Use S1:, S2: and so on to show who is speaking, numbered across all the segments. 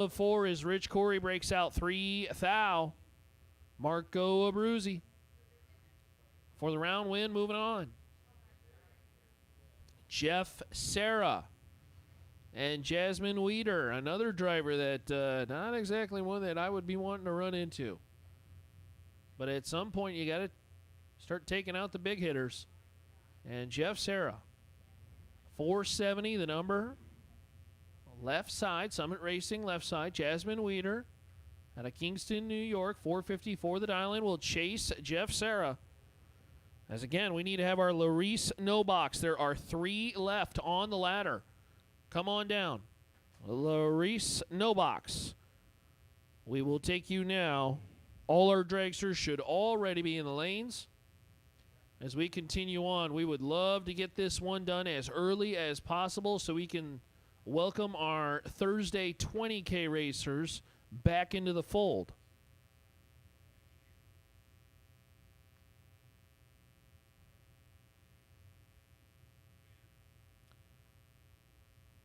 S1: of 4 is Rich Corey breaks out 3 thou. Marco Abruzzi for the round win. Moving on. Jeff Serra and Jasmine Weeder, another driver that not exactly one that I would be wanting to run into. But at some point, you got to start taking out the big hitters. And Jeff Serra, 470 the number. Left side, Summit Racing, left side. Jasmine Weeder out of Kingston, New York, 454 the dial-in will chase Jeff Serra. As again, we need to have our Larice no box. There are 3 left on the ladder. Come on down. Larice no box. We will take you now. All our dragsters should already be in the lanes. As we continue on, we would love to get this one done as early as possible so we can welcome our Thursday 20K racers back into the fold.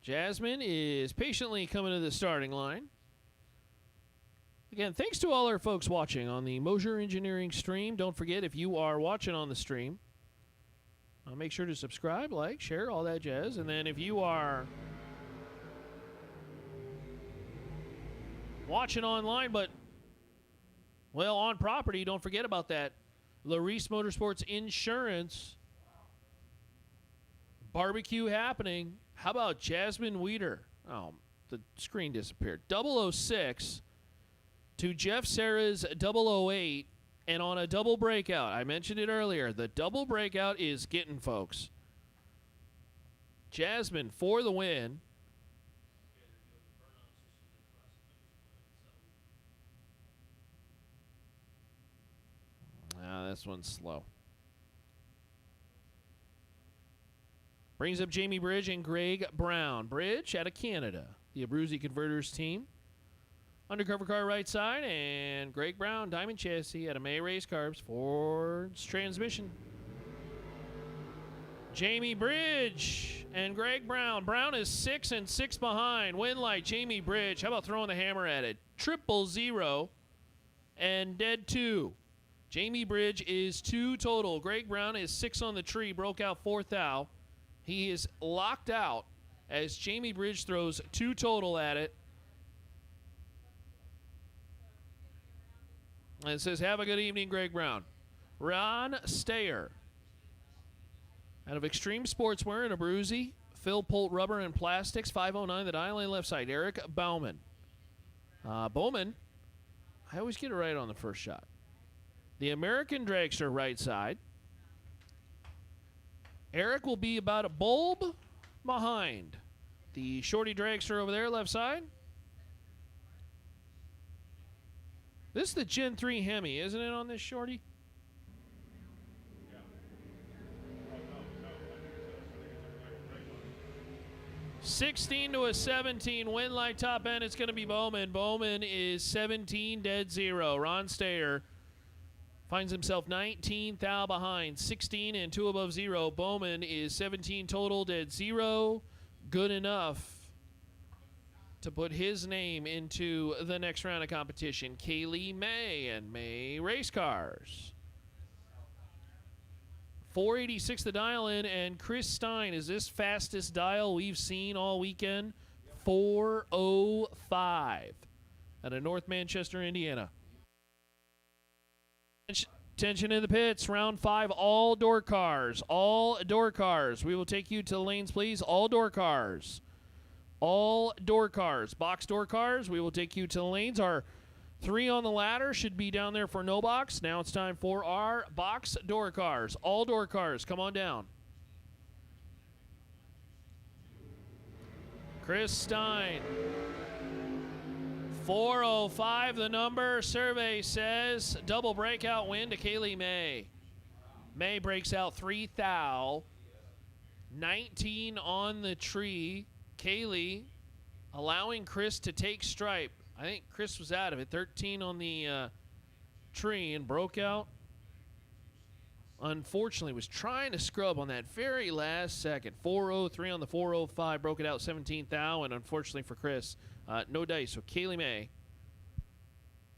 S1: Jasmine is patiently coming to the starting line. Again, thanks to all our folks watching on the Mosier Engineering stream. Don't forget, if you are watching on the stream, make sure to subscribe, like, share, all that jazz. And then if you are watching online, but, well, on property, don't forget about that. Larice Motorsports Insurance barbecue happening. How about Jasmine Weeder? Oh, the screen disappeared. 006 to Jeff Serra's 008, and on a double breakout. I mentioned it earlier. The double breakout is getting folks. Jasmine for the win. This one's slow. Brings up Jamie Bridge and Greg Brown. Bridge out of Canada, the Abruzzi Converters team. Undercover car right side, and Greg Brown, Diamond Chassis out of May Race Carbs, Ford's transmission. Jamie Bridge and Greg Brown. Brown is 6 and 6 behind. Win light, Jamie Bridge. How about throwing the hammer at it? 000 and dead 2. Jamie Bridge is 2 total. Greg Brown is 6 on the tree, broke out 4th thou. He is locked out as Jamie Bridge throws 2 total at it. And it says, have a good evening, Greg Brown. Ron Stayer out of Extreme Sportswear and Abruzzi. Phil Polt Rubber and Plastics, 509 the dial in left side. Eric Bauman. Bowman, I always get it right on the first shot. The American Dragster right side. Eric will be about a bulb behind the Shorty Dragster over there, left side. This is the Gen 3 Hemi, isn't it, on this Shorty? Yeah. 16 to a 17. Win light top end. It's going to be Bowman. Bowman is 17 dead 0. Ron Stayer finds himself 19 thou behind, 16 and 2 above 0. Bowman is 17 total, dead 0. Good enough to put his name into the next round of competition. Kaylee May and May Race Cars. 486 the dial in, and Chris Stein is this fastest dial we've seen all weekend. 405 out of North Manchester, Indiana. Tension in the pits. Round 5, all door cars. All door cars. We will take you to the lanes, please. All door cars. All door cars. Box door cars. We will take you to the lanes. Our 3 on the ladder should be down there for no box. Now it's time for our box door cars. All door cars. Come on down. Chris Stein. 405 the number. Survey says double breakout win to Kaylee May. May breaks out 3 thou. 19 on the tree. Kaylee allowing Chris to take stripe. I think Chris was out of it. 13 on the tree and broke out. Unfortunately, was trying to scrub on that very last second. 403 on the 405. Broke it out 17 thou. And unfortunately for Chris, No dice, so Kaylee May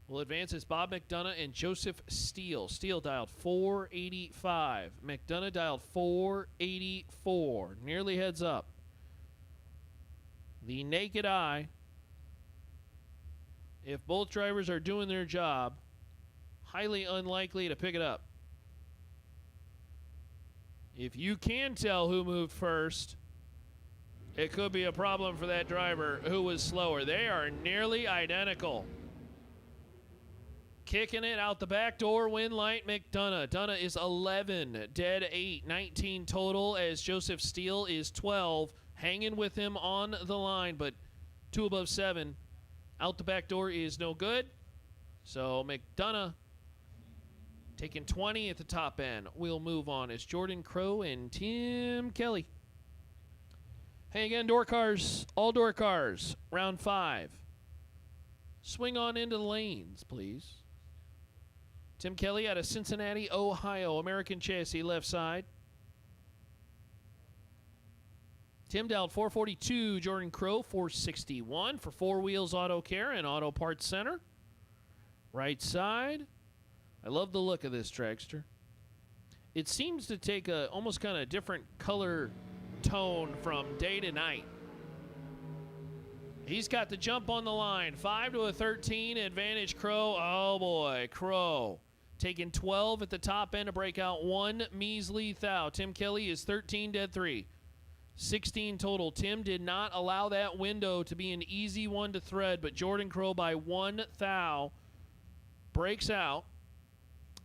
S1: will advance as Bob McDonough and Joseph Steele. Steele dialed 485. McDonough dialed 484. Nearly heads up. The naked eye, if both drivers are doing their job, highly unlikely to pick it up. If you can tell who moved first, it could be a problem for that driver who was slower. They are nearly identical. Kicking it out the back door, win light, McDonough. Donough is 11, dead 8, 19 total, as Joseph Steele is 12, hanging with him on the line, but 2 above 7. Out the back door is no good. So McDonough taking 20 at the top end. We'll move on as Jordan Crow and Tim Kelly. Hey again, door cars, all door cars, round 5. Swing on into the lanes, please. Tim Kelly out of Cincinnati, Ohio. American chassis, left side. Tim dialed 442. Jordan Crow, 461 for 4 Wheels Auto Care and Auto Parts Center. Right side. I love the look of this Dragster. It seems to take a almost kind of different color tone from day to night. He's got the jump on the line. 5 to a 13 advantage, Crow. Oh boy, Crow taking 12 at the top end to break out 1 measly thou. Tim Kelly is 13, dead 3. 16 total. Tim did not allow that window to be an easy one to thread, but Jordan Crow by 1 thou breaks out,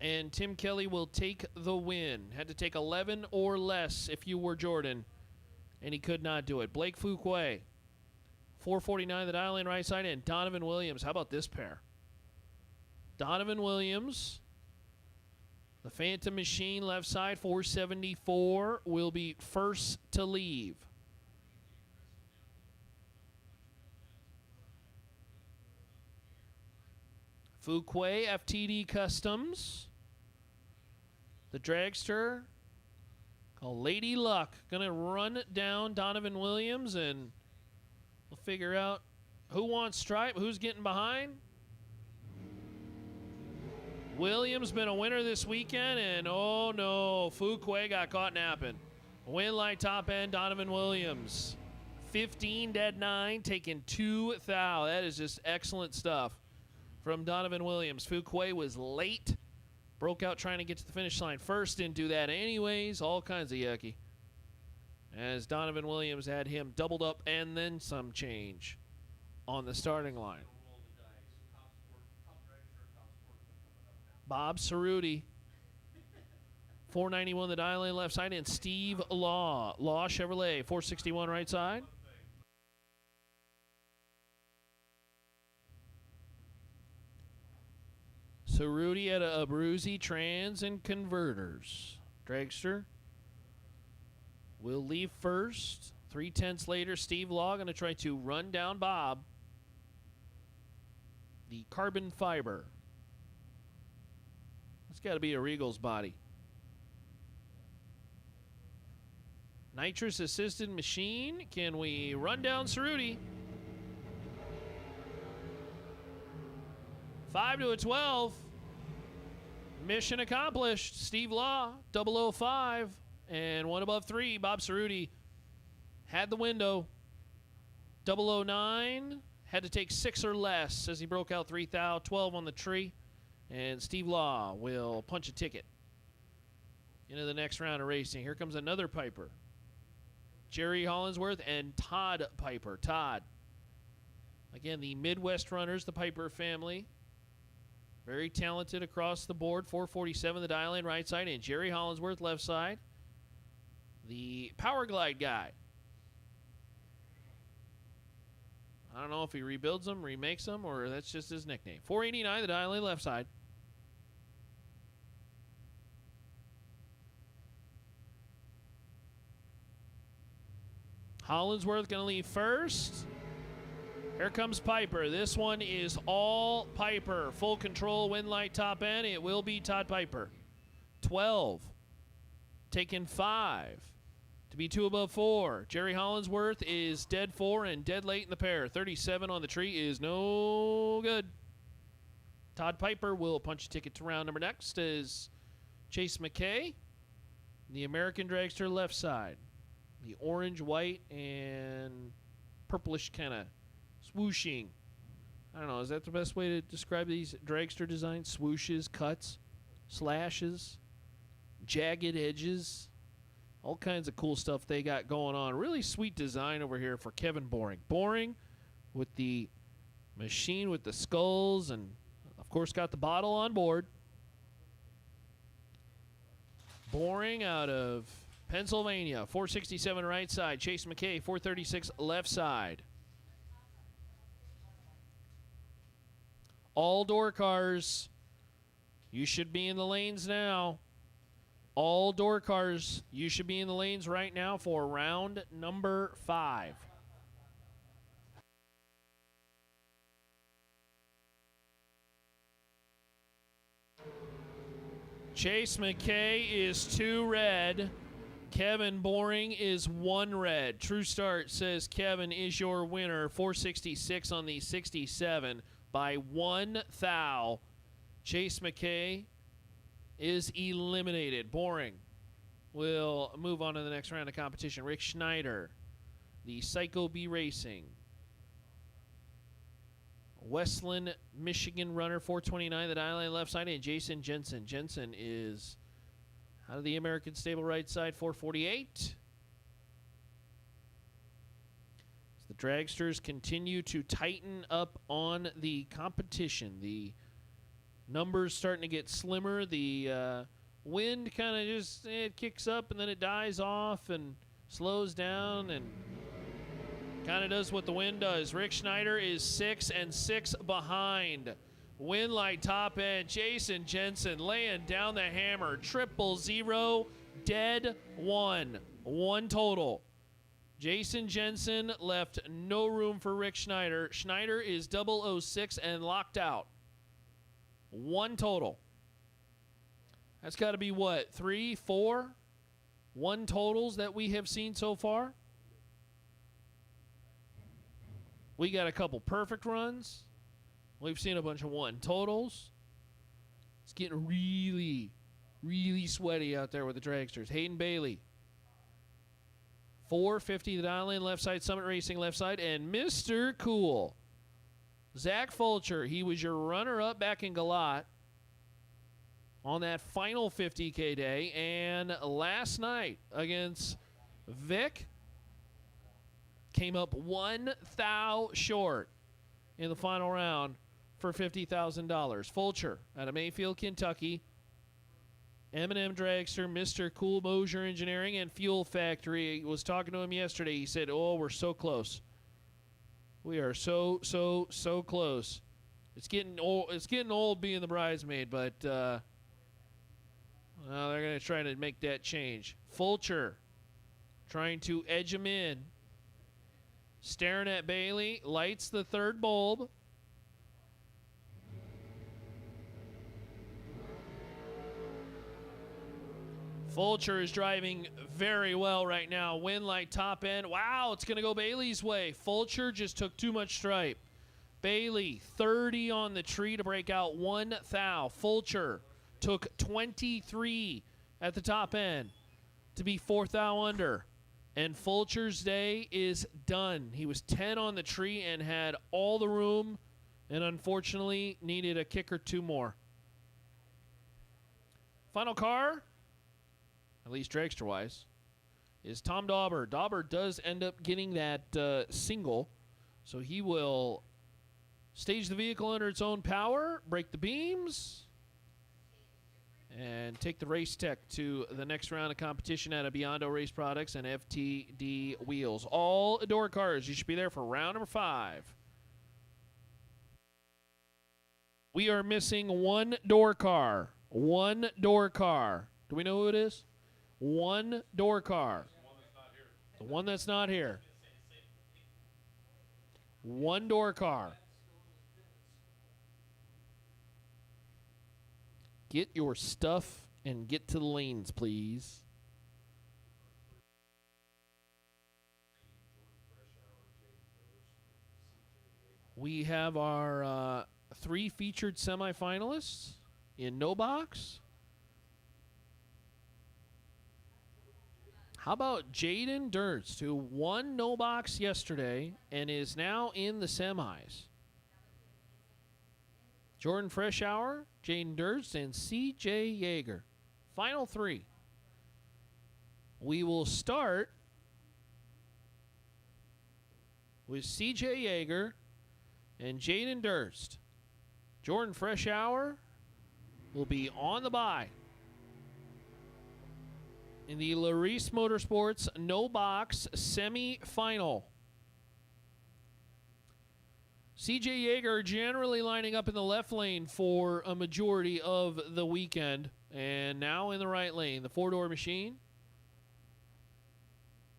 S1: and Tim Kelly will take the win. Had to take 11 or less if you were Jordan, and he could not do it. Blake Fuquay, 449 the dial in right side, and Donovan Williams. How about this pair? Donovan Williams, the Phantom Machine left side, 474, will be first to leave. Fuquay, FTD Customs. The Dragster, called Lady Luck, going to run down Donovan Williams, and we'll figure out who wants stripe, who's getting behind. Williams been a winner this weekend, and oh no, Fuquay got caught napping. Win light top end, Donovan Williams. 15, dead 9, taking 2 thou. That is just excellent stuff from Donovan Williams. Fuquay was late, broke out trying to get to the finish line first, didn't do that anyways, all kinds of yucky. As Donovan Williams had him doubled up and then some change on the starting line. Bob Cerruti, 491 the dial in left side, and Steve Law. Law Chevrolet, 461 right side. Cerruti at a Abruzzi Trans and Converters. Dragster will leave first. 3/10 later, Steve Law going to try to run down Bob. The carbon fiber. It's got to be a Regal's body. Nitrous assisted machine. Can we run down Cerruti? 5 to a 12. Mission accomplished. Steve Law, 005. And 1 above 3. Bob Cerruti had the window. 009. Had to take 6 or less as he broke out 3 thou. 12 on the tree. And Steve Law will punch a ticket into the next round of racing. Here comes another Piper. Jerry Hollinsworth and Todd Piper. Todd. Again, the Midwest runners, the Piper family. Very talented across the board. 447 the dial in right side, and Jerry Hollinsworth left side. The Power Glide guy. I don't know if he rebuilds them, remakes them, or that's just his nickname. 489 the dial in left side. Hollinsworth going to leave first. Here comes Piper. This one is all Piper. Full control, win light top end. It will be Todd Piper. 12. Taking 5. To be 2 above 4. Jerry Hollinsworth is dead 4 and dead late in the pair. 37 on the tree is no good. Todd Piper will punch a ticket to round number next as Chase McKay, the American Dragster left side. The orange, white, and purplish kind of swooshing. I don't know, is that the best way to describe these Dragster designs? Swooshes, cuts, slashes, jagged edges. All kinds of cool stuff they got going on. Really sweet design over here for Kevin Boring. Boring with the machine with the skulls and, of course, got the bottle on board. Boring out of Pennsylvania. 467 right side. Chase McKay, 436 left side. All door cars. You should be in the lanes now. All door cars, you should be in the lanes right now for round number 5. Chase McKay is 2 red. Kevin Boring is 1 red. True Start says Kevin is your winner. 466 on the 67 by 1 thou. Chase McKay is eliminated. Boring will move on to the next round of competition. Rick Schneider, the Psycho B Racing. Westland, Michigan runner, 429, the dial line left side, and Jason Jensen. Jensen is out of the American stable right side, 448. As the Dragsters continue to tighten up on the competition. The numbers starting to get slimmer. The wind kind of just, it kicks up and then it dies off and slows down and kind of does what the wind does. Rick Schneider is 6 and 6 behind. Winlight top end. Jason Jensen laying down the hammer. 000, dead 1. 1 total. Jason Jensen left no room for Rick Schneider. Schneider is 006 and locked out. 1 total. That's got to be what, 3, 4, 1 totals that we have seen so far? We got a couple perfect runs. We've seen a bunch of 1 totals. It's getting really, really sweaty out there with the Dragsters. Hayden Bailey. 450 the dial in left side, Summit Racing left side, and Mr. Cool. Zach Fulcher, he was your runner-up back in Galat on that final 50K day. And last night against Vic, came up 1 thou short in the final round for $50,000. Fulcher out of Mayfield, Kentucky. M&M Dragster, Mr. Cool Mosier Engineering and Fuel Factory. Was talking to him yesterday. He said, oh, we're so close. We are so close. It's getting old being the bridesmaid, but well, they're going to try to make that change. Fulcher trying to edge him in. Staring at Bailey, lights the 3rd bulb. Fulcher is driving very well right now. Winlight top end. Wow, it's going to go Bailey's way. Fulcher just took too much stripe. Bailey, 30 on the tree to break out 1 thou. Fulcher took 23 at the top end to be 4 thou under. And Fulcher's day is done. He was 10 on the tree and had all the room and unfortunately needed a kick or 2 more. Final car, at least dragster-wise, is Tom Dauber. Dauber does end up getting that single, so he will stage the vehicle under its own power, break the beams, and take the race tech to the next round of competition out of Biondo Race Products and FTD Wheels. All door cars. You should be there for round number 5. We are missing 1 door car. 1 door car. Do we know who it is? 1 door car. The one that's not here. 1 door car. Get your stuff and get to the lanes, please. We have our 3 featured semifinalists in no box. How about Jaden Durst, who won no box yesterday and is now in the semis? Jordan Freshour, Jaden Durst, and C.J. Yeager. Final 3. We will start with C.J. Yeager and Jaden Durst. Jordan Freshour will be on the bye in the Larice Motorsports no box semifinal. C.J. Yeager generally lining up in the left lane for a majority of the weekend, and now in the right lane, the 4-door machine.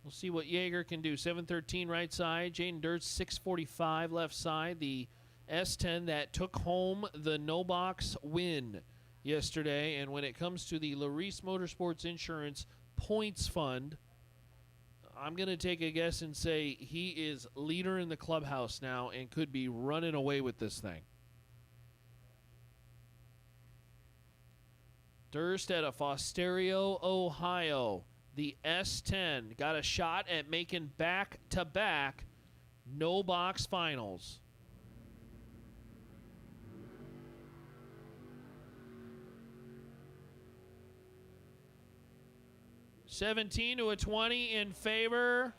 S1: We'll see what Yeager can do. 713 right side. Jaden Durst 645 left side. The S10 that took home the no box win yesterday. And when it comes to the Larice Motorsports Insurance Points Fund, I'm going to take a guess and say he is leader in the clubhouse now and could be running away with this thing. Durst out of Fosterio, Ohio. The S10 got a shot at making back-to-back no-box finals. $17 to a $20 in favor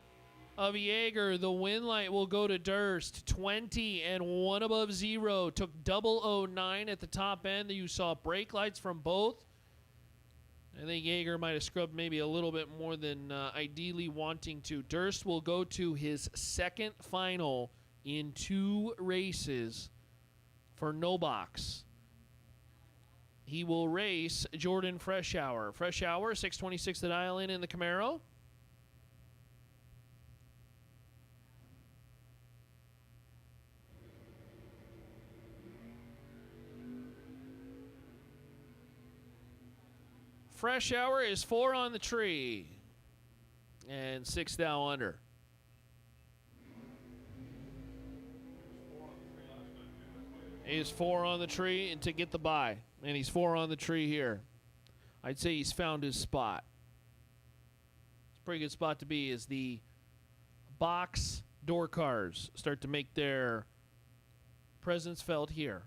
S1: of Yeager. The win light will go to Durst. 20 and 1 above 0. Took 009 at the top end. You saw brake lights from both. I think Yeager might have scrubbed maybe a little bit more than ideally wanting to. Durst will go to his second final in 2 races for no box. He will race Jordan Freshour. Freshour, 626 to dial in the Camaro. Freshour is 4 on the tree and 6 now under. He's 4 on the tree and to get the bye. And he's 4 on the tree here. I'd say he's found his spot. It's a pretty good spot to be as the box door cars start to make their presence felt here.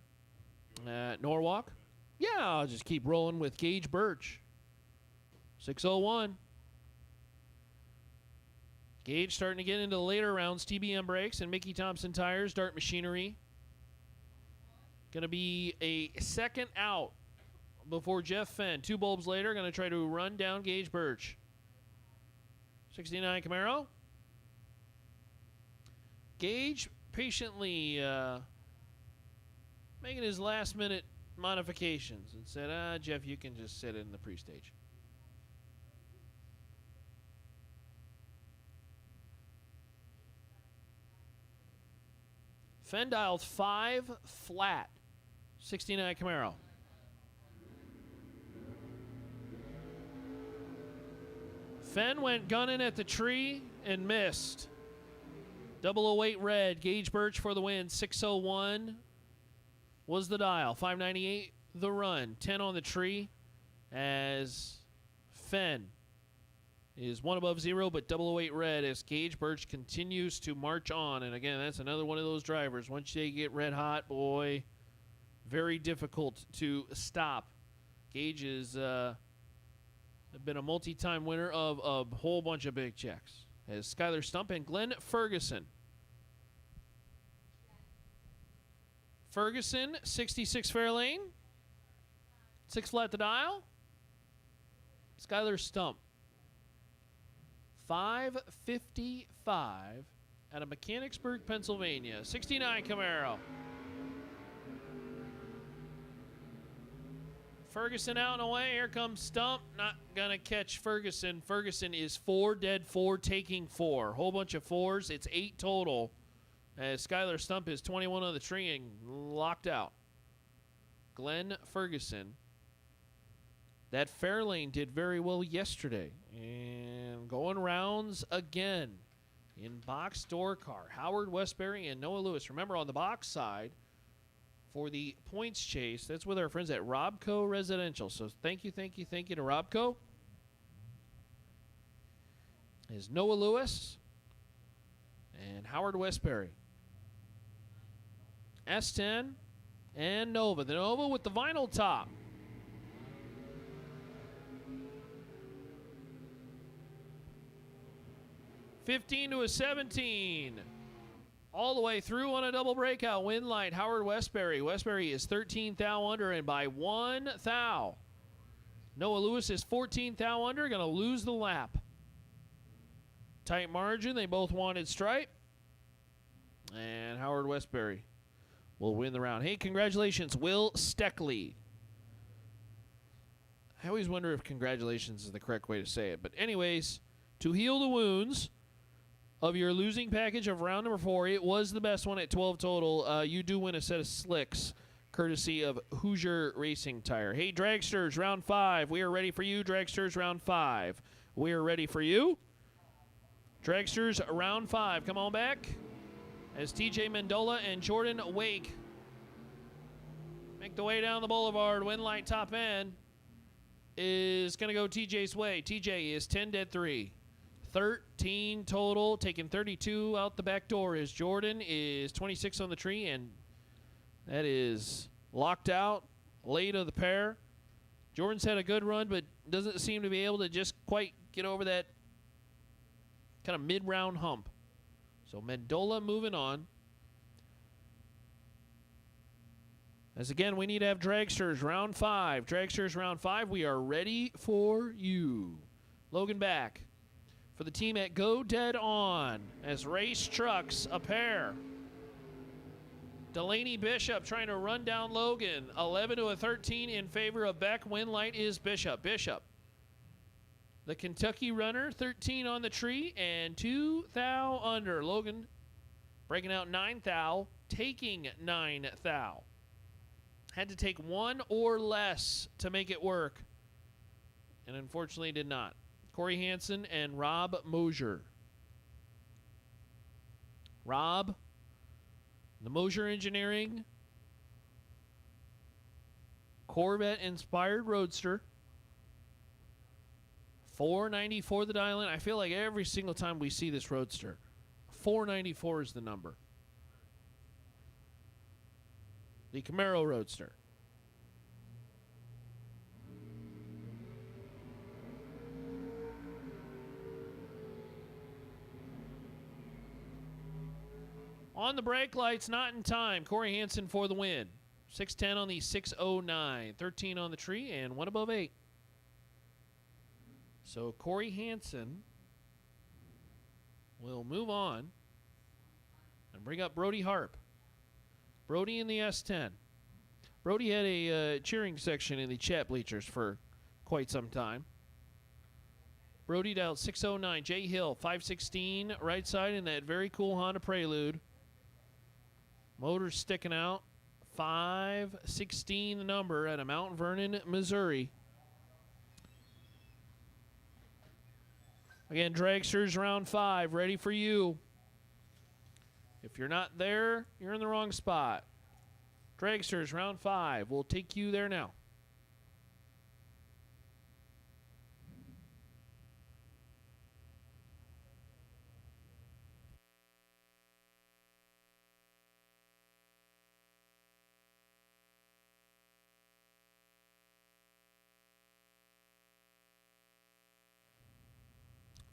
S1: Norwalk? Yeah, I'll just keep rolling with Gage Birch. 601. Gage starting to get into the later rounds. TBM brakes and Mickey Thompson tires. Dart machinery. Going to be a second out before Jeff Fenn. 2 bulbs later, going to try to run down Gage Birch. 69 Camaro. Gage patiently making his last-minute modifications and said, Jeff, you can just sit in the pre-stage. Fenn dialed 5 flat. 69 Camaro. Fenn went gunning at the tree and missed. 008 red. Gage Birch for the win. 601 was the dial. 598 the run. 10 on the tree as Fenn is 1 above 0, but 008 red as Gage Birch continues to march on. And again, that's another one of those drivers. Once they get red hot, boy, very difficult to stop. Gage has been a multi-time winner of a whole bunch of big checks. As Skylar Stump and Glenn Ferguson. Ferguson, 66 Fairlane. 6 flat to dial. Skylar Stump. 555 out of Mechanicsburg, Pennsylvania. 69 Camaro. Ferguson out and away. Here comes Stump. Not going to catch Ferguson. Ferguson is 4 dead, 4 taking 4. Whole bunch of 4s. It's 8 total. As Skylar Stump is 21 on the tree and locked out. Glenn Ferguson. That Fairlane did very well yesterday. And going rounds again in box door car. Howard Westbury and Noah Lewis. Remember, on the box side, for the points chase, that's with our friends at Robco Residential. So thank you to Robco. Is Noah Lewis and Howard Westbury. S10 and Nova. The Nova with the vinyl top. $15 to a $17. All the way through on a double breakout. Win light, Howard Westbury. Westbury is 13 thou under and by 1 thou. Noah Lewis is 14 thou under, going to lose the lap. Tight margin, they both wanted stripe. And Howard Westbury will win the round. Hey, congratulations, Will Steckley. I always wonder if congratulations is the correct way to say it. But anyways, to heal the wounds of your losing package of round number 4, it was the best one at 12 total. You do win a set of slicks, courtesy of Hoosier Racing Tire. Hey, Dragsters, round 5. We are ready for you, Dragsters, round 5. We are ready for you. Dragsters, round 5. Come on back. As TJ Mendola and Jordan Wake make the way down the boulevard. Win light top end is going to go TJ's way. TJ is 10 dead 3. 13 total, taking 32 out the back door. Is Jordan is 26 on the tree, and that is locked out. Late of the pair. Jordan's had a good run, but doesn't seem to be able to just quite get over that kind of mid-round hump. So Mendola moving on. As again, we need to have Dragsters round 5. Dragsters round 5. We are ready for you. Logan back for the team at Go Dead On as Race Trucks a pair. Delaney Bishop trying to run down Logan. 11 to a 13 in favor of Beck. Win light is Bishop. Bishop, the Kentucky runner, 13 on the tree and 2 thou under. Logan breaking out 9 thou, taking 9 thou. Had to take 1 or less to make it work, and unfortunately did not. Corey Hansen and Rob Mosier. Rob, the Mosier Engineering Corvette-inspired Roadster. 494 the dial in. I feel like every single time we see this Roadster, 494 is the number. The Camaro Roadster. On the brake lights, not in time. Corey Hansen for the win. 610 on the 609. 13 on the tree and 1 above 8. So Corey Hansen will move on and bring up Brody Harp. Brody in the S10. Brody had a cheering section in the chat bleachers for quite some time. Brody dialed 609. Jay Hill, 516 right side in that very cool Honda Prelude. Motor sticking out. 516 the number at a Mount Vernon, Missouri. Again, Dragsters round 5, ready for you. If you're not there, you're in the wrong spot. Dragsters round 5, we'll take you there now.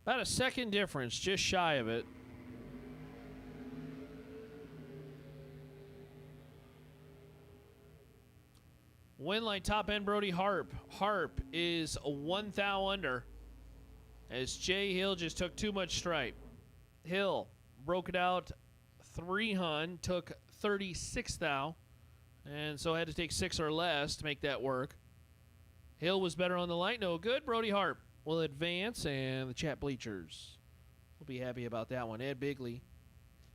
S1: About a second difference, just shy of it. Win line top end Brody Harp. Harp is 1 thou under as Jay Hill just took too much stripe. Hill broke it out 3 hun, took 36 thou, and so had to take 6 or less to make that work. Hill was better on the light. No good. Brody Harp will advance, and the chat bleachers will be happy about that one. Ed Bigley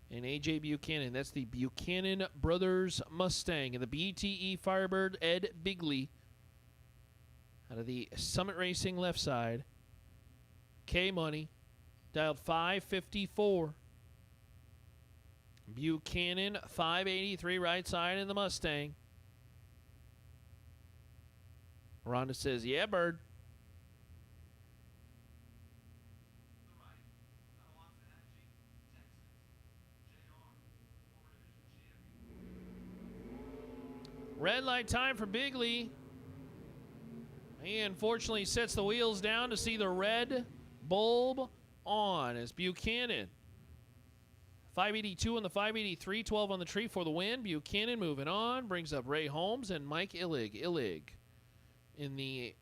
S1: and A.J. Buchanan. That's the Buchanan Brothers Mustang. And the BTE Firebird, Ed Bigley, out of the Summit Racing left side. K-Money, dialed 554. Buchanan, 583 right side in the Mustang. Rhonda says, yeah, bird. Red light time for Bigley. He unfortunately sets the wheels down to see the red bulb on as Buchanan. 582 on the 583, 12 on the tree for the win. Buchanan moving on, brings up Ray Holmes and Mike Illig. Illig in the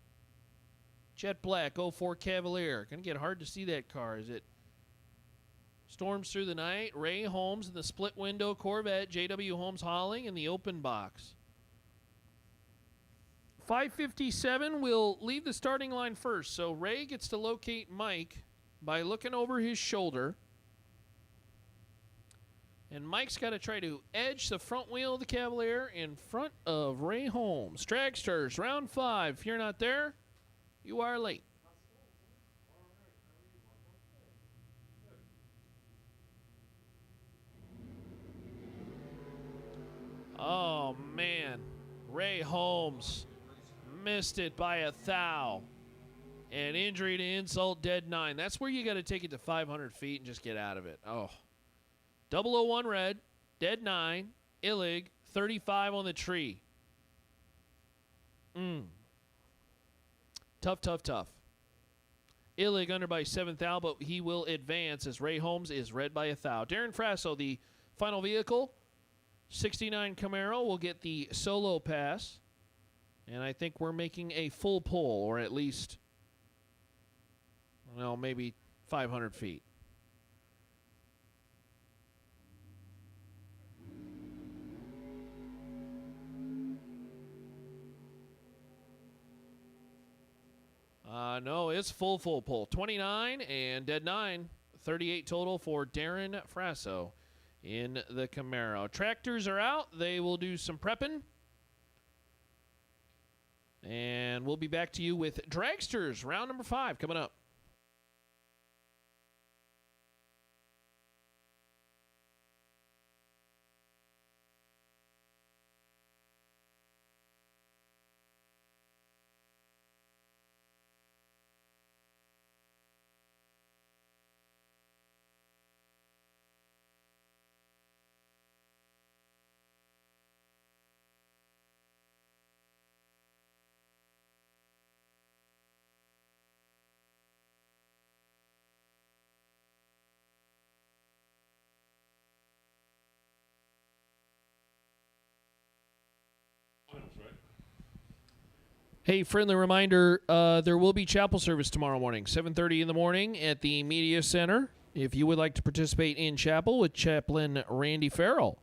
S1: jet black 04 Cavalier. Going to get hard to see that car as it storms through the night. Ray Holmes in the split window Corvette. J.W. Holmes hauling in the open box. 557 will leave the starting line first. So Ray gets to locate Mike by looking over his shoulder. And Mike's got to try to edge the front wheel of the Cavalier in front of Ray Holmes. Dragsters, round 5. If you're not there, you are late. Oh, man. Ray Holmes missed it by a thou. And injury to insult, dead 9. That's where you got to take it to 500 feet and just get out of it. Oh. 001 red, dead 9, Illig, 35 on the tree. Tough, tough, tough. Illig under by 7 thou, but he will advance as Ray Holmes is red by a thou. Darren Frasso, the final vehicle, 69 Camaro, will get the solo pass. And I think we're making a full pull, or at least, well, maybe 500 feet. No, it's full pull. 29 and dead 9. 38 total for Darren Frasso in the Camaro. Tractors are out. They will do some prepping. And we'll be back to you with Dragsters, round number 5 coming up. Hey, friendly reminder, there will be chapel service tomorrow morning, 7:30 in the morning at the Media Center. If you would like to participate in chapel with Chaplain Randy Farrell.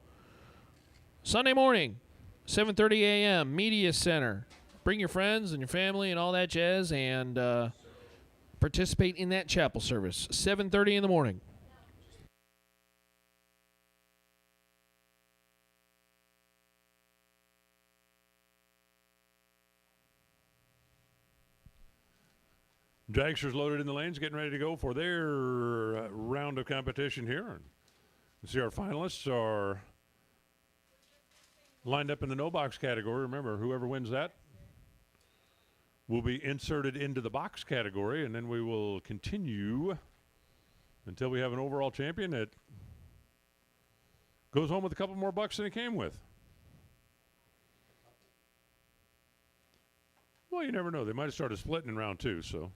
S1: Sunday morning, 7:30 a.m., Media Center. Bring your friends and your family and all that jazz and participate in that chapel service, 7:30 in the morning.
S2: Dragsters loaded in the lanes, getting ready to go for their round of competition here. You see our finalists are lined up in the no box category. Remember, whoever wins that will be inserted into the box category, and then we will continue until we have an overall champion that goes home with a couple more bucks than he came with. Well, you never know. They might have started splitting in round 2, so.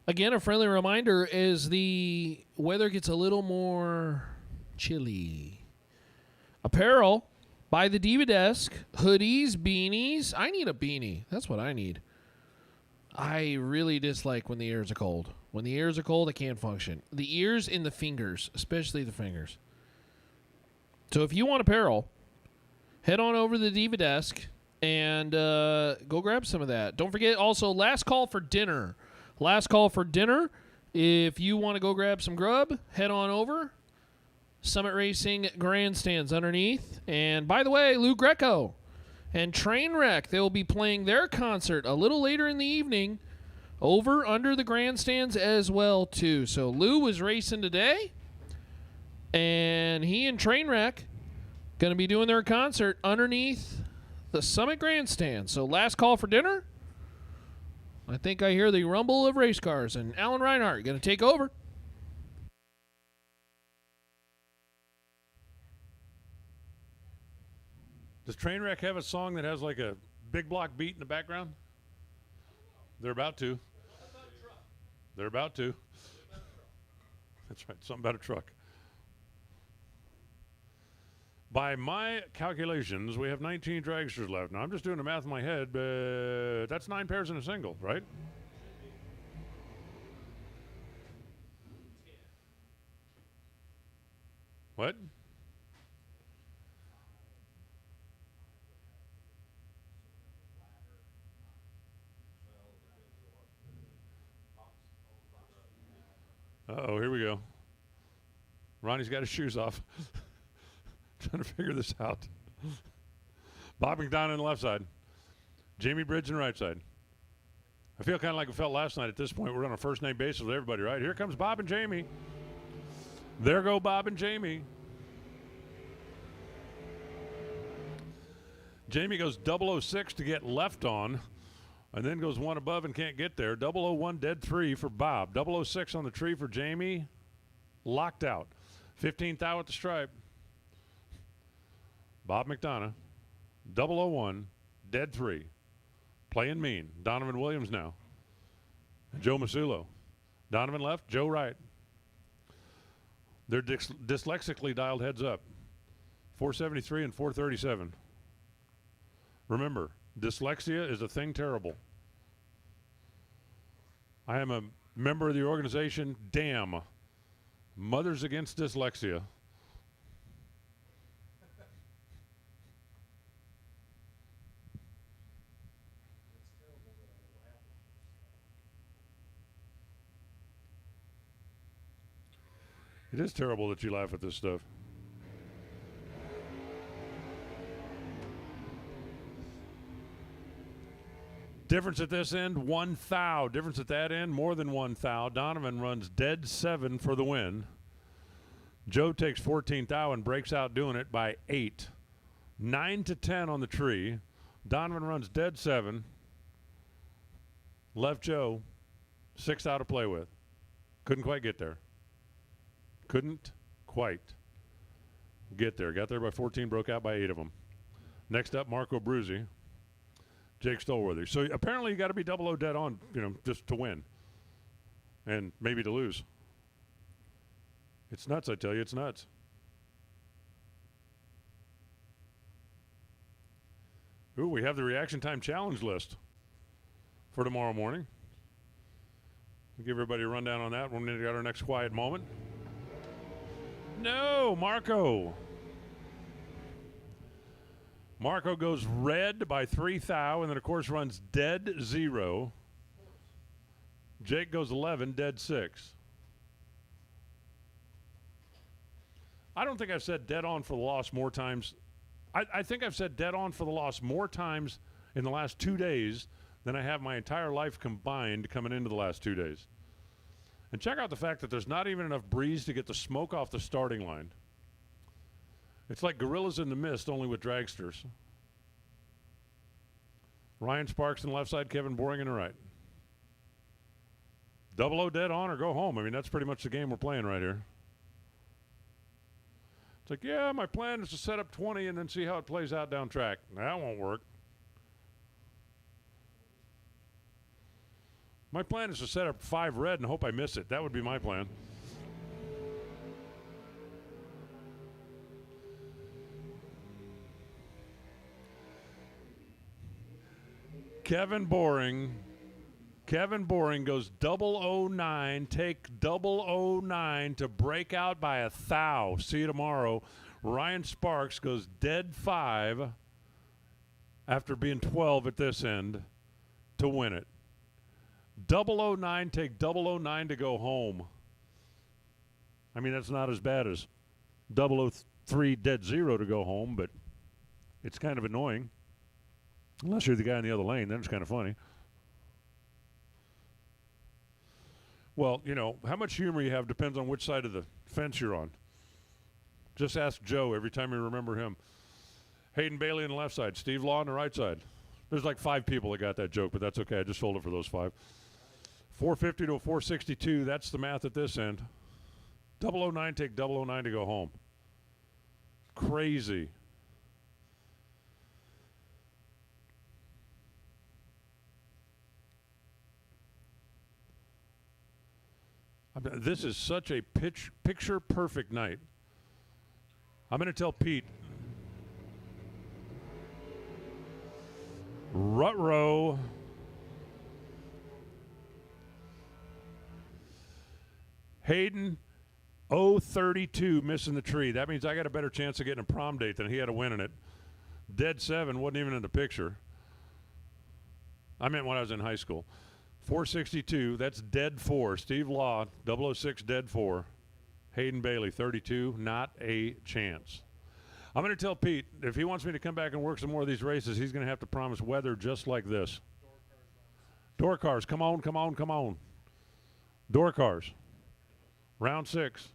S1: Again, a friendly reminder as the weather gets a little more chilly. Apparel by the Diva Desk. Hoodies, beanies. I need a beanie. That's what I need. I really dislike when the ears are cold. When the ears are cold, I can't function. The ears and the fingers, especially the fingers. So if you want apparel, head on over to the Diva Desk and go grab some of that. Don't forget also last call for dinner. Last call for dinner. If you want to go grab some grub, head on over. Summit Racing grandstands underneath. And by the way, Lou Greco and Trainwreck, they will be playing their concert a little later in the evening over under the grandstands as well too. So Lou was racing today, and he and Trainwreck going to be doing their concert underneath the Summit grandstand. So last call for dinner. I think I hear the rumble of race cars, and Alan Reinhart going to take over.
S2: Does Trainwreck have a song that has like a big block beat in the background? They're about to. They're about to. That's right. Something about a truck. By my calculations, we have 19 dragsters left. Now, I'm just doing the math in my head, but that's 9 pairs in a single, right? What? Uh-oh, here we go. Ronnie's got his shoes off. Trying to figure this out. Bob McDonough on the left side. Jamie Bridge on the right side. I feel kind of like it felt last night at this point. We're on a first-name basis with everybody, right? Here comes Bob and Jamie. There go Bob and Jamie. Jamie goes 006 to get left on, and then goes one above and can't get there. 001 dead 3 for Bob. 006 on the tree for Jamie. Locked out. 15th out at the stripe. Bob McDonough. 001 dead 3. Playing mean. Donovan Williams now. Joe Masulo. Donovan left, Joe right. They're dyslexically dialed heads up. 473 and 437. Remember, dyslexia is a thing terrible. I am a member of the organization, DAMN, Mothers Against Dyslexia. It is terrible that you laugh at this stuff. Difference at this end, 1 thou. Difference at that end, more than 1 thou. Donovan runs dead 7 for the win. Joe takes 14 thou and breaks out doing it by 8. 9 to 10 on the tree. Donovan runs dead 7. Left Joe 6 out to play with. Couldn't quite get there. Couldn't quite get there. Got there by 14, broke out by 8 of them. Next up, Marco Bruzzi. Jake Stolworthy. So apparently you got to be 00 dead on, just to win. And maybe to lose. It's nuts, I tell you. It's nuts. Ooh, we have the reaction time challenge list for tomorrow morning. We'll give everybody a rundown on that when we got our next quiet moment. No, Marco. Marco goes red by 3 thou, and then, of course, runs dead 0. Jake goes 11, dead 6. I don't think I've said dead on for the loss more times. I think I've said dead on for the loss more times in the last 2 days than I have my entire life combined coming into the last 2 days. And check out the fact that there's not even enough breeze to get the smoke off the starting line. It's like gorillas in the mist, only with dragsters. Ryan Sparks on the left side, Kevin Boring on the right. 00 dead on or go home. I mean, that's pretty much the game we're playing right here. It's like, yeah, my plan is to set up 20 and then see how it plays out down track. That won't work. My plan is to set up 5 red and hope I miss it. That would be my plan. Kevin Boring goes 009, take 009 to break out by a thou. See you tomorrow. Ryan Sparks goes dead 5 after being 12 at this end to win it. 009, take 009 to go home. I mean, that's not as bad as 003 dead 0 to go home, but it's kind of annoying. Unless you're the guy in the other lane, then it's kind of funny. Well, you know, how much humor you have depends on which side of the fence you're on. Just ask Joe every time you remember him. Hayden Bailey on the left side, Steve Law on the right side. There's like 5 people that got that joke, but that's okay. I just sold it for those 5. 450 to a 462, that's the math at this end. 009, take 009 to go home. Crazy. This is such a picture-perfect night. I'm going to tell Pete. Rutrow. Hayden, 032, missing the tree. That means I got a better chance of getting a prom date than he had a win in it. Dead 7, wasn't even in the picture. I meant when I was in high school. 462, that's dead 4. Steve Law, 006, dead 4. Hayden Bailey, 32, not a chance. I'm going to tell Pete, if he wants me to come back and work some more of these races, he's going to have to promise weather just like this. Door cars, come on, come on, come on. Door cars. Round 6.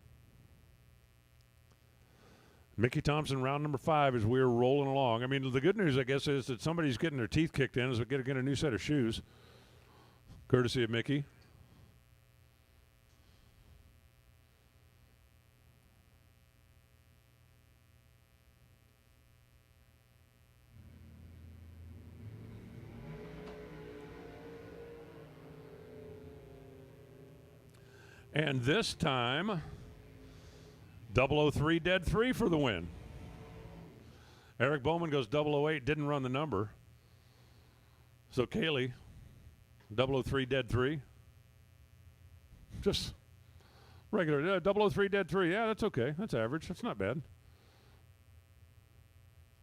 S2: Mickey Thompson, round number 5 as we're rolling along. I mean, the good news, I guess, is that somebody's getting their teeth kicked in as we get a new set of shoes. Courtesy of Mickey. And this time, 003 dead 3 for the win. Eric Bowman goes 008, didn't run the number. So Kaylee, 003 dead 3. Just regular. 003 dead 3. Yeah, that's okay. That's average. That's not bad.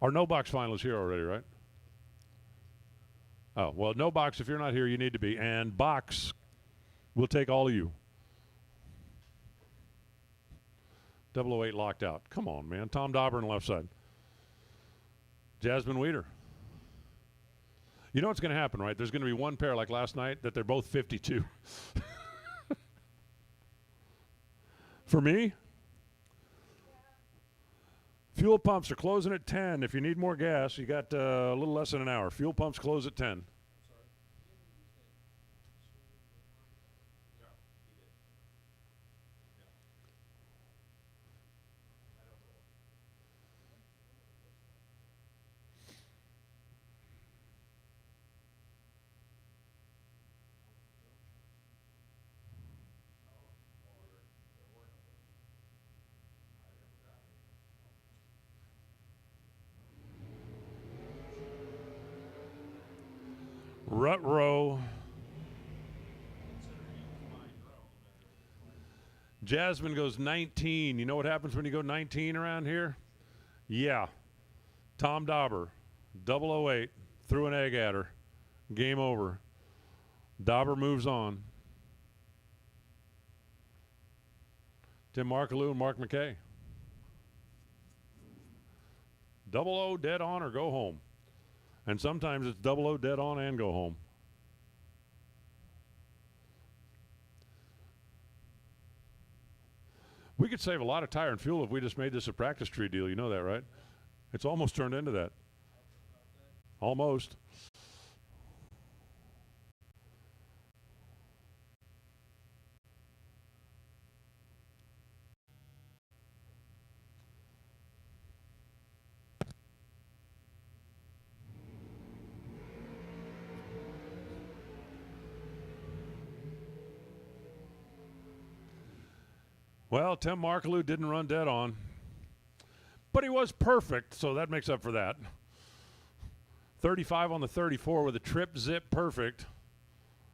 S2: Our no box final is here already, right? Oh, well, no box. If you're not here, you need to be. And box, we'll take all of you. 008 locked out. Come on, man. Tom Dauber on the left side. Jasmine Weeder. You know what's going to happen, right? There's going to be one pair like last night that they're both 52. For me, fuel pumps are closing at 10. If you need more gas, you got a little less than an hour. Fuel pumps close at 10. Rut row. Jasmine goes 19. You know what happens when you go 19 around here? Yeah. Tom Dauber, 008, threw an egg at her. Game over. Dauber moves on. Tim Markaloo and Mark McKay. 00 dead on or go home. And sometimes it's 00 dead on and go home. We could save a lot of tire and fuel if we just made this a practice tree deal. You know that, right? It's almost turned into that. Almost. Well, Tim Markaloo didn't run dead on, but he was perfect, so that makes up for that. 35 on the 34 with a trip zip perfect,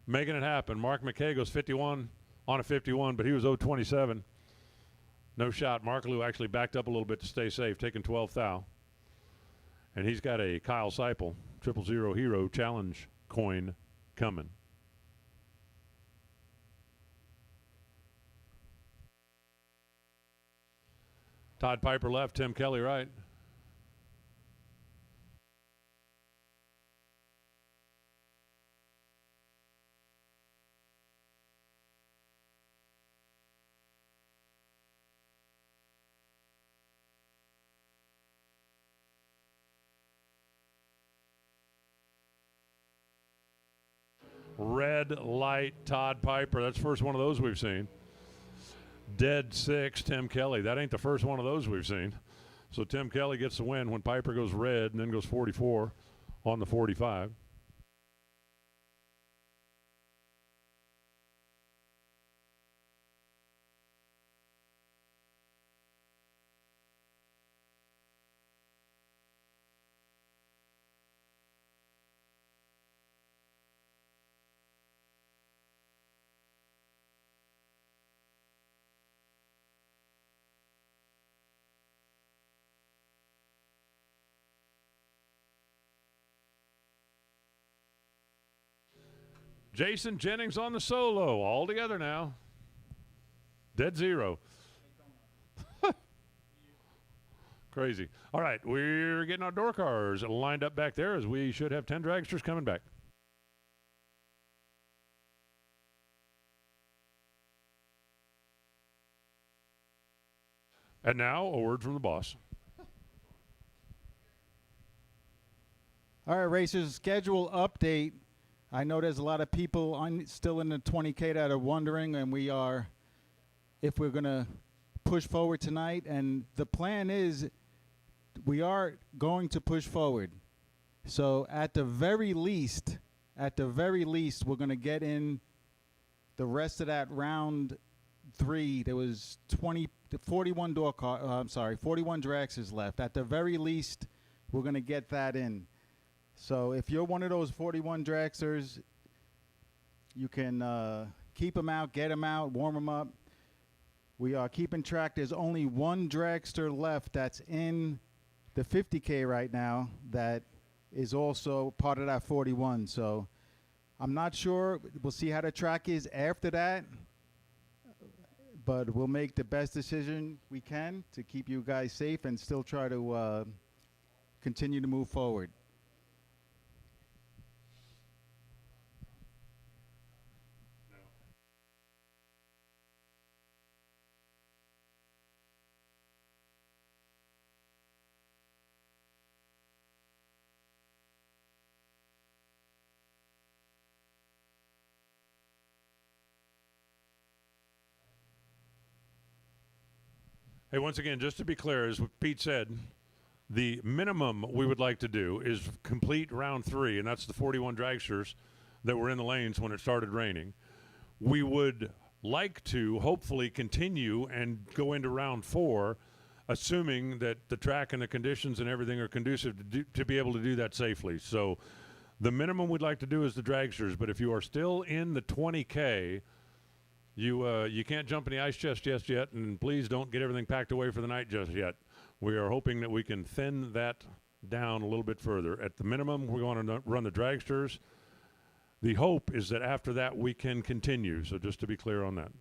S2: making it happen. Mark McKay goes 51 on a 51, but he was 0-27. No shot. Markaloo actually backed up a little bit to stay safe, taking 12 thou. And he's got a Kyle Seipel 000 Hero Challenge coin coming. Todd Piper left, Tim Kelly right. Red light, Todd Piper. That's the first one of those we've seen. Dead 6, Tim Kelly. That ain't the first one of those we've seen. So Tim Kelly gets the win when Piper goes red and then goes 44 on the 45. Jason Jennings on the solo, all together now. Dead 0. Crazy. All right, we're getting our door cars lined up back there as we should have 10 dragsters coming back. And now, a word from the boss.
S3: All right, racers, schedule update. I know there's a lot of people still in the 20K that are wondering, and if we're going to push forward tonight. And the plan is we are going to push forward. So at the very least, we're going to get in the rest of that round 3. There was 41 41 Dragsters left. At the very least, we're going to get that in. So if you're one of those 41 Dragsters, you can keep them out, get them out, warm them up. We are keeping track. There's only one Dragster left that's in the 50K right now that is also part of that 41. So I'm not sure. We'll see how the track is after that. But we'll make the best decision we can to keep you guys safe and still try to continue to move forward.
S2: Hey, once again, just to be clear, as Pete said, the minimum we would like to do is complete round 3, and that's the 41 dragsters that were in the lanes when it started raining. We would like to hopefully continue and go into round 4, assuming that the track and the conditions and everything are conducive to be able to do that safely. So the minimum we'd like to do is the dragsters, but if you are still in the 20K, you can't jump in the ice chest just yet, and please don't get everything packed away for the night just yet. We are hoping that we can thin that down a little bit further. At the minimum, we're going to run the dragsters. The hope is that after that we can continue, so just to be clear on that.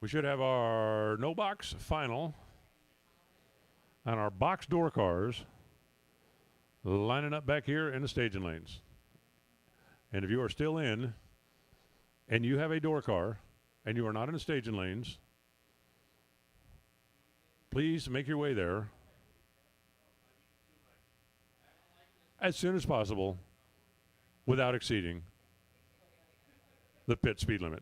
S2: We should have our no box final and our box door cars lining up back here in the staging lanes. And if you are still in and you have a door car and you are not in the staging lanes, please make your way there as soon as possible without exceeding the pit speed limit.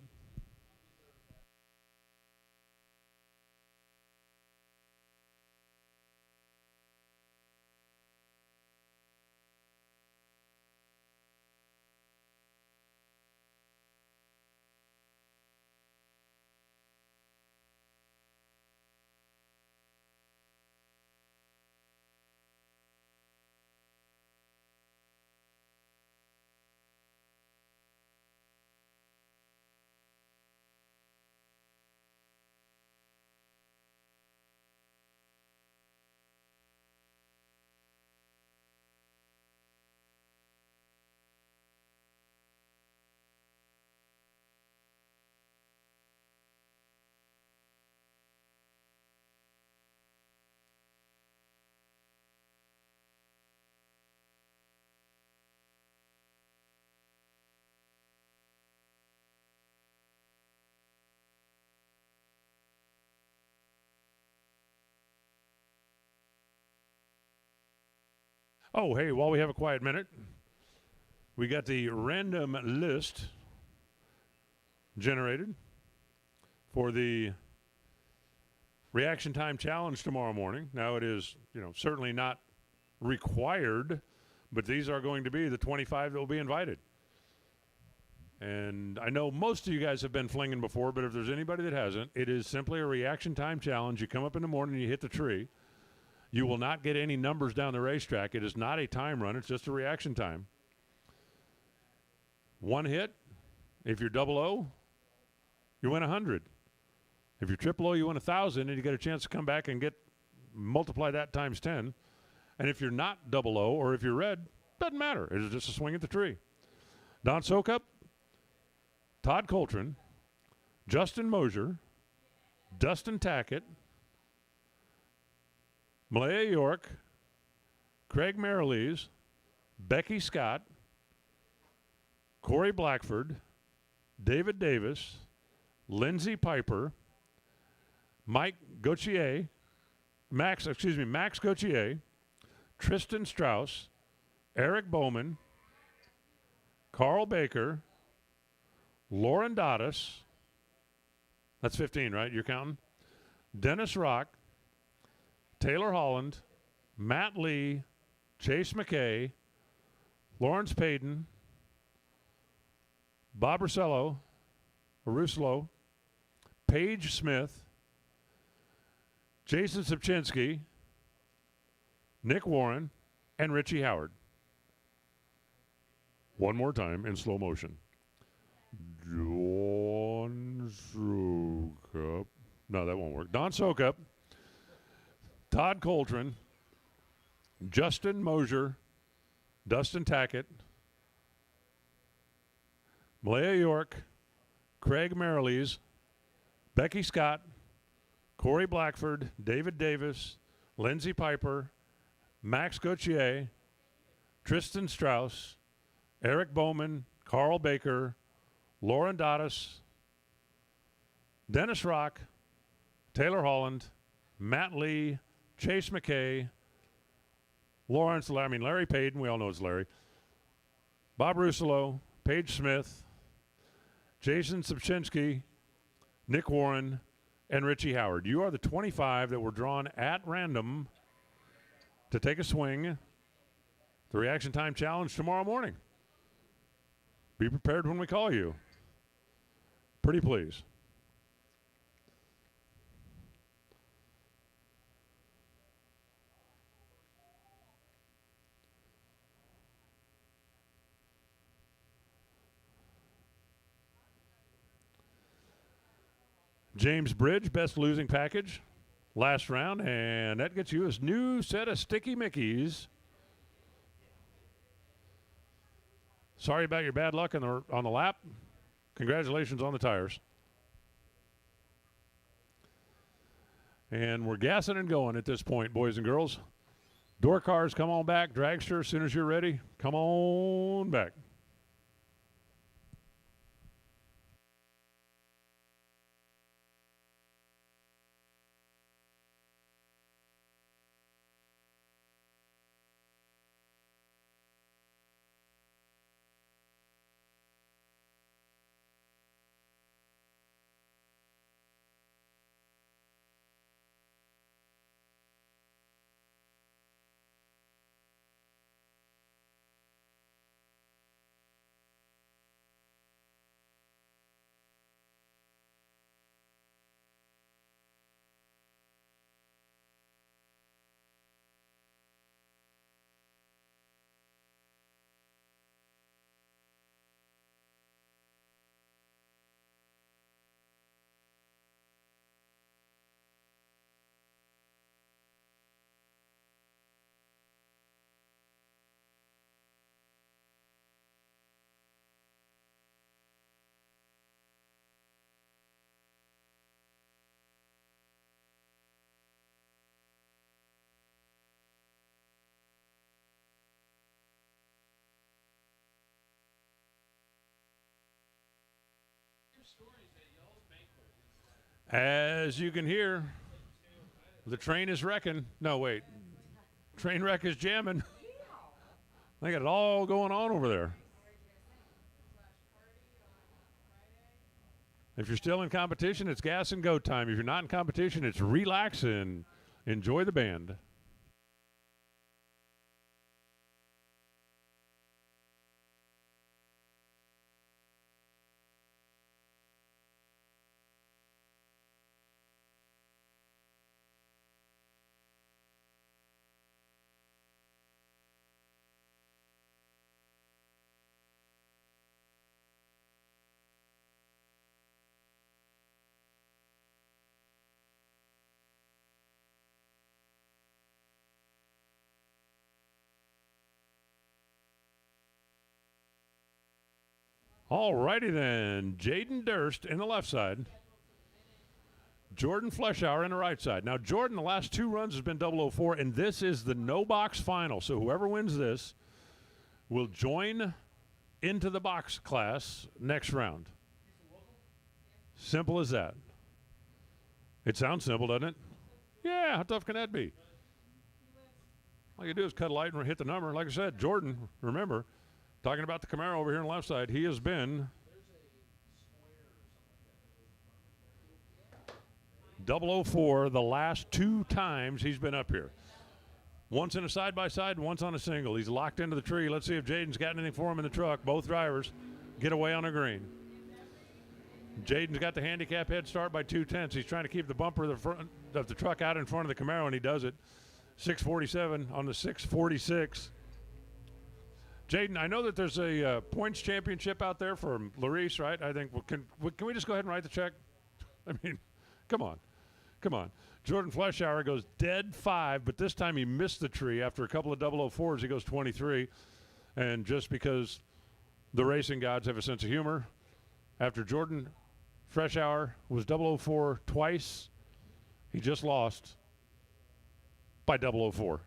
S2: Oh, hey, while we have a quiet minute, we got the random list generated for the reaction time challenge tomorrow morning. Now, it is, certainly not required, but these are going to be the 25 that will be invited. And I know most of you guys have been flinging before, but if there's anybody that hasn't, it is simply a reaction time challenge. You come up in the morning, you hit the tree. You will not get any numbers down the racetrack. It is not a time run. It's just a reaction time. One hit. If you're double O, you win 100. If you're triple O, you win 1,000, and you get a chance to come back and multiply that times 10. And if you're not double O, or if you're red, doesn't matter. It is just a swing at the tree. Don Sokup, Todd Coltrane, Justin Mosier, Dustin Tackett, Malaya York, Craig Marilees, Becky Scott, Corey Blackford, David Davis, Lindsey Piper, Max Gauthier, Tristan Strauss, Eric Bowman, Carl Baker, Lauren Dottis, that's 15, right? You're counting? Dennis Rock, Taylor Holland, Matt Lee, Chase McKay, Lawrence Payton, Bob Russello, Paige Smith, Jason Sapchinski, Nick Warren, and Richie Howard. One more time in slow motion. Don Sokup. No, that won't work. Don Sokup, Todd Coltrane, Justin Mosier, Dustin Tackett, Malaya York, Craig Marilees, Becky Scott, Corey Blackford, David Davis, Lindsey Piper, Max Gauthier, Tristan Strauss, Eric Bowman, Carl Baker, Lauren Dottis, Dennis Rock, Taylor Holland, Matt Lee, Chase McKay, Larry Payton, we all know it's Larry, Bob Russello, Paige Smith, Jason Sapchinski, Nick Warren, and Richie Howard. You are the 25 that were drawn at random to take a swing. The reaction time challenge tomorrow morning. Be prepared when we call you. Pretty please. James Bridge, best losing package, last round, and that gets you a new set of Sticky Mickeys. Sorry about your bad luck on the lap. Congratulations on the tires. And we're gassing and going at this point, boys and girls. Door cars, come on back. Dragster, as soon as you're ready, come on back. As you can hear, the train is wrecking. No, wait. Train wreck is jamming. They got it all going on over there. If you're still in competition, it's gas and go time. If you're not in competition, it's relax and enjoy the band. All righty then. Jaden Durst in the left side. Jordan Fleischauer in the right side. Now, Jordan, the last 2 runs has been 004, and this is the no-box final. So whoever wins this will join into the box class next round. Simple as that. It sounds simple, doesn't it? Yeah, how tough can that be? All you do is cut a light and hit the number. Like I said, Jordan, remember, talking about the Camaro over here on the left side, he has been 004 the last 2 times he's been up here. Once in a side-by-side, once on a single. He's locked into the tree. Let's see if Jaden's got anything for him in the truck. Both drivers get away on a green. Jaden's got the handicap head start by 2/10. He's trying to keep the bumper of the front of the truck out in front of the Camaro, and he does it. 647 on the 646. Jaden, I know that there's a points championship out there for Larice, right? I think, can we just go ahead and write the check? I mean, come on. Jordan Fleischauer goes dead 5, but this time he missed the tree. After a couple of 004s, he goes 23. And just because the racing gods have a sense of humor, after Jordan Fleischauer was 004 twice, he just lost by 004.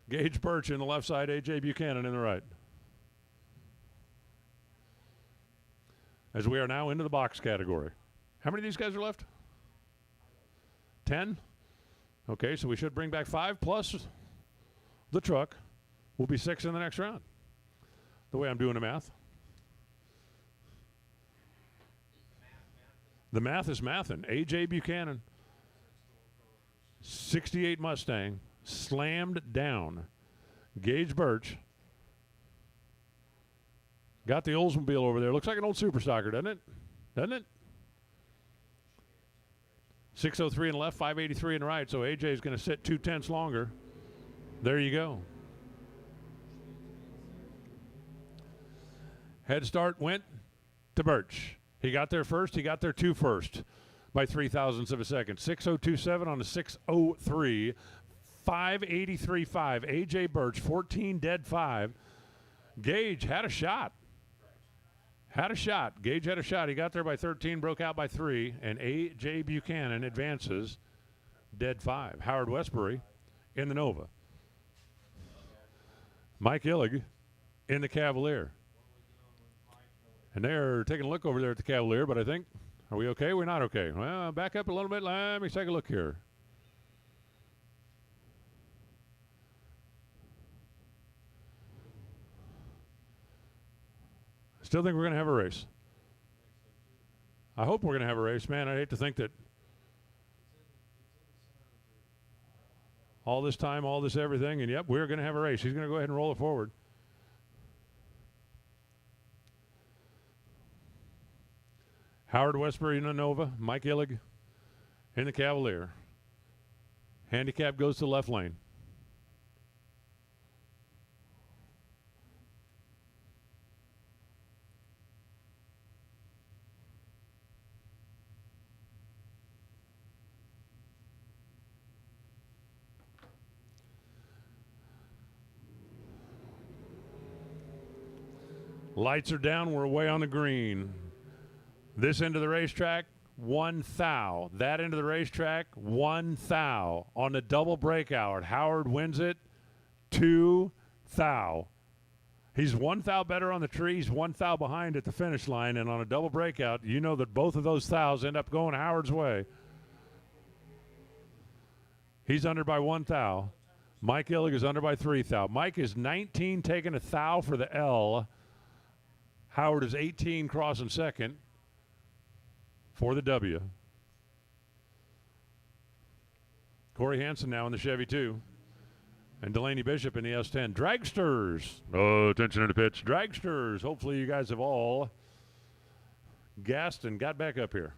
S2: Gage Birch in the left side, A.J. Buchanan in the right. As we are now into the box category. How many of these guys are left? 10? Okay, so we should bring back 5 plus the truck. We'll be 6 in the next round. The way I'm doing the math. The math is mathin'. A.J. Buchanan, 68 Mustang, slammed down. Gage Birch got the Oldsmobile over there. Looks like an old Super Stocker, doesn't it? 603 in the left, 583 in the right. So AJ is going to sit 2/10 longer. There you go. Head start went to Birch. He got there first. He got there 2 first by 0.03 of a second. 6:027 on the 6:03. 5:83.5. AJ Birch, 14 dead 5. Gage had a shot. Gage had a shot. He got there by 13, broke out by 3, and A.J. Buchanan advances dead 5. Howard Westbury in the Nova. Mike Illig in the Cavalier. And they're taking a look over there at the Cavalier, but I think, are we okay? We're not okay. Well, back up a little bit. Let me take a look here. Still think we're going to have a race. I hope we're going to have a race, man. I hate to think that all this time, all this everything, and yep, we're going to have a race. He's going to go ahead and roll it forward. Howard Westbury in the Nova. Mike Illig in the Cavalier. Handicap goes to left lane. Lights are down. We're away on the green. This end of the racetrack, 1 thou. That end of the racetrack, 1 thou. On the double breakout, Howard wins it, 2 thou. He's 1 thou better on the tree. He's 1 thou behind at the finish line. And on a double breakout, you know that both of those thous end up going Howard's way. He's under by 1 thou. Mike Illig is under by 3 thou. Mike is 19 taking a thou for the L. Howard is 18 crossing second for the W. Corey Hansen now in the Chevy 2. And Delaney Bishop in the S10. Dragsters. Oh, attention to the pitch. Dragsters. Hopefully you guys have all gassed and got back up here.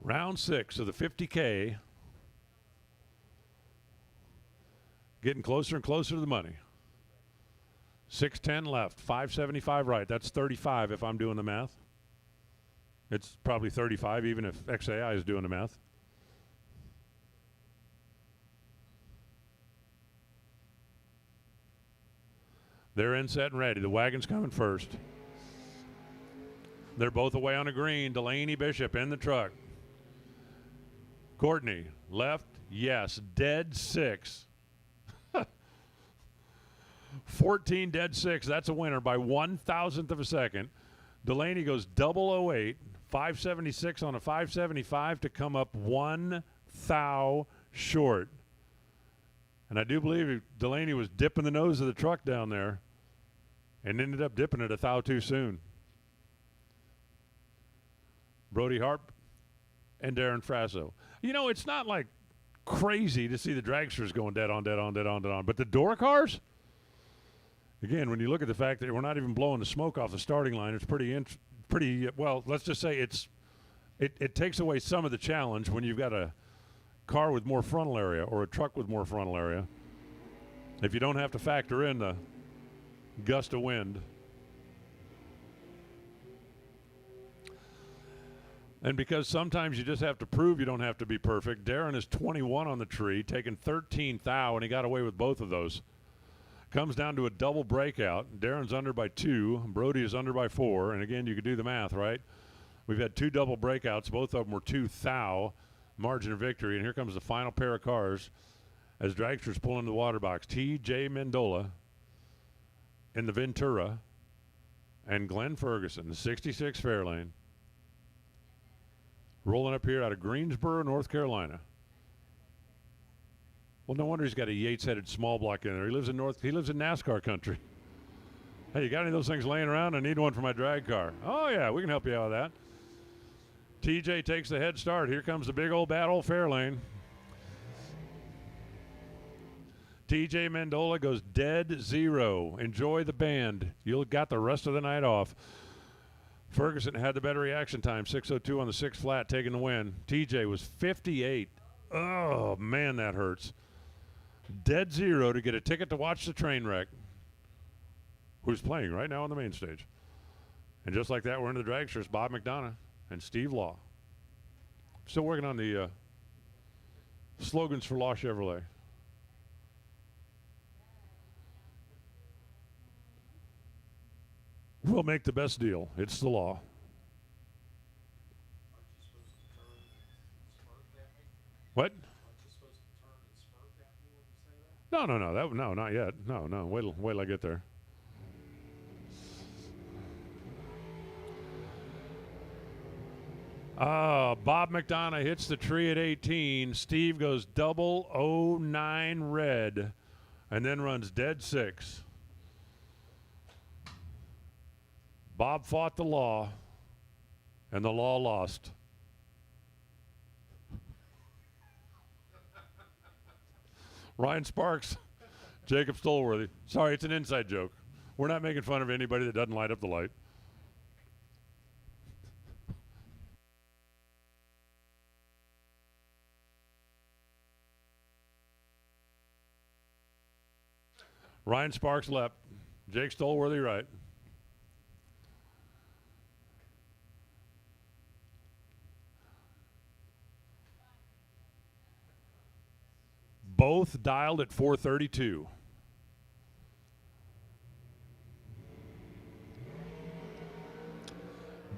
S2: Round 6 of the 50K. Getting closer and closer to the money. 610 left, 575 right. That's 35 if I'm doing the math. It's probably 35 even if XAI is doing the math. They're in, set, and ready. The wagon's coming first. They're both away on the green. Delaney Bishop in the truck. Courtney, left, yes, dead 6. 14 dead 6. That's a winner by 1,000th of a second. Delaney goes 008, 576 on a 575 to come up 1 thou short. And I do believe Delaney was dipping the nose of the truck down there and ended up dipping it a thou too soon. Brody Harp and Darren Frasso. You know, it's not like crazy to see the dragsters going dead on. But the door cars, again, when you look at the fact that we're not even blowing the smoke off the starting line, it's pretty well, let's just say it takes away some of the challenge when you've got a car with more frontal area or a truck with more frontal area. If you don't have to factor in the gust of wind. And because sometimes you just have to prove you don't have to be perfect, Darren is 21 on the tree, taking 13 thou, and he got away with both of those. Comes down to a double breakout. Darren's under by 2. Brody is under by 4. And again, you could do the math, right? We've had 2 double breakouts. Both of them were 2 thou, margin of victory. And here comes the final pair of cars as Dragsters pull into the water box. T.J. Mendola in the Ventura and Glenn Ferguson, the 66 Fairlane. Rolling up here out of Greensboro, North Carolina. Well, no wonder he's got a Yates-headed small block in there. He lives in NASCAR country. Hey, you got any of those things laying around? I need one for my drag car. Oh, yeah, we can help you out with that. TJ takes the head start. Here comes the big old bad old Fairlane. TJ Mendola goes dead 0. Enjoy the band. You'll got the rest of the night off. Ferguson had the better reaction time, 6:02 on the 6 flat, taking the win. TJ was 58. Oh, man, that hurts. Dead 0 to get a ticket to watch the train wreck, who's playing right now on the main stage. And just like that, we're into the dragsters, Bob McDonough and Steve Law. Still working on the slogans for Law Chevrolet. We'll make the best deal. It's the law. What? No, not yet. No. Wait till I get there. Bob McDonough hits the tree at 18. Steve goes 009 red, and then runs dead 6. Bob fought the law, and the law lost. Ryan Sparks, Jacob Stolworthy. Sorry, it's an inside joke. We're not making fun of anybody that doesn't light up the light. Ryan Sparks left. Jake Stolworthy right. Both dialed at 432.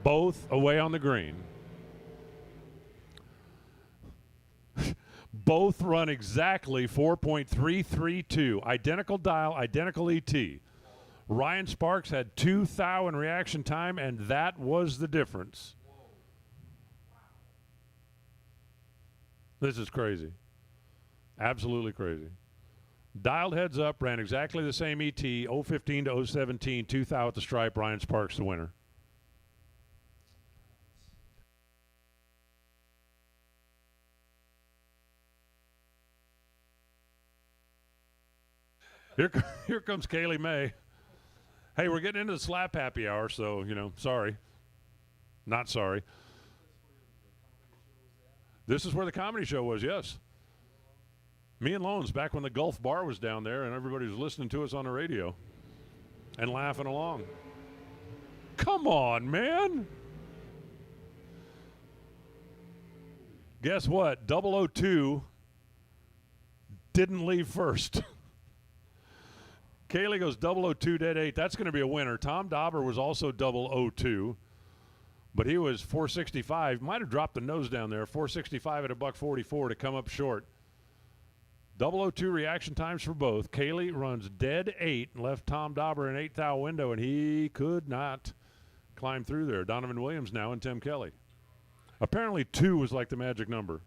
S2: Both away on the green. Both run exactly 4.332. Identical dial, identical ET. Ryan Sparks had 2 thou in reaction time, and that was the difference. This is crazy. Absolutely crazy. Dialed heads up, ran exactly the same ET, 015 to 017, 2,000 at the stripe. Ryan Sparks the winner. Here comes Kaylee May. Hey, we're getting into the slap happy hour, so, sorry. Not sorry. This is where the comedy show was, yes. Me and Loans, back when the Gulf Bar was down there and everybody was listening to us on the radio and laughing along. Come on, man. Guess what? 002 didn't leave first. Kaylee goes 002, dead 8. That's going to be a winner. Tom Dauber was also 002, but he was 465. Might have dropped the nose down there. 465 at $144 to come up short. 002 reaction times for both. Kaylee runs dead 8 and left Tom Dauber an 8-thou window, and he could not climb through there. Donovan Williams now and Tim Kelly. Apparently 2 was like the magic number.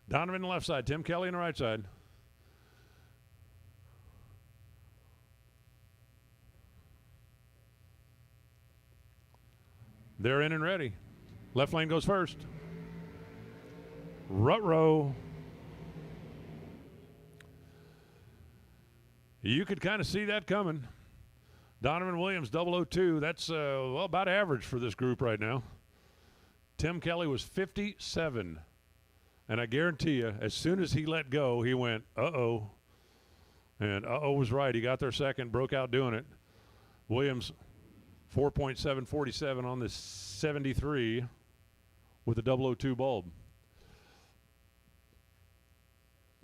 S2: Donovan on the left side, Tim Kelly on the right side. They're in and ready. Left lane goes first. Rut-row. You could kind of see that coming. Donovan Williams, 002. That's about average for this group right now. Tim Kelly was 57. And I guarantee you, as soon as he let go, he went, uh-oh. And uh-oh was right. He got there second, broke out doing it. Williams, 4.747 on the 73 with a 002 bulb.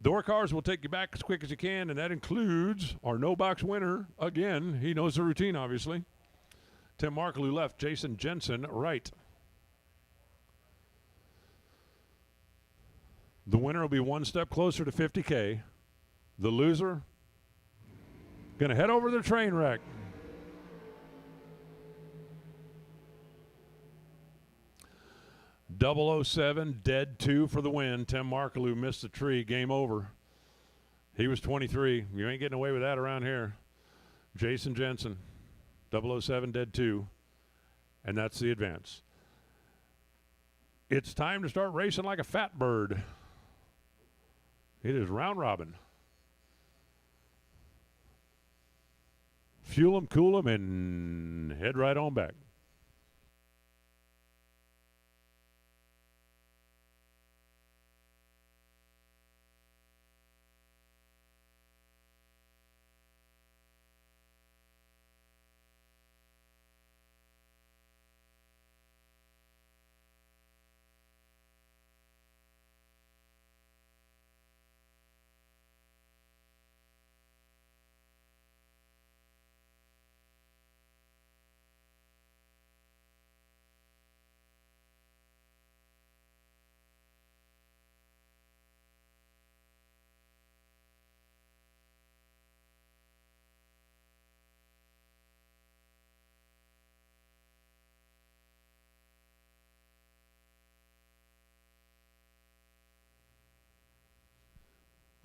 S2: Door cars will take you back as quick as you can, and that includes our no-box winner. Again, he knows the routine, obviously. Tim Marklew left, Jason Jensen right. The winner will be one step closer to 50K. The loser, going to head over to the train wreck. .007, dead 2 for the win. Tim Marklew missed the tree. Game over. He was 23. You ain't getting away with that around here. Jason Jensen, 007, dead 2. And that's the advance. It's time to start racing like a fat bird. It is round robin. Fuel them, cool them, and head right on back.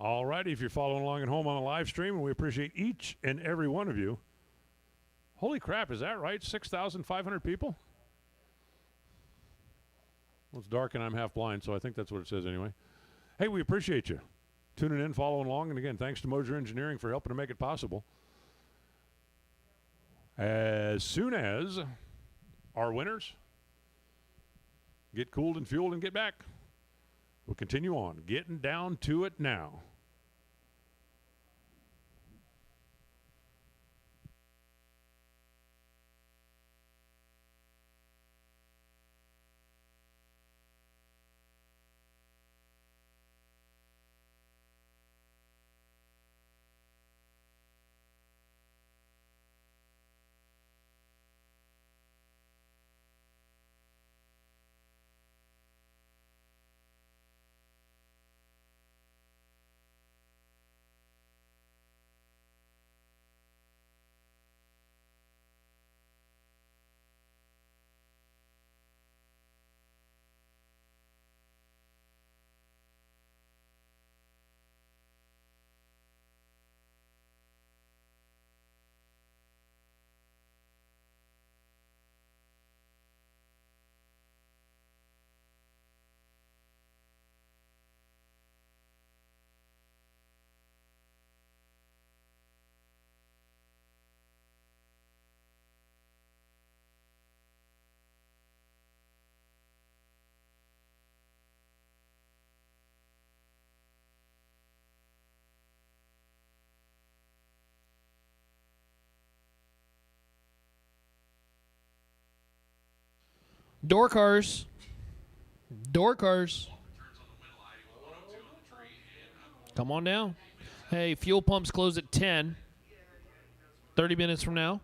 S2: All righty, if you're following along at home on a live stream, and we appreciate each and every one of you. Holy crap, is that right? 6,500 people? Well, it's dark and I'm half blind, so I think that's what it says anyway. Hey, we appreciate you tuning in, following along, and again, thanks to Moser Engineering for helping to make it possible. As soon as our winners get cooled and fueled and get back, we'll continue on, getting down to it now.
S1: Door cars. Door cars. Come on down. Hey, fuel pumps close at 10. 30 minutes from now.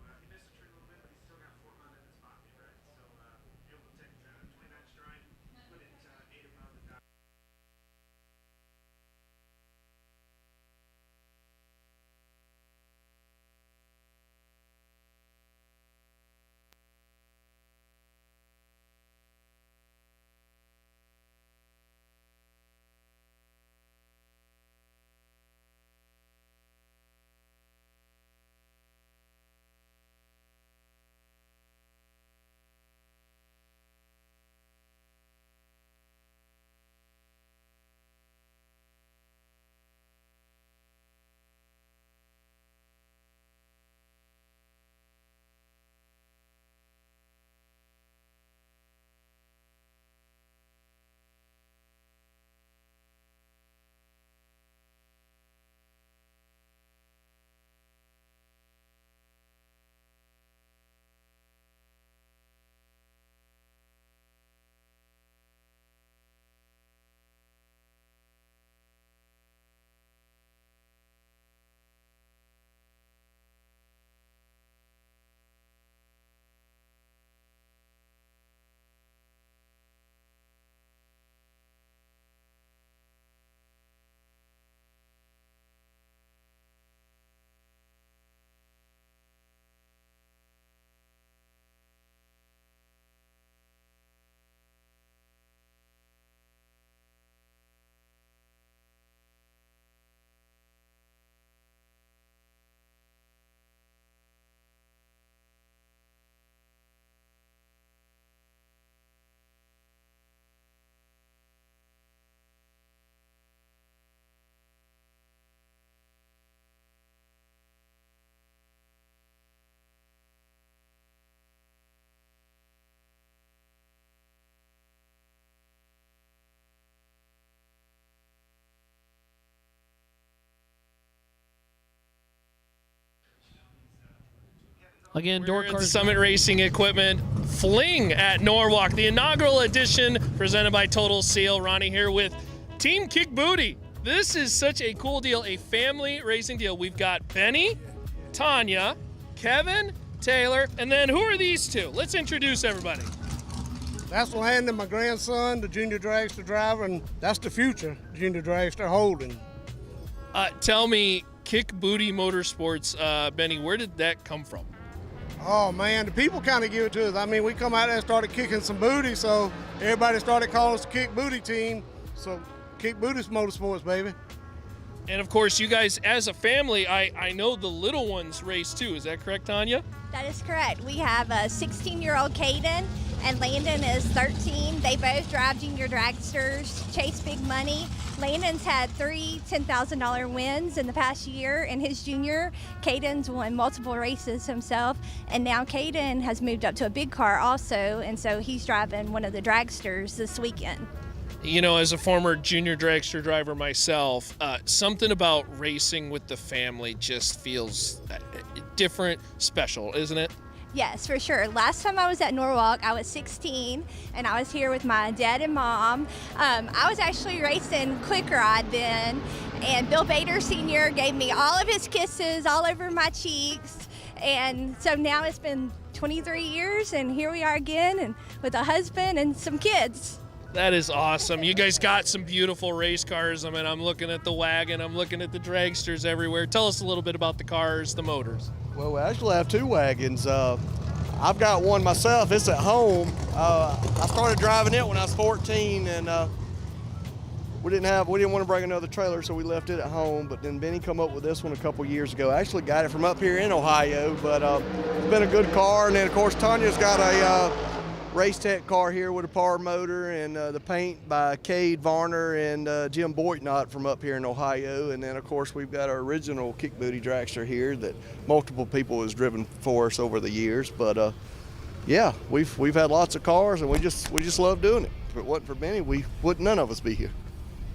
S1: Again, door
S4: We're at
S1: cars.
S4: Summit Racing Equipment Fling at Norwalk, the inaugural edition presented by Total Seal. Ronnie here with Team Kick Booty. This is such a cool deal, a family racing deal. We've got Benny, Tanya, Kevin, Taylor, and then who are these two? Let's introduce everybody.
S5: That's Landon, my grandson, the junior dragster driver, and that's the future junior dragster Holden.
S4: Tell me, Kick Booty Motorsports, Benny, where did that come from?
S5: Oh man, the people kind of give it to us. I mean, we come out there and started kicking some booty, so everybody started calling us the Kick Booty team. So Kick Booty's Motorsports, baby.
S4: And of course, you guys, as a family, I know the little ones race too. Is that correct, Tanya?
S6: That is correct. We have a 16-year-old Caden, and Landon is 13. They both drive junior dragsters, chase big money. Landon's had 3 $10,000 wins in the past year in his junior. Caden's won multiple races himself, and now Caden has moved up to a big car also, and so he's driving one of the dragsters this weekend.
S4: You know, as a former junior dragster driver myself, something about racing with the family just feels different, special, isn't it?
S6: Yes, for sure. Last time I was at Norwalk, I was 16, and I was here with my dad and mom. I was actually racing Quick Ride then, and Bill Bader Sr. gave me all of his kisses all over my cheeks. And so now it's been 23 years, and here we are again, and with a husband and some kids.
S4: That is awesome. You guys got some beautiful race cars. I mean, I'm looking at the wagon, I'm looking at the dragsters everywhere. Tell us a little bit about the cars, the motors.
S7: Well, we actually have 2 wagons. I've got one myself. It's at home. I started driving it when I was 14, and we didn't want to bring another trailer, so we left it at home. But then Benny come up with this one a couple years ago. I actually got it from up here in Ohio, but it's been a good car. And then of course Tanya's got a Race Tech car here with a power motor, and the paint by Cade Varner and Jim Boitnott from up here in Ohio. And then of course we've got our original Kick Booty dragster here that multiple people has driven for us over the years. But yeah, we've had lots of cars, and we just love doing it. If it wasn't for Benny, none of us be here.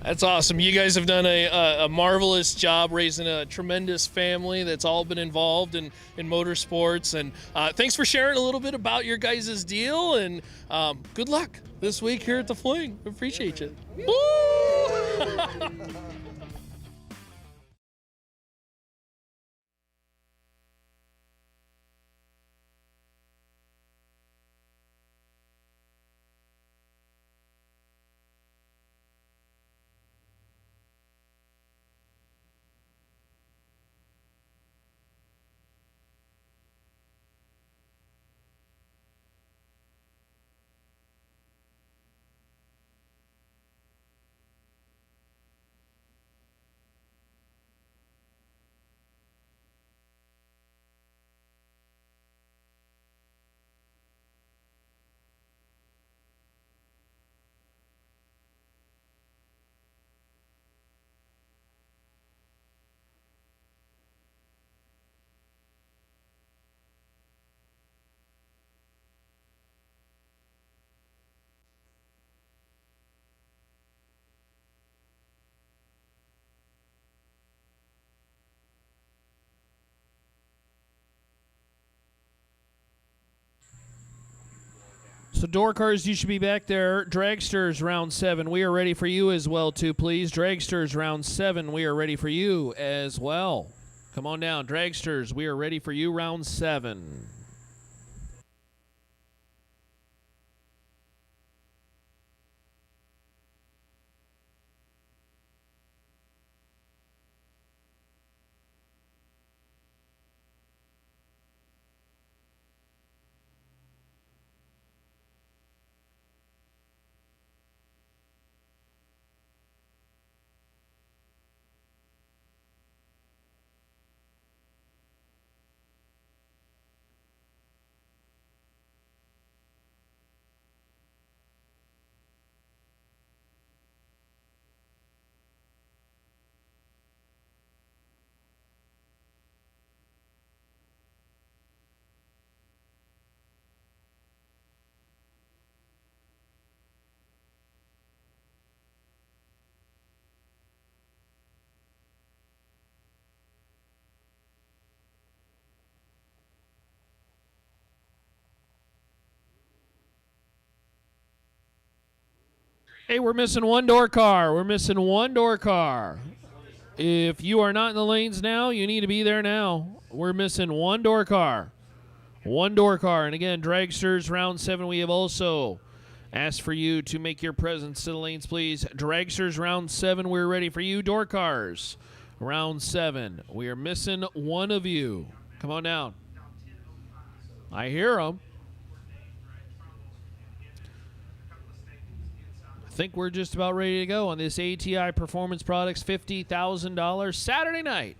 S4: That's awesome. You guys have done a marvelous job raising a tremendous family that's all been involved in motorsports. And thanks for sharing a little bit about your guys' deal. And good luck this week here at the Fling. We appreciate you. Woo!
S1: So door cars, you should be back there. Dragsters, round 7. We are ready for you as well, too, please. Dragsters, round 7. We are ready for you as well. Come on down. Dragsters, we are ready for you, round 7. Hey, we're missing one door car. We're missing one door car. If you are not in the lanes now, you need to be there now. We're missing one door car. One door car. And again, Dragsters, round 7, we have also asked for you to make your presence to the lanes, please. Dragsters, round 7, we're ready for you. Door cars, round 7. We are missing one of you. Come on down. I hear them. I think we're just about ready to go on this ATI Performance Products $50,000 Saturday night.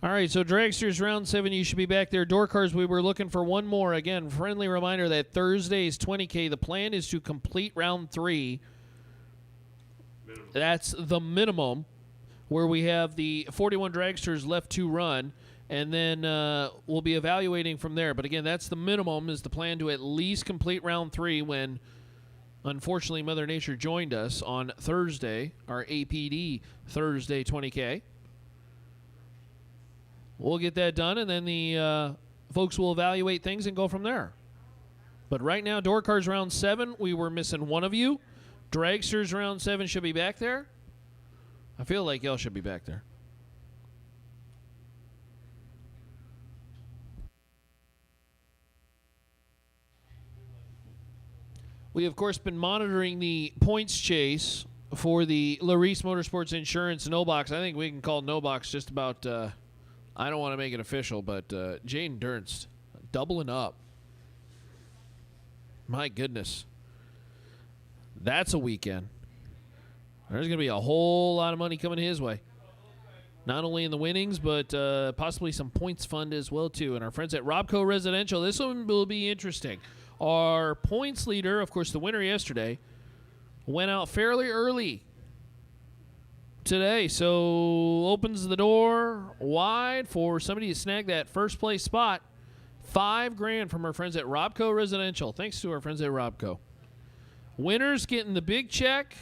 S1: All right, so Dragsters round 7, you should be back there. Door cars, we were looking for one more. Again, friendly reminder that Thursday's 20K, the plan is to complete round 3. That's the minimum, where we have the 41 Dragsters left to run, and then we'll be evaluating from there. But again, that's the minimum, is the plan to at least complete round 3 when, unfortunately, Mother Nature joined us on Thursday, our APD Thursday 20K. We'll get that done, and then the folks will evaluate things and go from there. But right now, door cars round 7, we were missing one of you. Dragsters round 7 should be back there. I feel like y'all should be back there. We, of course, been monitoring the points chase for the Larice Motorsports Insurance No Box. I think we can call No Box just about, I don't want to make it official, but Jane Durst doubling up. My goodness. That's a weekend. There's going to be a whole lot of money coming his way. Not only in the winnings, but possibly some points fund as well, too. And our friends at Robco Residential, this one will be interesting. Our points leader, of course, the winner yesterday, went out fairly early today. So opens the door wide for somebody to snag that first place spot. $5,000 from our friends at Robco Residential. Thanks to our friends at Robco. Winners getting the big check,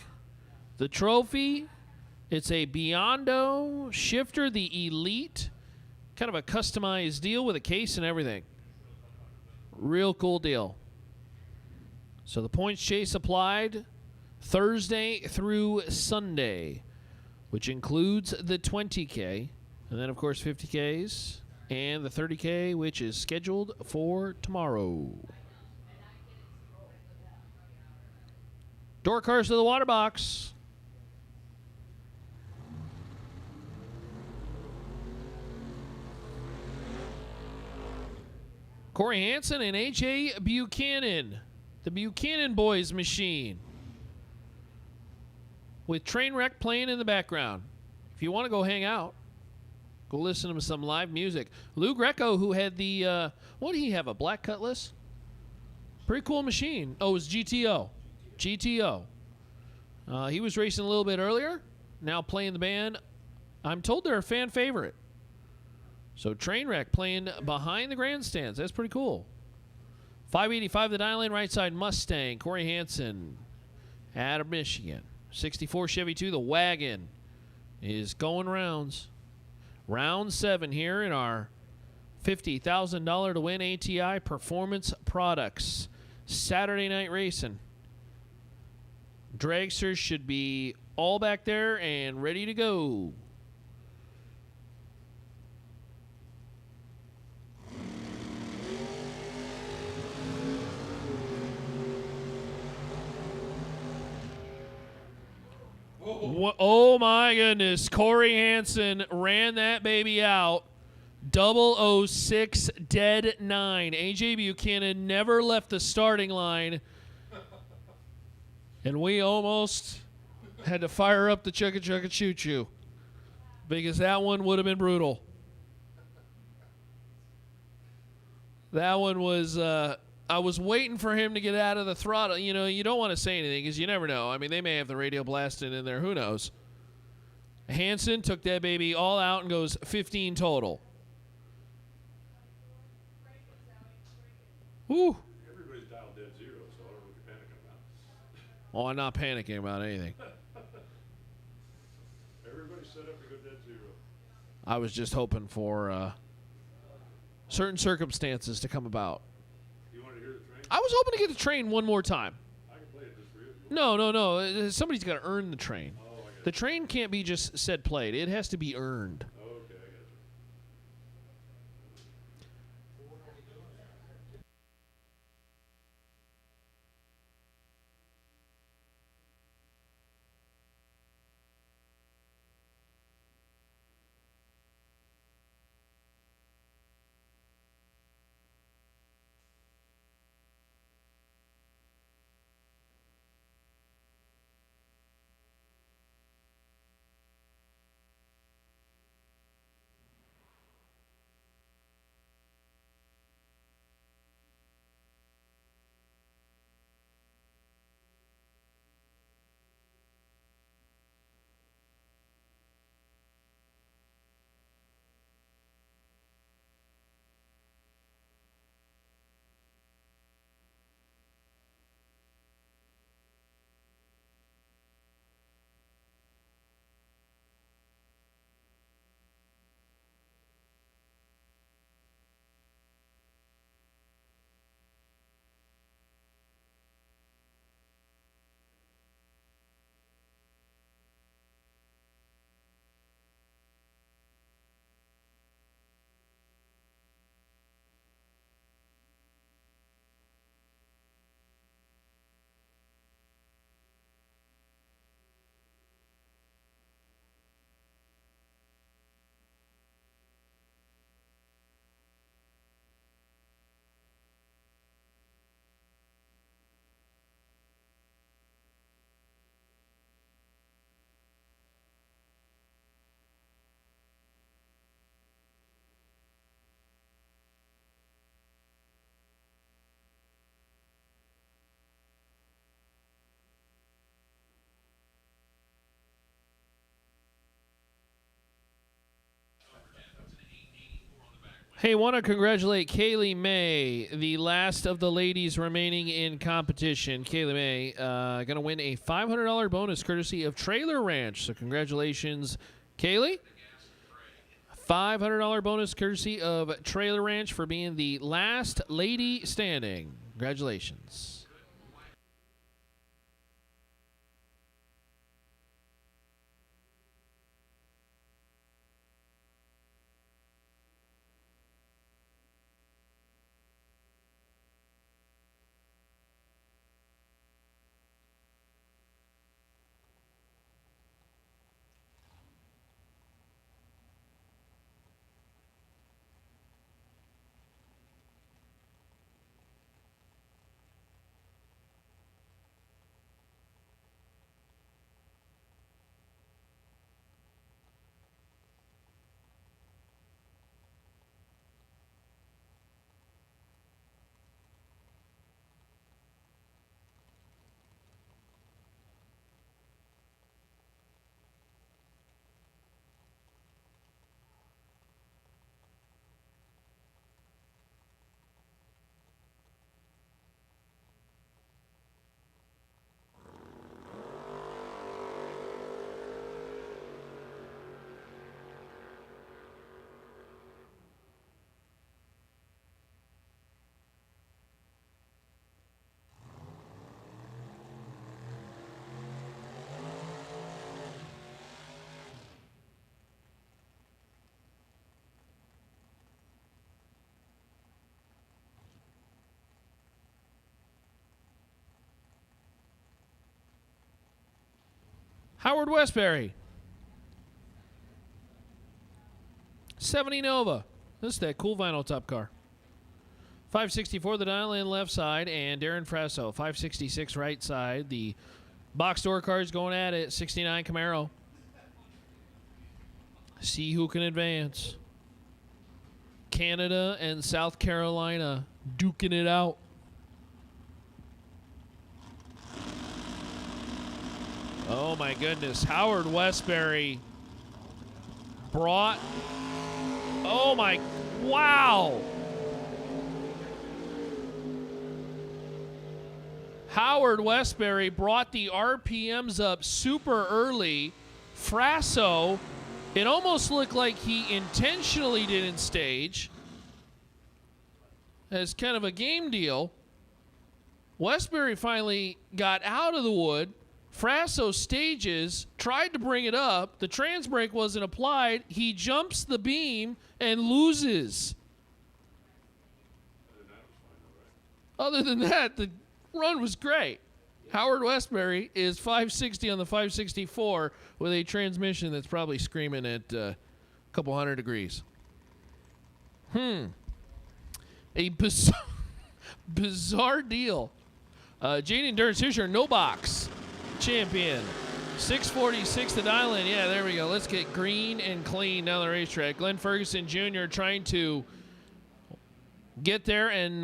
S1: the trophy. It's a Biondo shifter, the Elite. Kind of a customized deal with a case and everything. Real cool deal. So the points chase applied Thursday through Sunday, which includes the 20K. And then, of course, 50Ks. And the 30K, which is scheduled for tomorrow. Door cars to the water box. Corey Hansen and A.J. Buchanan. The Buchanan Boys machine. With Trainwreck playing in the background. If you want to go hang out, go listen to some live music. Lou Greco, who had the, what did he have, a black Cutlass? Pretty cool machine. Oh, it was GTO. GTO. He was racing a little bit earlier. Now playing the band. I'm told they're a fan favorite. So Trainwreck playing behind the grandstands. That's pretty cool. 585 the dial-in right side Mustang. Corey Hansen out of Michigan. 64 Chevy 2, the wagon is going rounds. Round 7 here in our $50,000 to win ATI Performance Products. Saturday night racing. Dragsters should be all back there and ready to go. Oh my goodness. Corey Hansen ran that baby out. 006 dead 9. AJ Buchanan never left the starting line. And we almost had to fire up the chugga chugga choo choo. Because that one would have been brutal. That one was I was waiting for him to get out of the throttle. You know, you don't want to say anything because you never know. I mean, they may have the radio blasting in there. Who knows? Hansen took that baby all out and goes 15 total. Woo.
S2: Everybody's dialed dead zero, so I don't know what you're panicking about.
S1: Oh, I'm not panicking about anything.
S2: Everybody's set up to go dead zero.
S1: I was just hoping for certain circumstances to come about.
S2: You want to hear the train?
S1: I was hoping to get the train one more time.
S2: I can play it just for you.
S1: No. Somebody's got to earn the train.
S2: Oh, I got
S1: The train can't be just said played. It has to be earned.
S2: it. Okay, I got you.
S1: Hey, want to congratulate Kaylee May, the last of the ladies remaining in competition. Kaylee May going to win a $500 bonus courtesy of Trailer Ranch. So congratulations, Kaylee. $500 bonus courtesy of Trailer Ranch for being the last lady standing. Congratulations. Howard Westbury. 70 Nova. This is that cool vinyl top car. 564 the dial in left side, and Darren Frasso. 566 right side. The box door cars going at it. 69 Camaro. See who can advance. Canada and South Carolina duking it out. Oh my goodness. Howard Westbury brought. Oh my. Wow. Howard Westbury brought the RPMs up super early. Frasso, it almost looked like he intentionally didn't stage as kind of a game deal. Westbury finally got out of the wood. Frasso stages, tried to bring it up. The trans brake wasn't applied. He jumps the beam and loses. Other than that, the run was great. Howard Westbury is 560 on the 564 with a transmission that's probably screaming at a couple hundred degrees. A bizarre deal. Jaden Durns, here's your no box champion. 646 to dial in. Yeah, there we go. Let's get green and clean down the racetrack. Glenn Ferguson Jr. trying to get there, and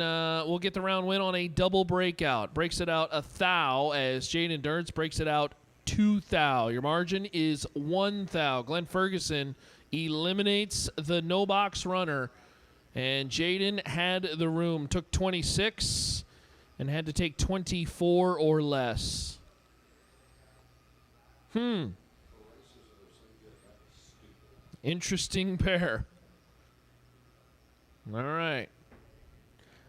S1: we'll get the round win on a double breakout. Breaks it out 1,000 as Jaden Durns breaks it out 2,000. Your margin is 1,000. Glenn Ferguson eliminates the no box runner, and Jaden had the room. Took 26 and had to take 24 or less. Interesting pair. All right.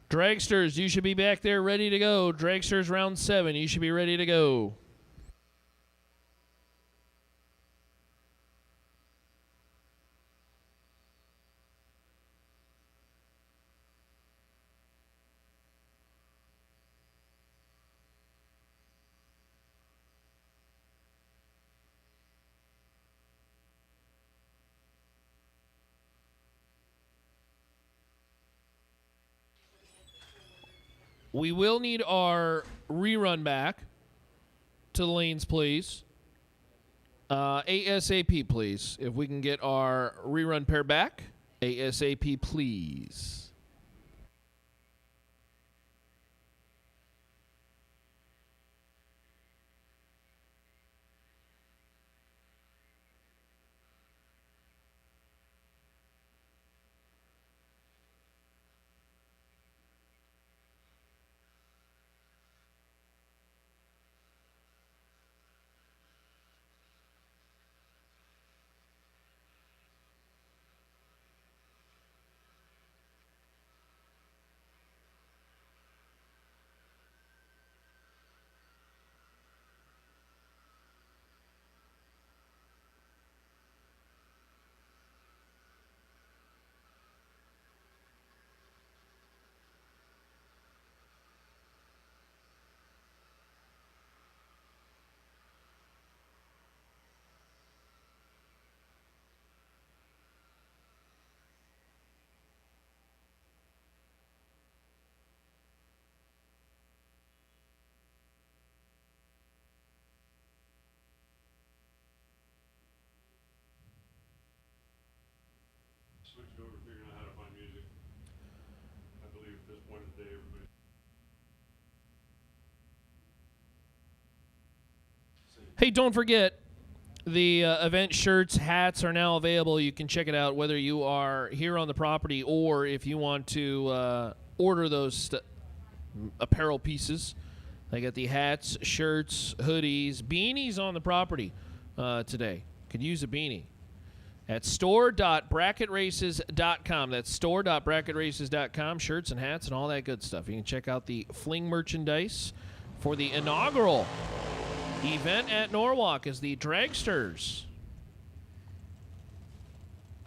S1: Dragsters, you should be back there ready to go. Dragsters round 7, you should be ready to go. We will need our rerun back to the lanes, please. ASAP, please. If we can get our rerun pair back, ASAP, please.
S2: switched over, figuring out how to find music. I believe at this point of the day, everybody.
S1: Hey, don't forget, the event shirts, hats are now available. You can check it out whether you are here on the property or if you want to order those apparel pieces. They got the hats, shirts, hoodies, beanies on the property today. Could use a beanie. At store.bracketraces.com. That's store.bracketraces.com. Shirts and hats and all that good stuff. You can check out the Fling merchandise for the inaugural event at Norwalk as the Dragsters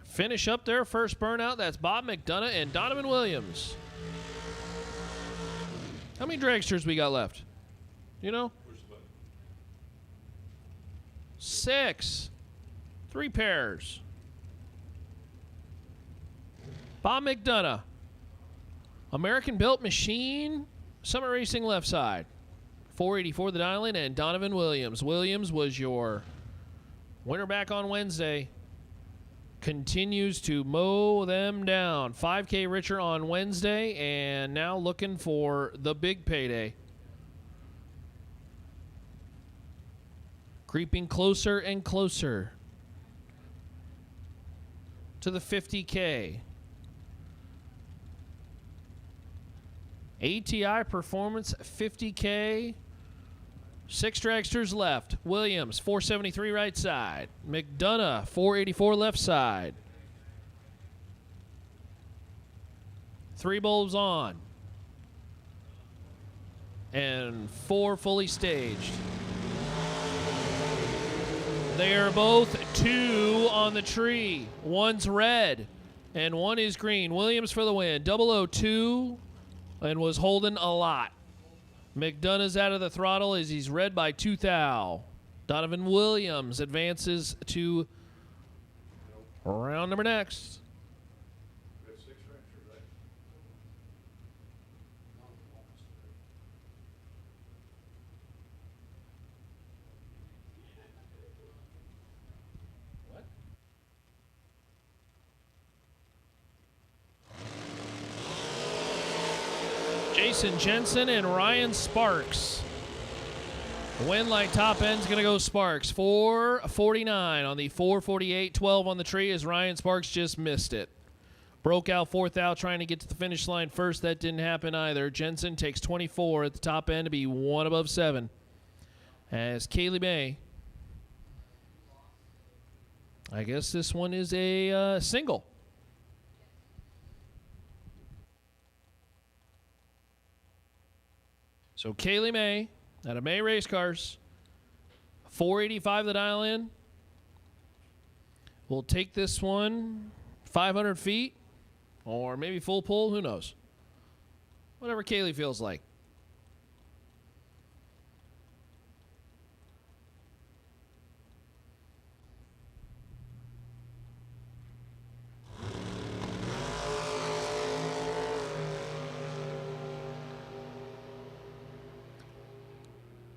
S1: finish up their first burnout. That's Bob McDonough and Donovan Williams. How many Dragsters we got left? You know? 6. 3 pairs. Bob McDonough. American Built Machine. Summit Racing left side. 484 the dial-in, and Donovan Williams. Williams was your winner back on Wednesday. Continues to mow them down. 5K richer on Wednesday, and now looking for the big payday. Creeping closer and closer to the 50K. ATI Performance 50K. 6 dragsters left. Williams, 473 right side. McDonough, 484 left side. 3 bulbs on. And 4 fully staged. They are both 2 on the tree. One's red and one is green. Williams for the win. 002 and was holding a lot. McDonough's out of the throttle as he's red by 2 thou. Donovan Williams advances to round number next. Jason Jensen and Ryan Sparks. Win like top end's going to go Sparks. 449 on the 448. 12 on the tree as Ryan Sparks just missed it. Broke out 4th out trying to get to the finish line first. That didn't happen either. Jensen takes 24 at the top end to be 1 above 7. As Kaylee May. I guess this one is a single. So Kaylee May out of May Race Cars, 485 the dial in. We'll take this one 500 feet or maybe full pull, who knows. Whatever Kaylee feels like.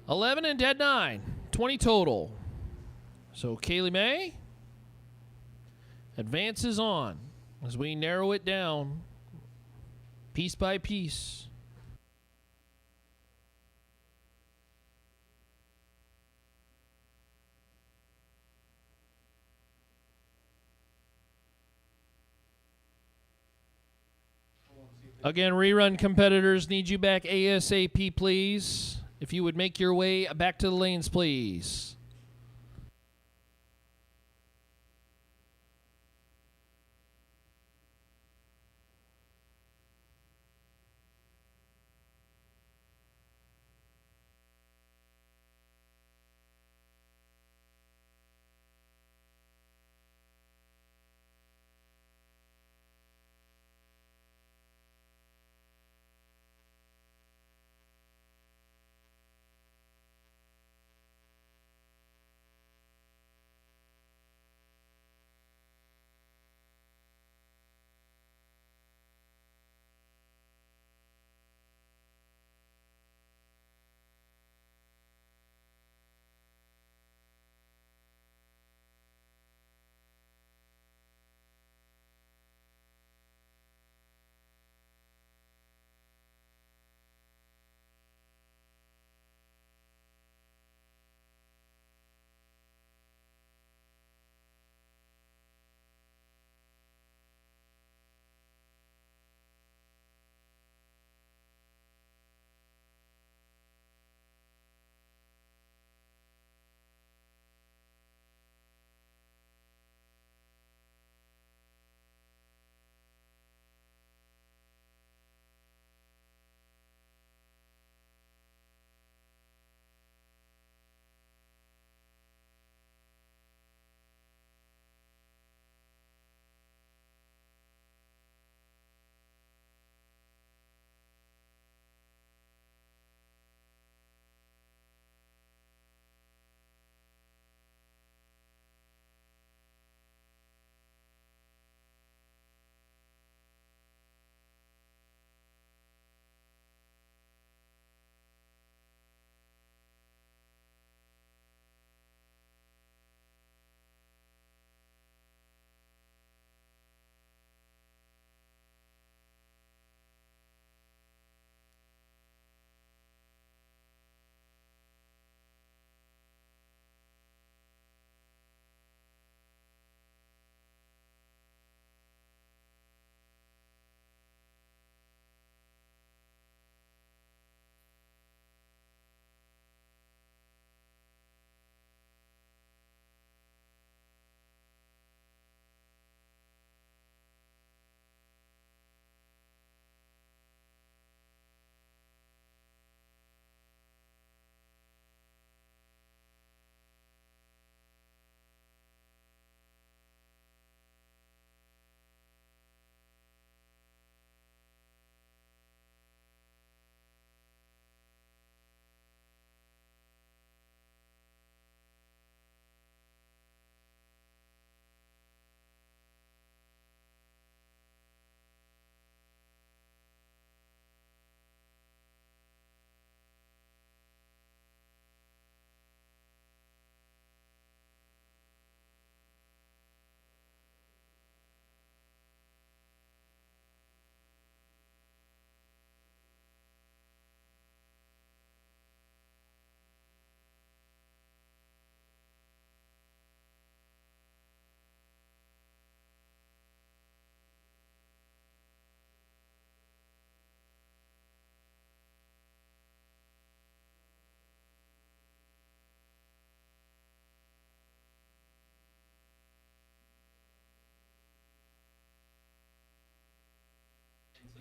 S1: $11 and dead 9, 20 total. So Kaylee May advances on as we narrow it down piece by piece. Again, rerun competitors need you back ASAP, please. If you would make your way back to the lanes, please.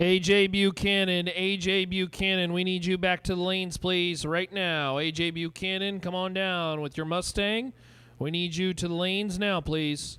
S1: AJ Buchanan, we need you back to the lanes, please, right now. AJ Buchanan, come on down with your Mustang. We need you to the lanes now, please.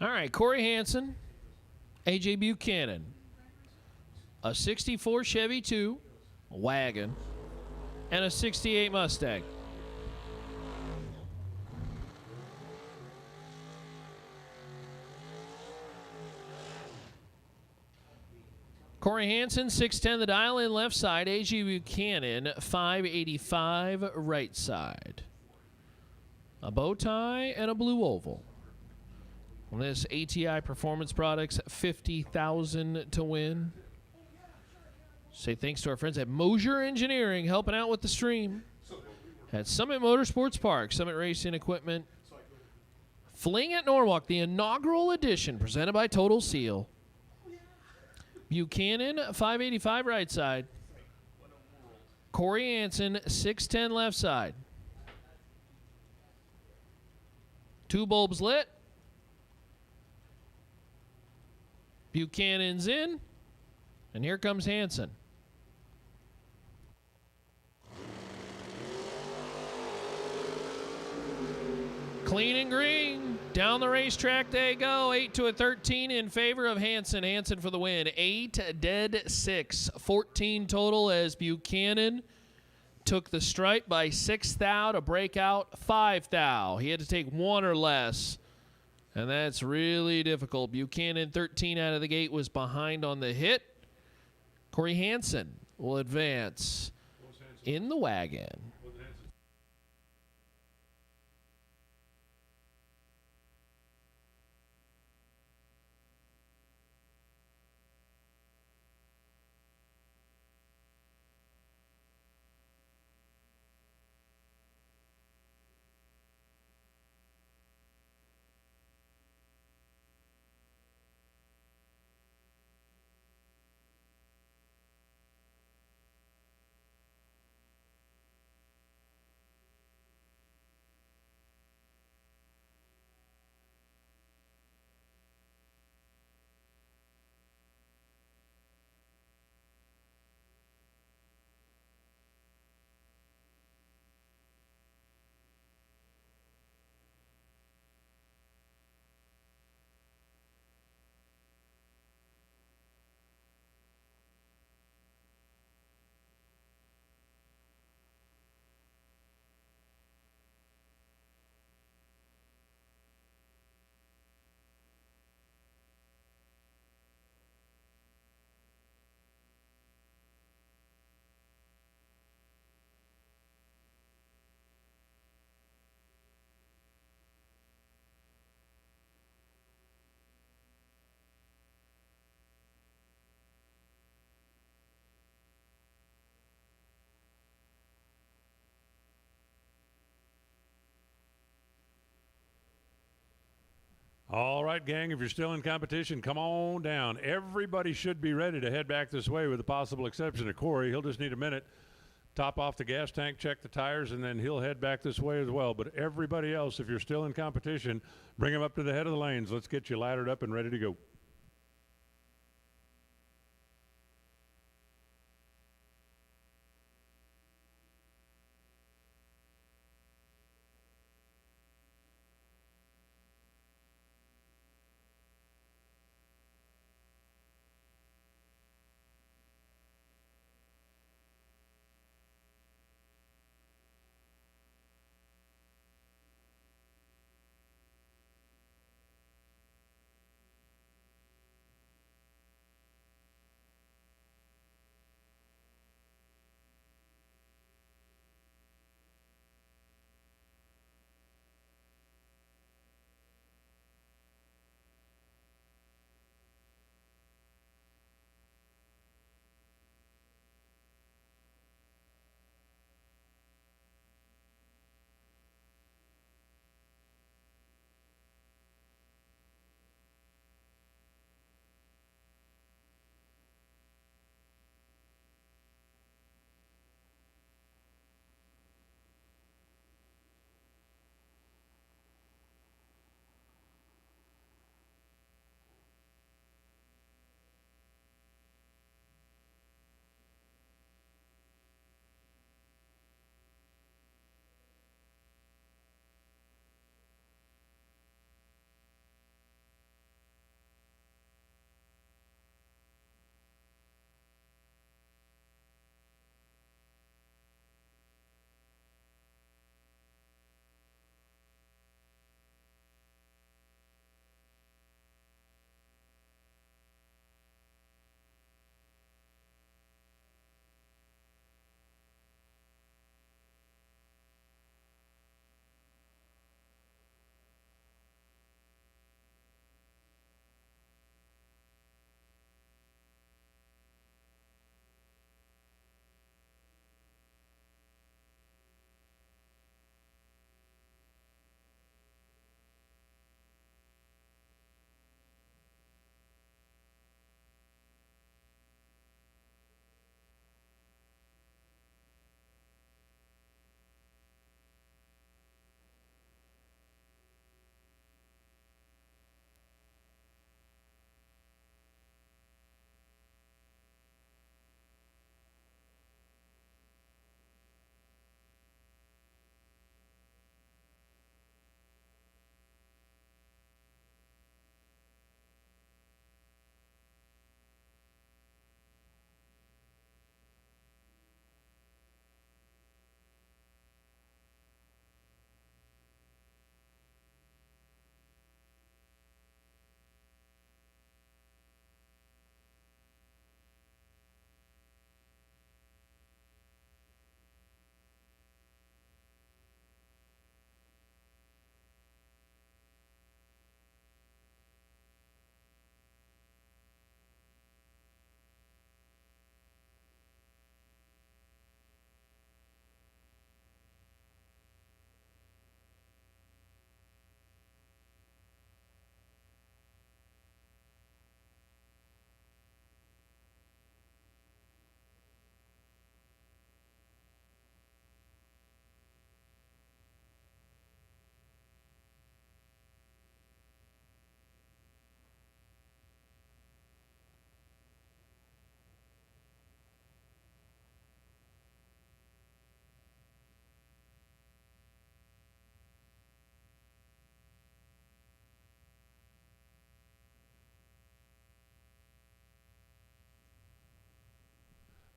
S1: All right, Corey Hansen, AJ Buchanan, a 64 Chevy 2 wagon, and a 68 Mustang. Corey Hansen, 6'10", the dial in left side. AJ Buchanan, 585 right side. A bow tie and a blue oval. On this ATI Performance Products, $50,000 to win. Say thanks to our friends at Mosier Engineering helping out with the stream. At Summit Motorsports Park, Summit Racing Equipment. Fling at Norwalk, the inaugural edition presented by Total Seal. Buchanan, 585 right side. Corey Hansen, 6'10 left side. 2 bulbs lit. Buchanan's in. And here comes Hansen. Clean and green. Down the racetrack they go. 8 to a 13 in favor of Hansen. Hansen for the win. 8 dead 6. 14 total as Buchanan took the stripe by 6 thou to break out 5 thou. He had to take 1 or less. And that's really difficult. Buchanan, 13 out of the gate, was behind on the hit. Corey Hansen will advance in the wagon.
S2: All right, gang, if you're still in competition, come on down. Everybody should be ready to head back this way with the possible exception of Corey. He'll just need a minute, top off the gas tank, check the tires, and then he'll head back this way as well. But everybody else, if you're still in competition, bring them up to the head of the lanes. Let's get you laddered up and ready to go.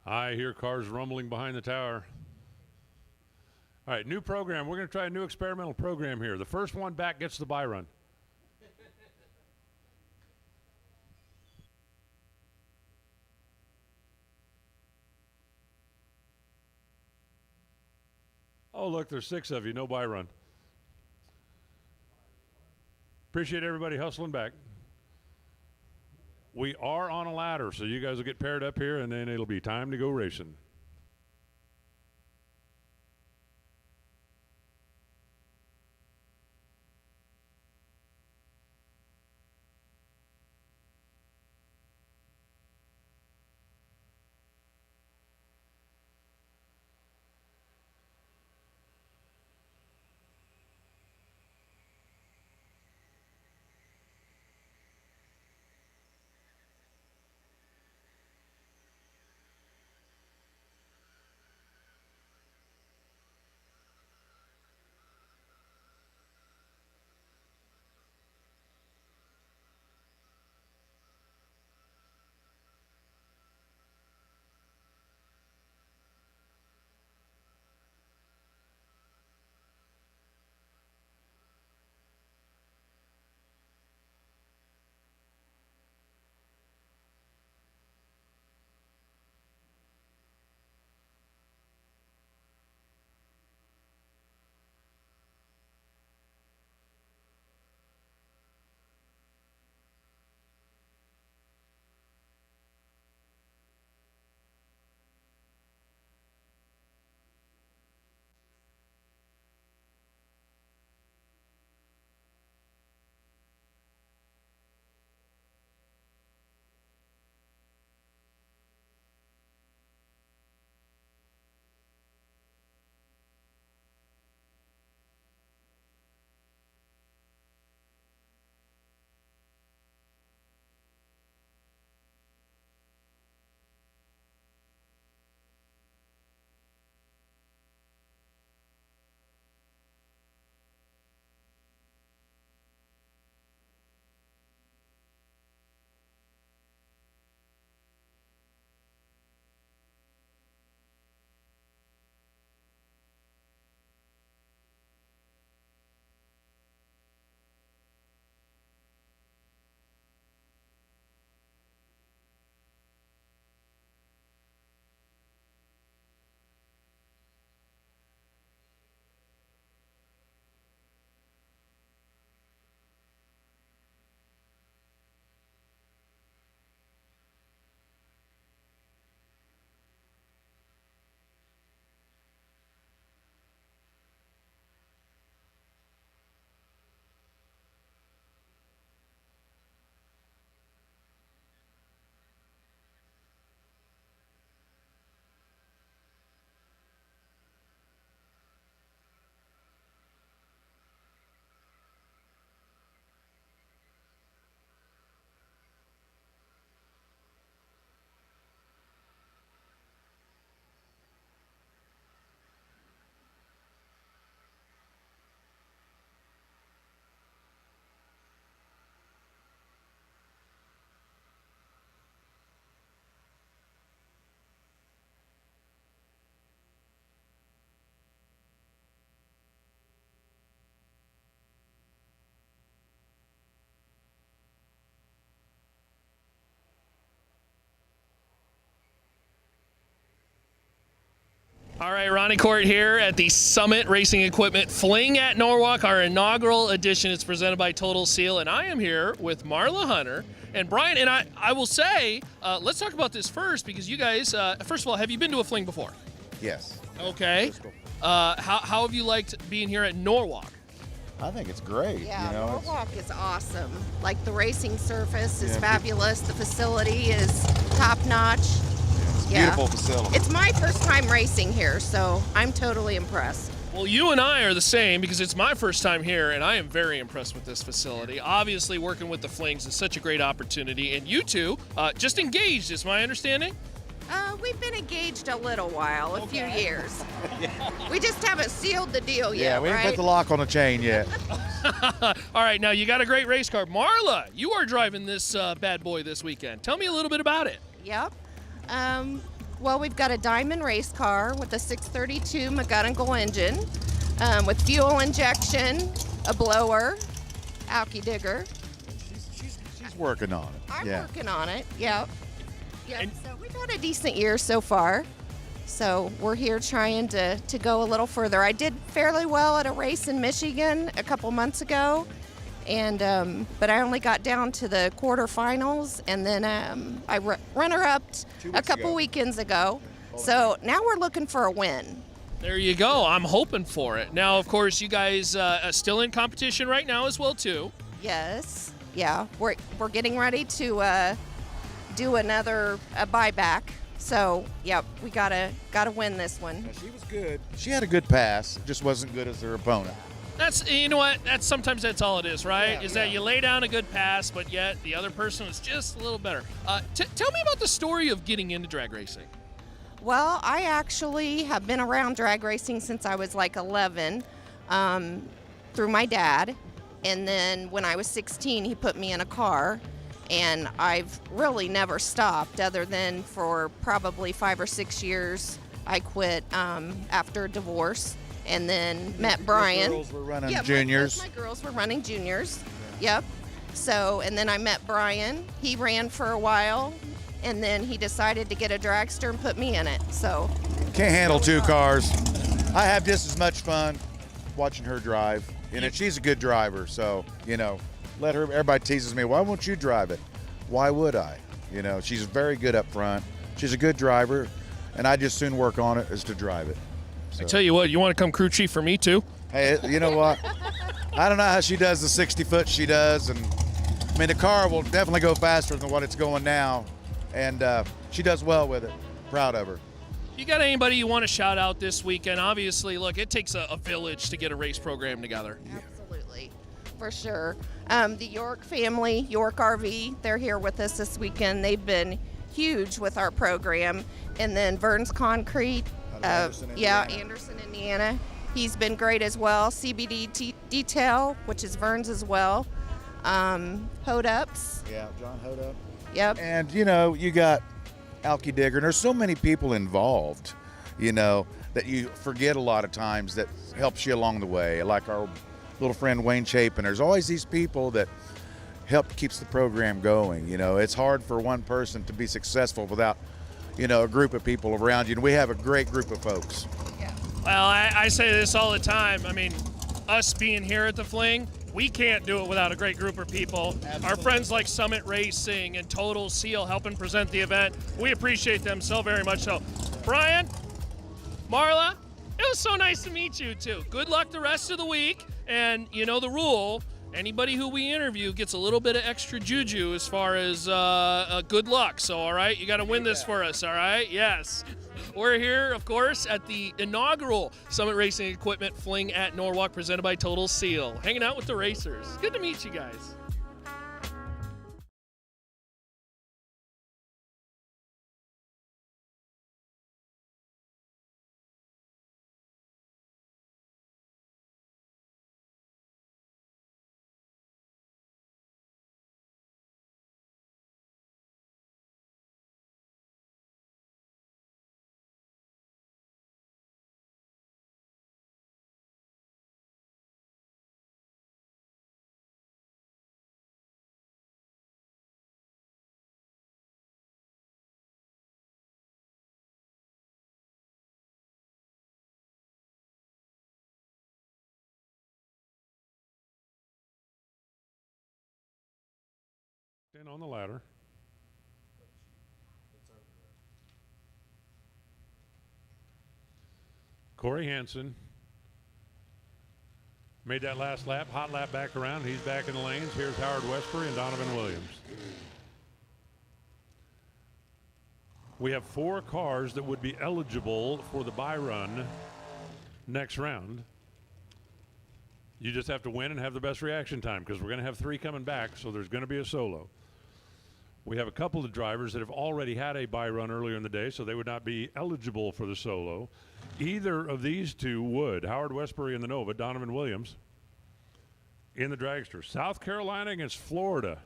S2: I hear cars rumbling behind the tower. All right, new program. We're going to try a new experimental program here. The first one back gets the bye run. Oh, look, there's 6 of you. No bye run. Appreciate everybody hustling back. We are on a ladder, so you guys will get paired up here, and then it'll be time to go racing.
S4: All right, Ronnie Court here at the Summit Racing Equipment Fling at Norwalk, our inaugural edition. It's presented by Total Seal, and I am here with Marla Hunter and Brian. And I will say, let's talk about this first, because you guys, first of all, have you been to a Fling before?
S8: Yes.
S4: Okay. How have you liked being here at Norwalk?
S8: I think it's great.
S9: Yeah,
S8: you know,
S9: Norwalk is awesome. Like, the racing surface is fabulous. The facility is top notch.
S8: It's a beautiful facility.
S9: It's my first time racing here, so I'm totally impressed.
S4: Well, you and I are the same, because it's my first time here, and I am very impressed with this facility. Obviously, working with the Flings is such a great opportunity, and you two just engaged, is my understanding?
S9: We've been engaged a little while, a few years. We just haven't sealed the deal yet,
S8: Yeah, we
S9: right?
S8: haven't put the lock on the chain yet.
S4: All right, now you got a great race car. Marla, you are driving this bad boy this weekend. Tell me a little bit about it.
S9: Yep. Well, we've got a diamond race car with a 632 McGonigal engine with fuel injection, a blower, alky digger.
S8: She's working on it.
S9: I'm
S8: yeah.
S9: working on it. Yep. Yep. So we've had a decent year so far. So we're here trying to go a little further. I did fairly well at a race in Michigan a couple months ago, and but I only got down to the quarterfinals, and then I runner-up a couple weekends ago. So now we're looking for a win.
S4: There you go. I'm hoping for it. Now, of course, you guys are still in competition right now as well, too.
S9: Yes. Yeah. We're getting ready to do another buyback. So, yep, we gotta win this one.
S8: Yeah, she was good. She had a good pass, just wasn't good as her opponent.
S4: That's, you know what? Sometimes that's all it is, right? That you lay down a good pass, but yet the other person is just a little better. Tell me about the story of getting into drag racing.
S9: Well, I actually have been around drag racing since I was like 11 through my dad. And then when I was 16, he put me in a car. And I've really never stopped other than for probably 5 or 6 years. I quit after divorce and then met Brian.
S8: The girls were running juniors.
S9: My girls were running juniors. Yep. So, and then I met Brian. He ran for a while, and then he decided to get a dragster and put me in it. So.
S8: Can't handle 2 cars. I have just as much fun watching her drive. She's a good driver, so, let her, everybody teases me, why won't you drive it? Why would I? She's very good up front. She's a good driver, and I just soon work on it as to drive it. So.
S4: I tell you what, you want to come crew chief for me too?
S8: Hey, you know what? I don't know how she does the 60 foot she does, and the car will definitely go faster than what it's going now, and she does well with it. Proud of her.
S4: You got anybody you want to shout out this weekend? Obviously, look, it takes a village to get a race program together.
S9: Absolutely, for sure. The York family, York RV, they're here with us this weekend. They've been huge with our program. And then Vern's Concrete, Anderson, Indiana. He's been great as well. CBD Detail, which is Vern's as well. Hodups.
S8: Yeah, John Hodup.
S9: Yep.
S8: And, you got Alky Digger, and there's so many people involved, that you forget a lot of times that helps you along the way, like our little friend Wayne Chapin. There's always these people that help keeps the program going. It's hard for one person to be successful without, a group of people around you, and we have a great group of folks.
S9: Yeah.
S4: Well, I say this all the time. Us being here at the Fling, we can't do it without a great group of people.
S8: Absolutely.
S4: Our friends like Summit Racing and Total Seal helping present the event. We appreciate them so very much so. Brian, Marla, it was so nice to meet you too. Good luck the rest of the week. And you know the rule, anybody who we interview gets a little bit of extra juju as far as good luck. So, all right, you got to win this for us, all right? Yes. We're here, of course, at the inaugural Summit Racing Equipment Fling at Norwalk, presented by Total Seal. Hanging out with the racers. Good to meet you guys.
S2: Stand on the ladder. Corey Hansen made that last lap, hot lap back around. He's back in the lanes. Here's Howard Westbury and Donovan Williams. We have 4 cars that would be eligible for the buy run next round. You just have to win and have the best reaction time, because we're going to have 3 coming back, so there's going to be a solo. We have a couple of drivers that have already had a buy run earlier in the day, so they would not be eligible for the solo. Either of these 2 would. Howard Westbury in the Nova, Donovan Williams in the Dragster. South Carolina against Florida.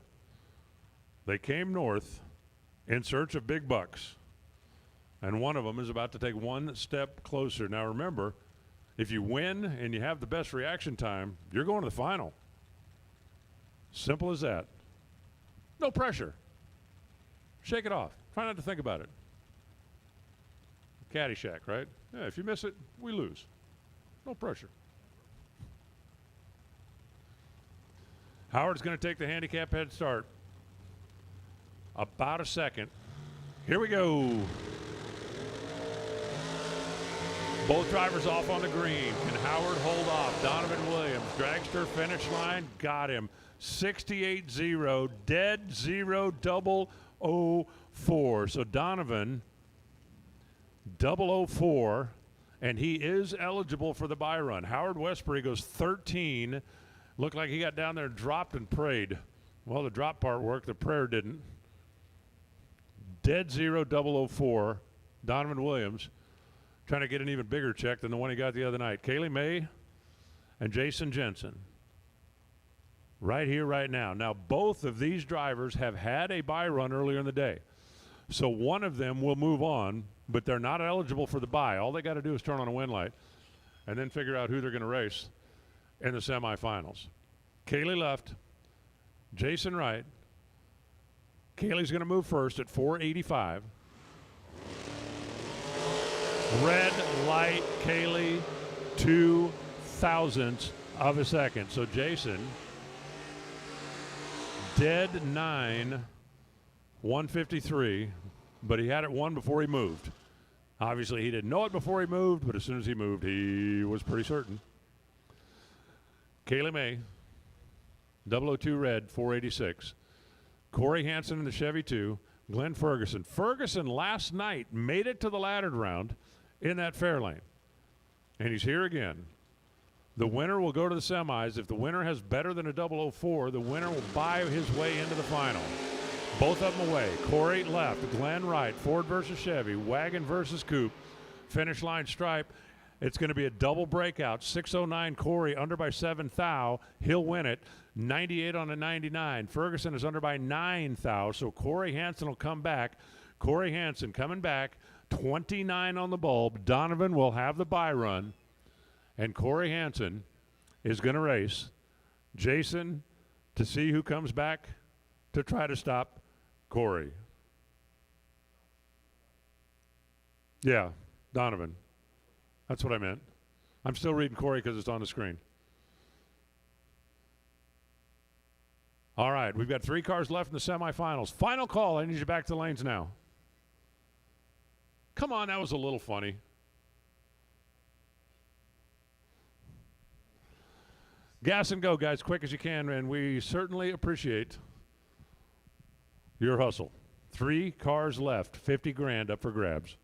S2: They came north in search of big bucks. And one of them is about to take one step closer. Now remember, if you win and you have the best reaction time, you're going to the final. Simple as that. No pressure. Shake it off. Try not to think about it. Caddyshack, right? Yeah, if you miss it, we lose. No pressure. Howard's going to take the handicap head start. About a second. Here we go. Both drivers off on the green. Can Howard hold off? Donovan Williams. Dragster finish line. Got him. 68-0. Dead 0 004. So Donovan 004. And he is eligible for the buy run. Howard Westbury goes 13. Looked like he got down there, dropped, and prayed. Well, the drop part worked. The prayer didn't. Dead 0 004. Donovan Williams trying to get an even bigger check than the one he got the other night. Kaylee May and Jason Jensen. Right here, right now. Now, both of these drivers have had a buy run earlier in the day. So one of them will move on, but they're not eligible for the buy. All they got to do is turn on a win light and then figure out who they're going to race in the semifinals. Kaylee left, Jason right. Kaylee's going to move first at 485. Red light, Kaylee, 0.02 of a second. So Jason, dead 9, 153, but he had it won before he moved. Obviously, he didn't know it before he moved, but as soon as he moved, he was pretty certain. Kaylee May, 002 red, 486. Corey Hansen in the Chevy 2. Glenn Ferguson. Ferguson last night made it to the laddered round in that fair lane. And he's here again. The winner will go to the semis. If the winner has better than a 004, the winner will buy his way into the final. Both of them away. Corey left. Glenn right. Ford versus Chevy. Wagon versus Coupe. Finish line stripe. It's going to be a double breakout. 609 Corey under by 7 thou. He'll win it. 98 on a 99. Ferguson is under by 9 thou. So Corey Hansen will come back. Corey Hansen coming back. 29 on the bulb. Donovan will have the buy run. And Corey Hansen is going to race Jason to see who comes back to try to stop Corey. Yeah, Donovan. That's what I meant. I'm still reading Corey because it's on the screen. All right, we've got 3 cars left in the semifinals. Final call. I need you back to the lanes now. Come on, that was a little funny. Gas and go, guys, quick as you can, and we certainly appreciate your hustle. 3 cars left, 50 grand up for grabs.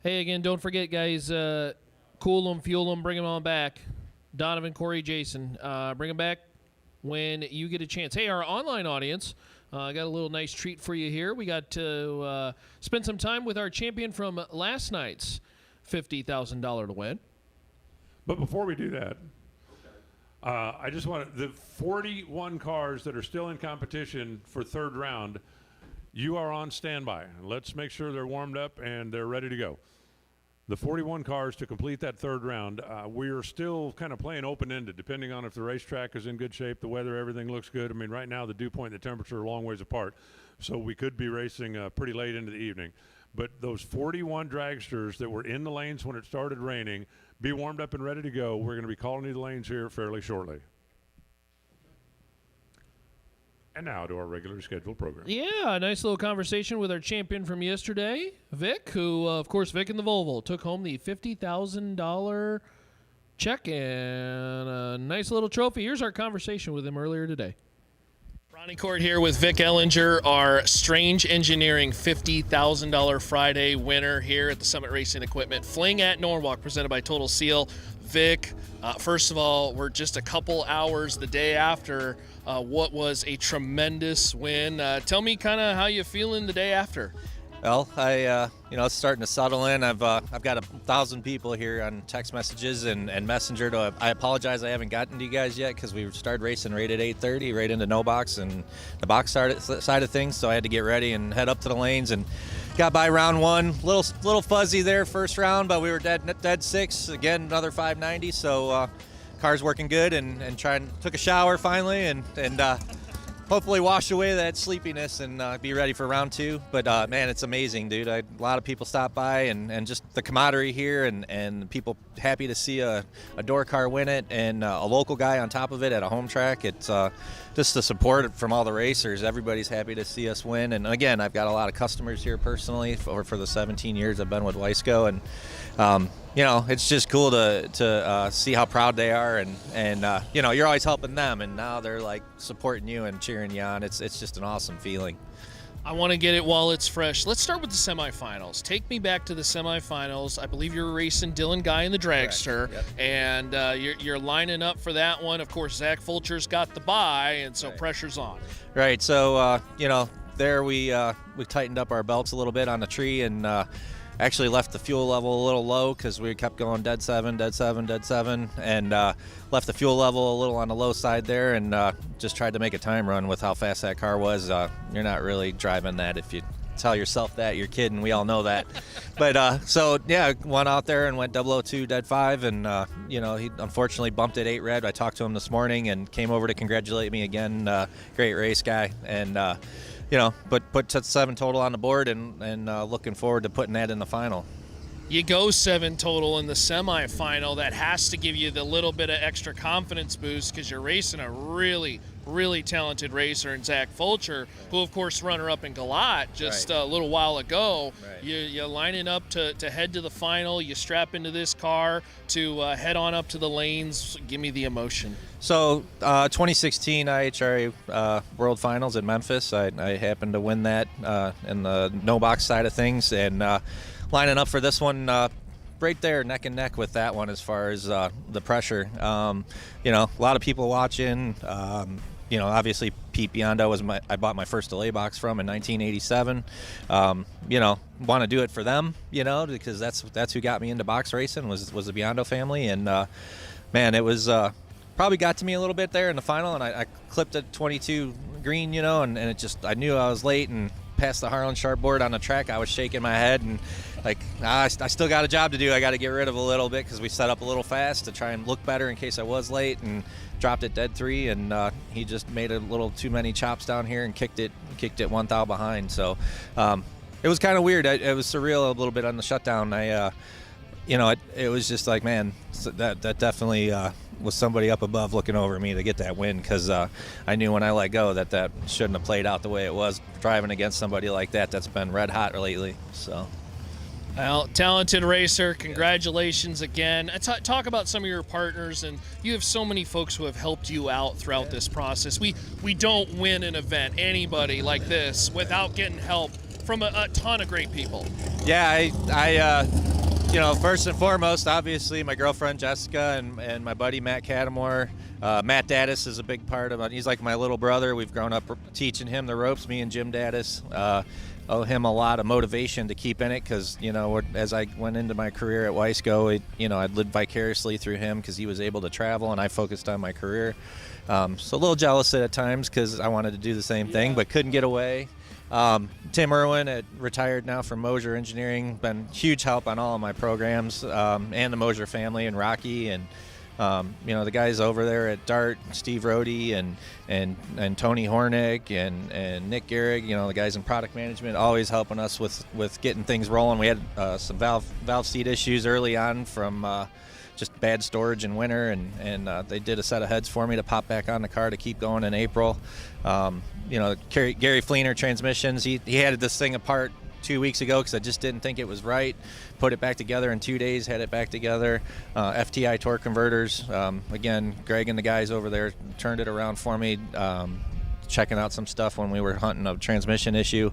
S1: Hey, again, don't forget, guys, cool them, fuel them, bring them on back. Donovan, Corey, Jason, bring them back when you get a chance. Hey, our online audience, I got a little nice treat for you here. We got to spend some time with our champion from last night's $50,000 to win.
S2: But before we do that, I just want the 41 cars that are still in competition for third round, you are on standby. Let's make sure they're warmed up and they're ready to go. The 41 cars to complete that third round, we are still kind of playing open-ended, depending on if the racetrack is in good shape, the weather, everything looks good. I mean, right now the dew point and the temperature are a long ways apart, so we could be racing pretty late into the evening. But those 41 dragsters that were in the lanes when it started raining, be warmed up and ready to go. We're going to be calling you the lanes here fairly shortly. And now to our regularly scheduled program.
S1: Yeah, a nice little conversation with our champion from yesterday, Vic, who, of course, Vic in the Volvo took home the $50,000 check and a nice little trophy. Here's our conversation with him earlier today.
S4: Ronnie Court here with Vic Ellinger, our Strange Engineering $50,000 Friday winner here at the Summit Racing Equipment Fling at Norwalk, presented by Total Seal. Vic, first of all, we're just a couple hours the day after what was a tremendous win. Tell me kind of how you feeling the day after.
S10: Well, it's starting to settle in. I've got 1,000 people here on text messages and Messenger. I apologize I haven't gotten to you guys yet because we started racing right at 8:30, right into no box and the box side of things. So I had to get ready and head up to the lanes and got by round one. Little fuzzy there first round, but we were dead six. Again, another 590. So car's working good and took a shower finally and hopefully wash away that sleepiness and be ready for round two. But, man, it's amazing, dude. A lot of people stop by and just the camaraderie here and people happy to see a door car win it and a local guy on top of it at a home track. It's just the support from all the racers. Everybody's happy to see us win. And, again, I've got a lot of customers here personally for the 17 years I've been with Weisco. And, it's just cool to see how proud they are, and you're always helping them, and now they're like supporting you and cheering you on. It's just an awesome feeling.
S4: I want to get it while it's fresh. Let's start with the semifinals. Take me back to the semifinals. I believe you're racing Dylan Guy in the Dragster,
S10: yep.
S4: And you're lining up for that one. Of course, Zach Fulcher's got the bye, and so pressure's on.
S10: Right. So there we tightened up our belts a little bit on the tree and. Actually left the fuel level a little low because we kept going dead seven, and left the fuel level a little on the low side there and just tried to make a time run with how fast that car was. You're not really driving that if you tell yourself that. You're kidding. We all know that. But went out there and went 002 dead 5, and he unfortunately bumped at 8 red. I talked to him this morning and came over to congratulate me again. Great race guy, and but put 7 total on the board and looking forward to putting that in the final.
S4: You go 7 total in the semifinal. That has to give you the little bit of extra confidence boost because you're racing a really, really talented racer in Zach Fulcher, who, of course, runner-up in Galat just a little while ago.
S10: Right.
S4: You're lining up to head to the final. You strap into this car to head on up to the lanes. Give me the emotion.
S10: So 2016 IHRA World Finals in Memphis, I happened to win that in the no-box side of things, and lining up for this one right there neck and neck with that one as far as the pressure. A lot of people watching. Obviously Pete Biondo I bought my first delay box from in 1987. Want to do it for them, because that's who got me into box racing was the Biondo family, and man, it was probably got to me a little bit there in the final, and I clipped at 22 green, and it just, I knew I was late and past the Harlan Sharp board on the track. I was shaking my head and I still got a job to do. I got to get rid of a little bit because we set up a little fast to try and look better in case I was late, and dropped it dead 3, and he just made a little too many chops down here and kicked it 1 thou behind. So it was kind of weird. It was surreal a little bit on the shutdown. It was just like, man, that definitely was somebody up above looking over me to get that win, because I knew when I let go that shouldn't have played out the way it was, driving against somebody like that's been red hot lately. So.
S4: Well, talented racer, congratulations again. Talk about some of your partners, and you have so many folks who have helped you out throughout this process. We don't win an event, anybody like this, without getting help from a ton of great people.
S10: Yeah, I first and foremost, obviously, my girlfriend Jessica and my buddy Matt Cattamore. Matt Daddis is a big part of it. He's like my little brother. We've grown up teaching him the ropes, me and Jim Daddis. Owe him a lot of motivation to keep in it because, as I went into my career at Weisco, I'd lived vicariously through him because he was able to travel and I focused on my career. So a little jealous at times because I wanted to do the same thing, but couldn't get away. Tim Irwin, retired now from Mosier Engineering, been huge help on all of my programs, and the Mosier family and Rocky and the guys over there at Dart, Steve Rohde and Tony Hornick and Nick Gehrig, the guys in product management, always helping us with getting things rolling. We had some valve seat issues early on from just bad storage in winter, and they did a set of heads for me to pop back on the car to keep going in April. Gary Fleener transmissions, he had this thing apart 2 weeks ago because I just didn't think it was right. Put it back together in 2 days, had it back together. FTI torque converters, again, Greg and the guys over there turned it around for me, checking out some stuff when we were hunting a transmission issue.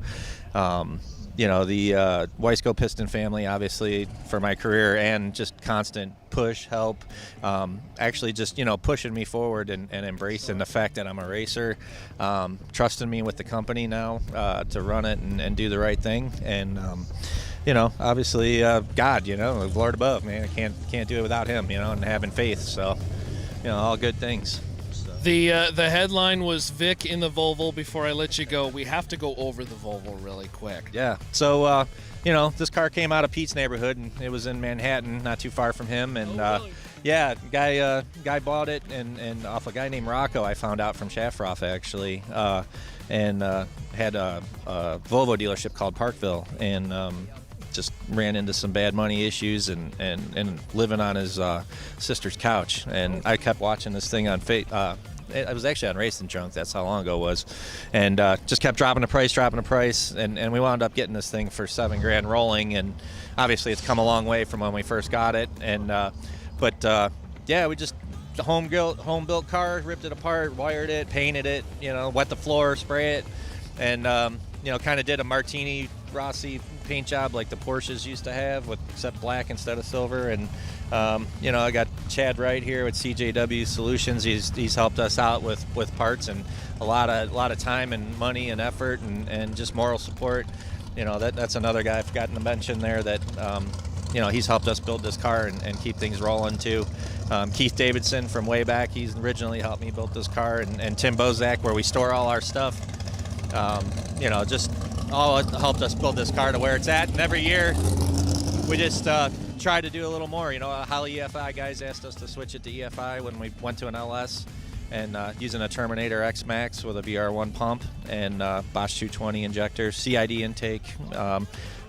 S10: The Weisco Piston family, obviously, for my career, and just constant push, help, actually just, pushing me forward and embracing the fact that I'm a racer, trusting me with the company now to run it and do the right thing. And, obviously, God, the Lord above, man, I can't do it without him, and having faith. So, all good things.
S4: The headline was Vic in the Volvo. Before I let you go, we have to go over the Volvo really quick.
S10: Yeah. So, this car came out of Pete's neighborhood, and it was in Manhattan, not too far from him. And
S4: really?
S10: yeah, guy bought it, and off a guy named Rocco, I found out from Shafroth actually, and had a Volvo dealership called Parkville, and just ran into some bad money issues and living on his sister's couch. And I kept watching this thing on it was actually on Racing Junk, that's how long ago it was, and just kept dropping the price, and we wound up getting this thing for $7,000 rolling, and obviously it's come a long way from when we first got it. And we just home built car, ripped it apart, wired it, painted it, wet the floor, spray it, and kind of did a Martini Rossi paint job like the Porsches used to have, except black instead of silver. And I got Chad Wright here with CJW Solutions. He's helped us out with parts and a lot of time and money and effort and just moral support. That's another guy I forgot to mention there that he's helped us build this car and keep things rolling too. Keith Davidson from way back, he's originally helped me build this car, and Tim Bozak, where we store all our stuff. Just all helped us build this car to where it's at. And every year we just try to do a little more. Holly EFI guys asked us to switch it to EFI when we went to an LS, and using a Terminator X Max with a VR1 pump and Bosch 220 injector, CID intake.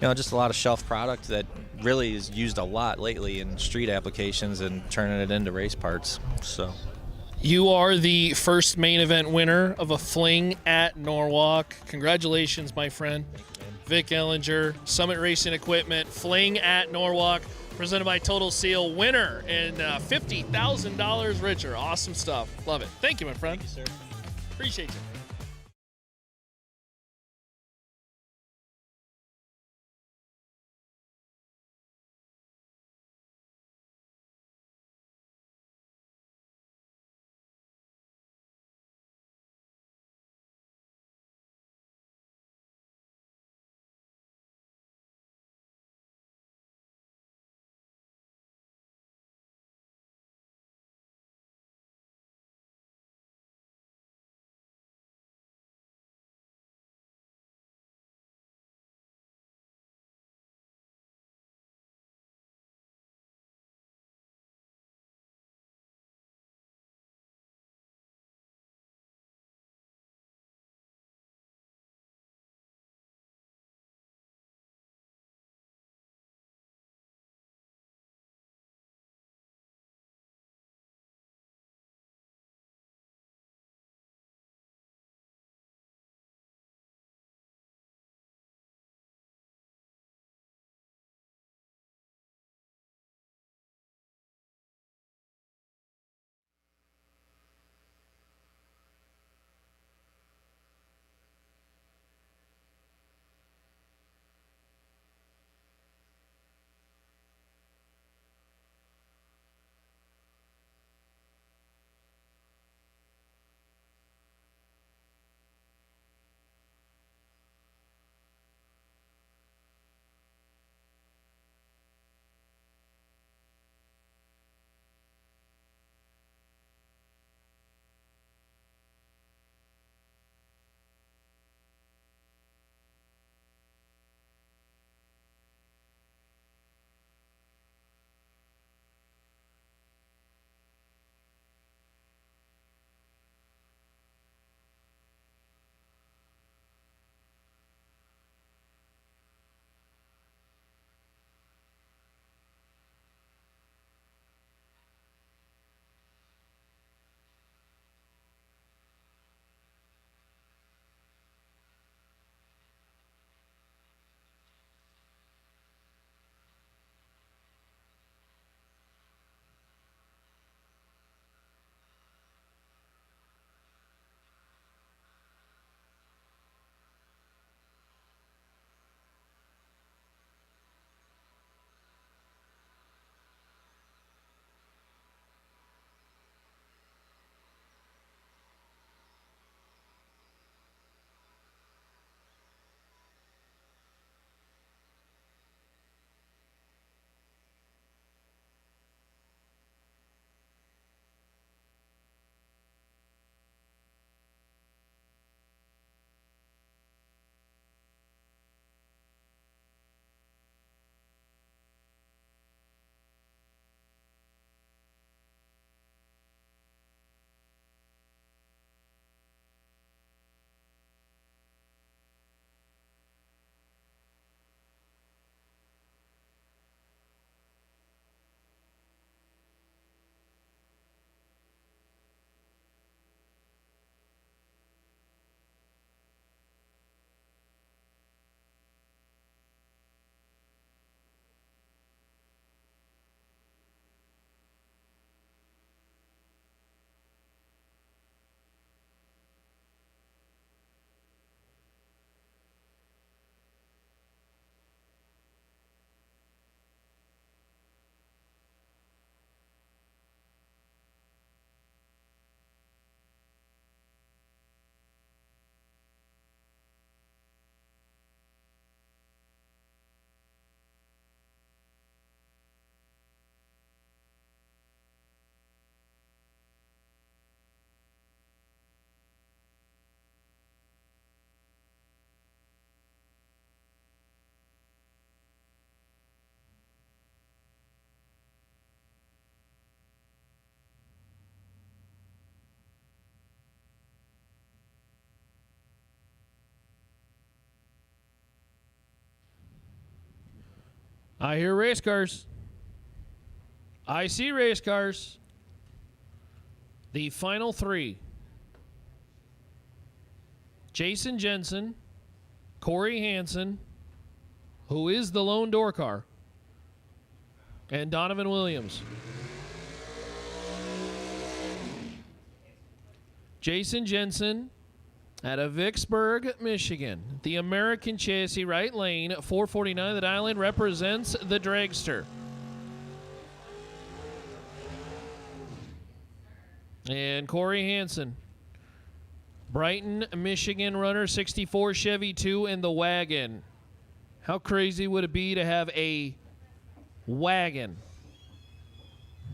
S10: Just a lot of shelf product that really is used a lot lately in street applications and turning it into race parts. So.
S4: You are the first main event winner of a Fling at Norwalk. Congratulations, my friend. Vic Ellinger, Summit Racing Equipment, Fling at Norwalk, presented by Total Seal, winner, and $50,000 richer. Awesome stuff. Love it. Thank you, my friend.
S10: Thank you, sir.
S4: Appreciate you.
S1: I hear race cars. I see race cars. The final three. Jason Jensen, Corey Hansen, who is the lone door car, and Donovan Williams. Jason Jensen out of Vicksburg, Michigan. The American chassis, right lane, 449. The dial in represents the Dragster. And Corey Hansen, Brighton, Michigan runner, 64 Chevy 2 in the wagon. How crazy would it be to have a wagon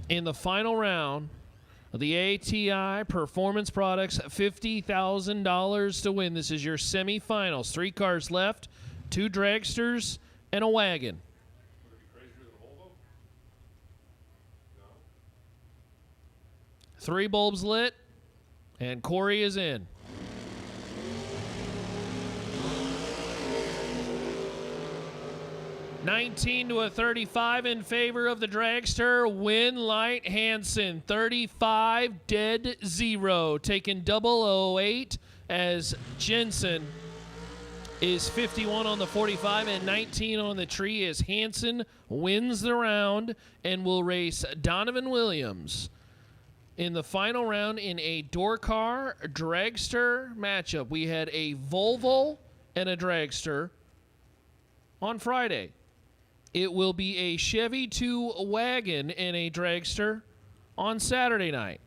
S1: in the final round of the ATI Performance Products, $50,000 to win. This is your semifinals. 3 cars left, 2 dragsters, and a wagon. Three bulbs lit, and Corey is in. $19-35 in favor of the dragster. Win Light Hansen, 35 dead 0. Taking 008 as Jensen is 51 on the 45 and 19 on the tree as Hansen wins the round and will race Donovan Williams in the final round in a door car dragster matchup. We had a Volvo and a dragster on Friday. It will be a Chevy 2 wagon and a dragster on Saturday night.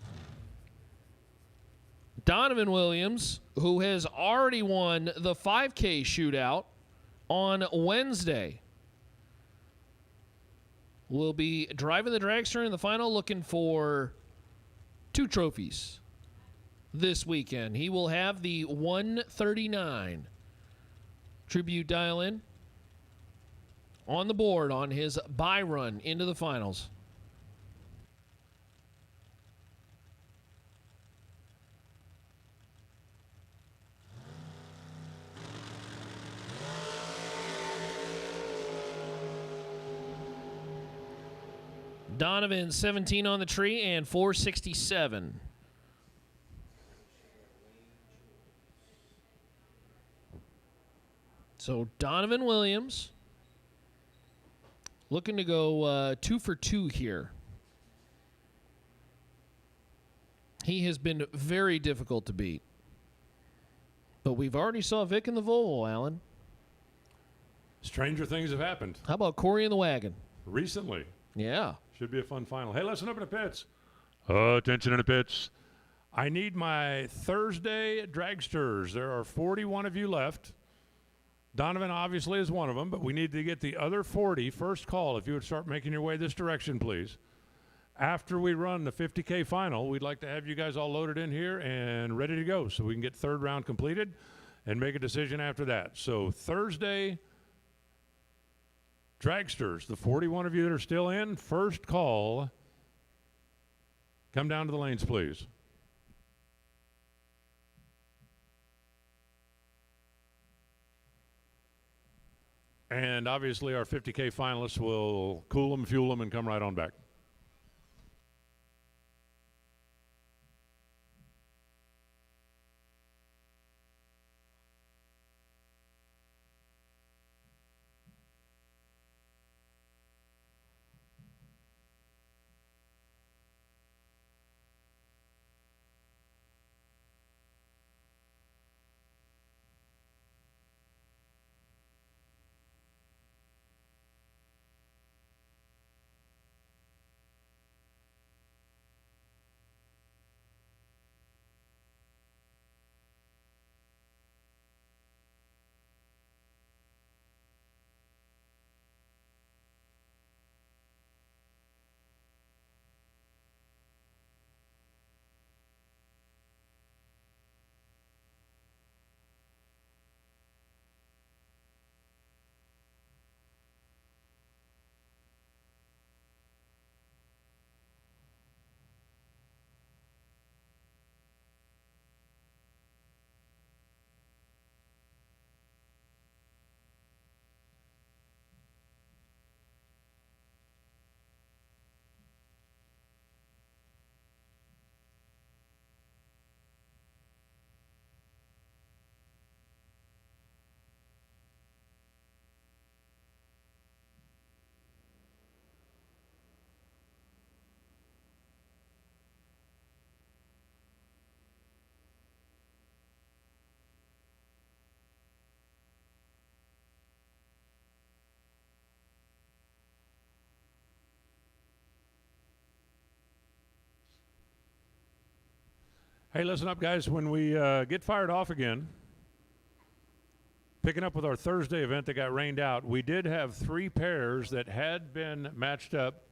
S1: Donovan Williams, who has already won the 5K shootout on Wednesday, will be driving the dragster in the final, looking for 2 trophies this weekend. He will have the 139 tribute dial-in on the board on his bye run into the finals. Donovan, 17 on the tree and 467. So Donovan Williams looking to go 2 for 2 here. He has been very difficult to beat. But we've already saw Vic in the Volvo, Alan.
S2: Stranger things have happened.
S1: How about Corey in the wagon?
S2: Recently.
S1: Yeah.
S2: Should be a fun final. Hey, listen up in the pits. Attention in the pits. I need my Thursday dragsters. There are 41 of you left. Donovan obviously is one of them, but we need to get the other 40. First call, if you would start making your way this direction, please. After we run the 50K final, we'd like to have you guys all loaded in here and ready to go so we can get third round completed and make a decision after that. So Thursday, dragsters, the 41 of you that are still in, first call, come down to the lanes, please. And obviously our 50K finalists will cool them, fuel them, and come right on back. Hey, listen up, guys. When we get fired off again, picking up with our Thursday event that got rained out, we did have 3 pairs that had been matched up,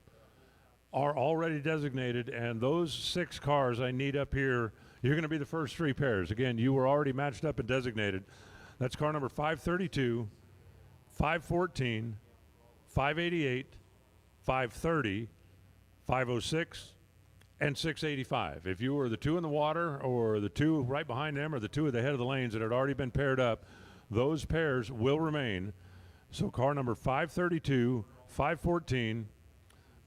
S2: are already designated, and those 6 cars I need up here, you're going to be the first 3 pairs. Again, you were already matched up and designated. That's car number 532, 514, 588, 530, 506, and 685. If you were the 2 in the water or the 2 right behind them or the 2 at the head of the lanes that had already been paired up, those pairs will remain. So car number 532, 514,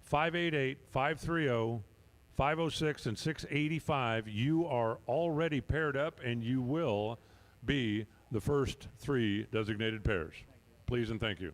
S2: 588, 530, 506, and 685, you are already paired up and you will be the first 3 designated pairs. Please and thank you.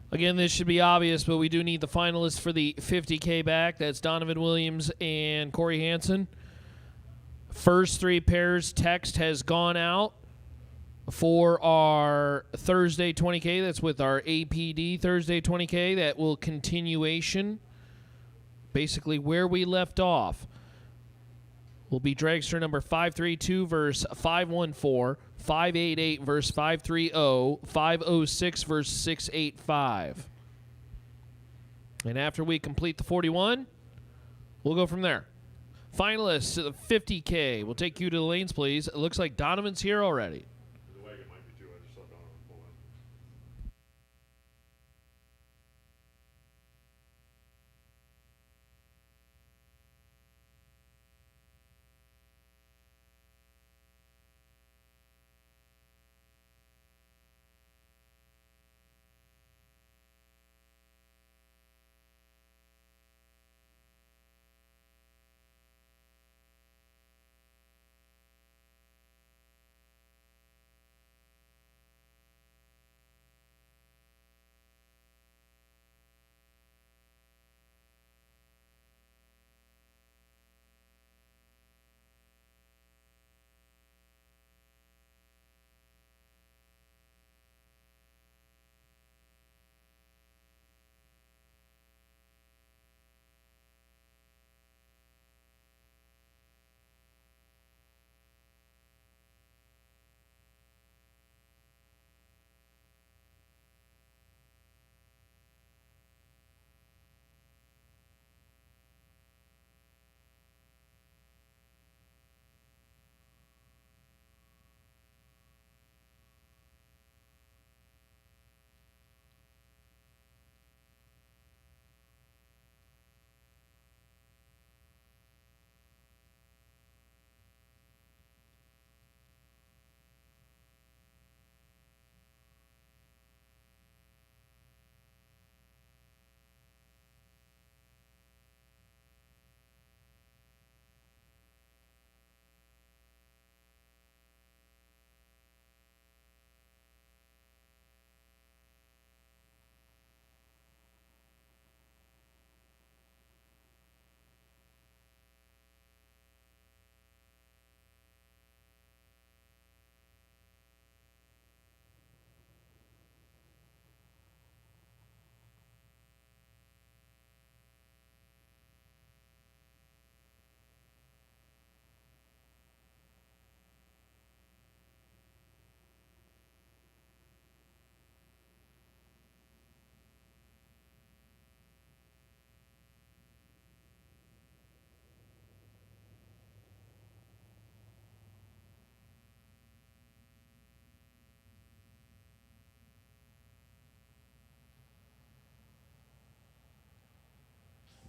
S1: Again, this should be obvious, but we do need the finalists for the 50K back. That's Donovan Williams and Corey Hansen. First three pairs text has gone out for our Thursday 20K. That's with our APD Thursday 20K. That will continuation, basically where we left off. Will be dragster number 532 versus 514, 588 versus 530, 506 versus 685. And after we complete the 41, we'll go from there. Finalists to the 50K. We'll take you to the lanes, please. It looks like Donovan's here already.
S2: The wagon might be too. I just saw Donovan pull in.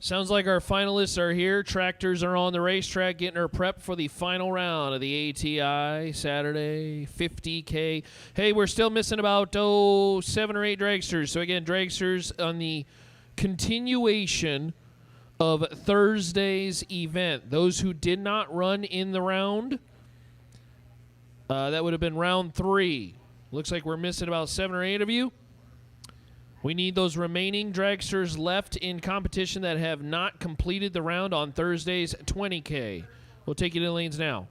S1: Sounds like our finalists are here. Tractors are on the racetrack getting her prepped for the final round of the ATI Saturday 50K. Hey, we're still missing about 7 or 8 dragsters. So again, dragsters on the continuation of Thursday's event. Those who did not run in the round, that would have been round 3. Looks like we're missing about 7 or 8 of you. We need those remaining dragsters left in competition that have not completed the round on Thursday's 20K. We'll take you to the lanes now.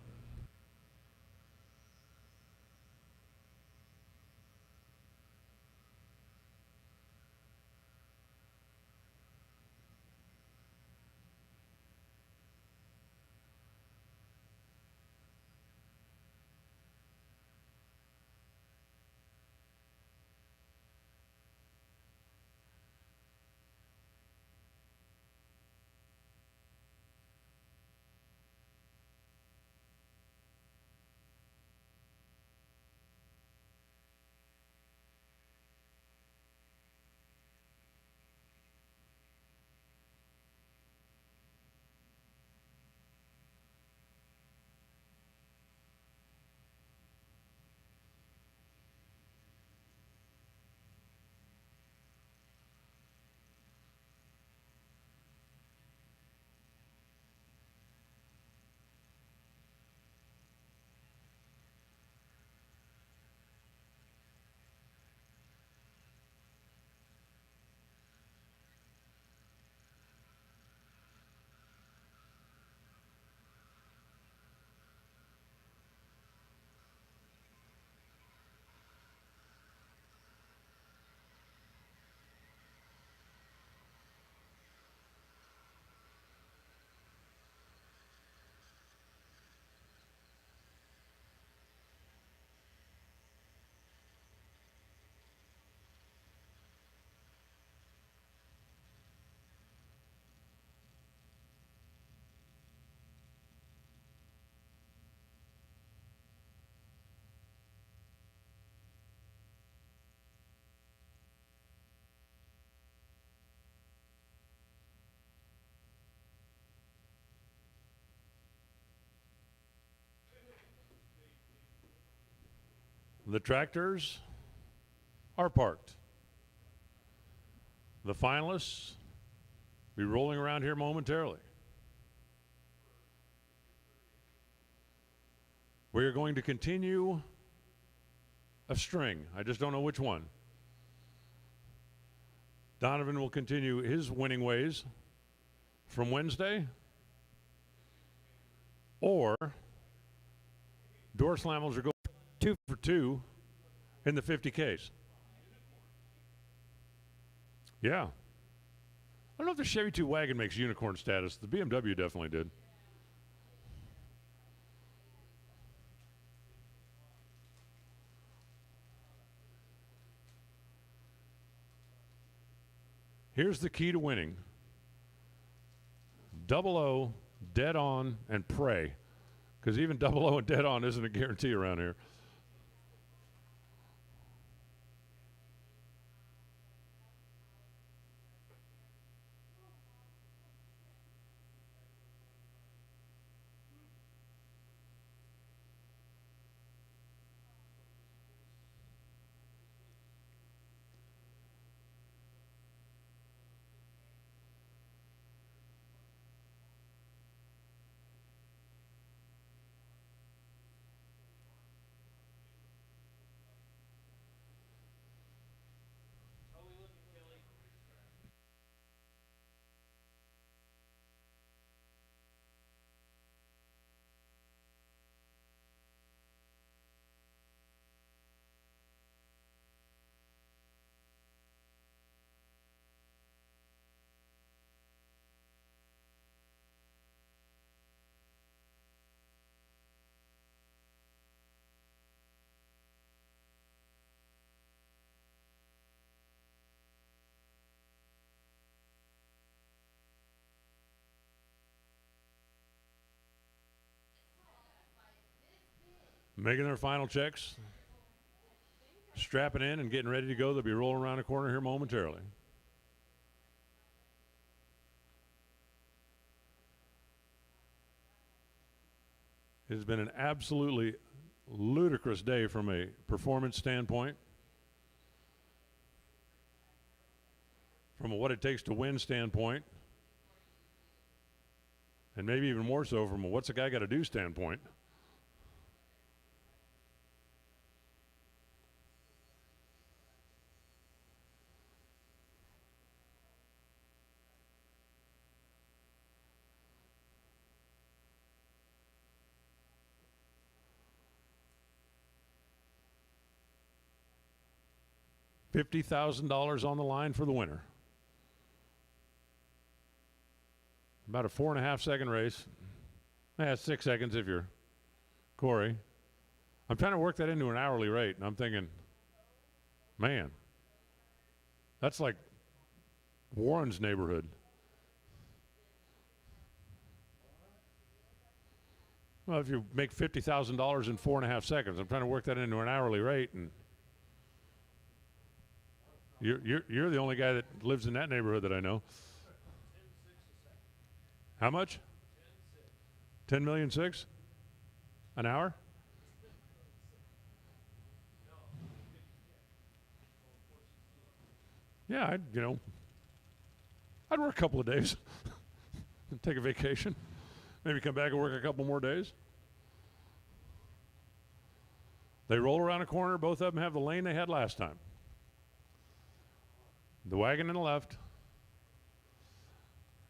S2: The tractors are parked. The finalists be rolling around here momentarily. We are going to continue a string. I just don't know which one. Donovan will continue his winning ways from Wednesday, or door slammers are going 2 for 2 in the 50Ks. Yeah. I don't know if the Chevy 2 wagon makes unicorn status. The BMW definitely did. Here's the key to winning. 00, dead on, and pray. Because even 00 and dead on isn't a guarantee around here. Making their final checks, strapping in and getting ready to go. They'll be rolling around the corner here momentarily. It has been an absolutely ludicrous day from a performance standpoint, from a what it takes to win standpoint, and maybe even more so from a what's a guy got to do standpoint. $50,000 on the line for the winner. About a 4.5 second race. 6 seconds if you're Corey. I'm trying to work that into an hourly rate, and I'm thinking, man, that's like Warren's neighborhood. Well, if you make $50,000 in 4.5 seconds, I'm trying to work that into an hourly rate, and you're the only guy that lives in that neighborhood that I know. How much? 10 million 6 an hour? Yeah, I'd work a couple of days. Take a vacation. Maybe come back and work a couple more days. They roll around a corner. Both of them have the lane they had last time. The wagon in the left.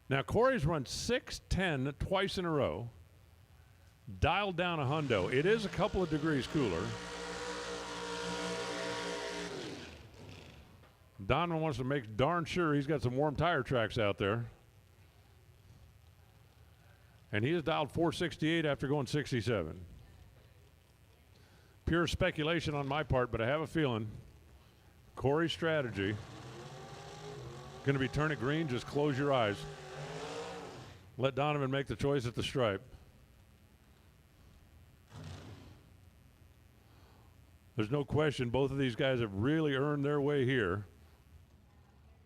S2: Now, Corey's run 6:10 twice in a row. Dialed down a hundo. It is a couple of degrees cooler. Donovan wants to make darn sure he's got some warm tire tracks out there. And he has dialed 468 after going 67. Pure speculation on my part, but I have a feeling Corey's strategy going to be turn it green, just close your eyes. Let Donovan make the choice at the stripe. There's no question both of these guys have really earned their way here,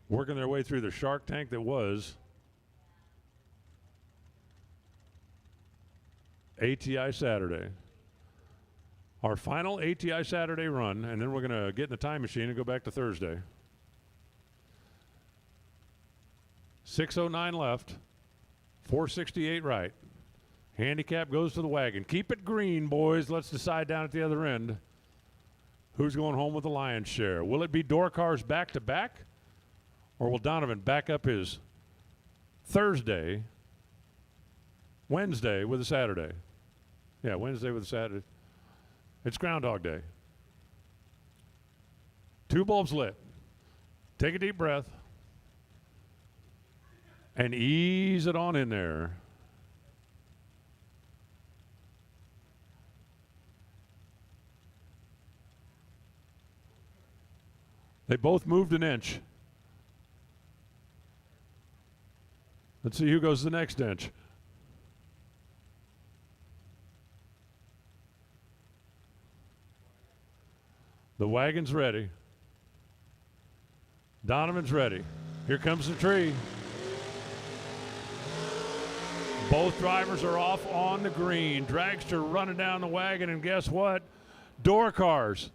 S2: working their way through the shark tank that was ATI Saturday. Our final ATI Saturday run, and then we're going to get in the time machine and go back to Thursday. 6:09 left, 468 right. Handicap goes to the wagon. Keep it green, boys. Let's decide down at the other end who's going home with the lion's share. Will it be door cars back-to-back, or will Donovan back up his Wednesday with a Saturday? Yeah, Wednesday with a Saturday. It's Groundhog Day. 2 bulbs lit. Take a deep breath and ease it on in there. They both moved an inch. Let's see who goes the next inch. The wagon's ready. Donovan's ready. Here comes the tree. Both drivers are off on the green. Dragster running down the wagon, and guess what? Door cars.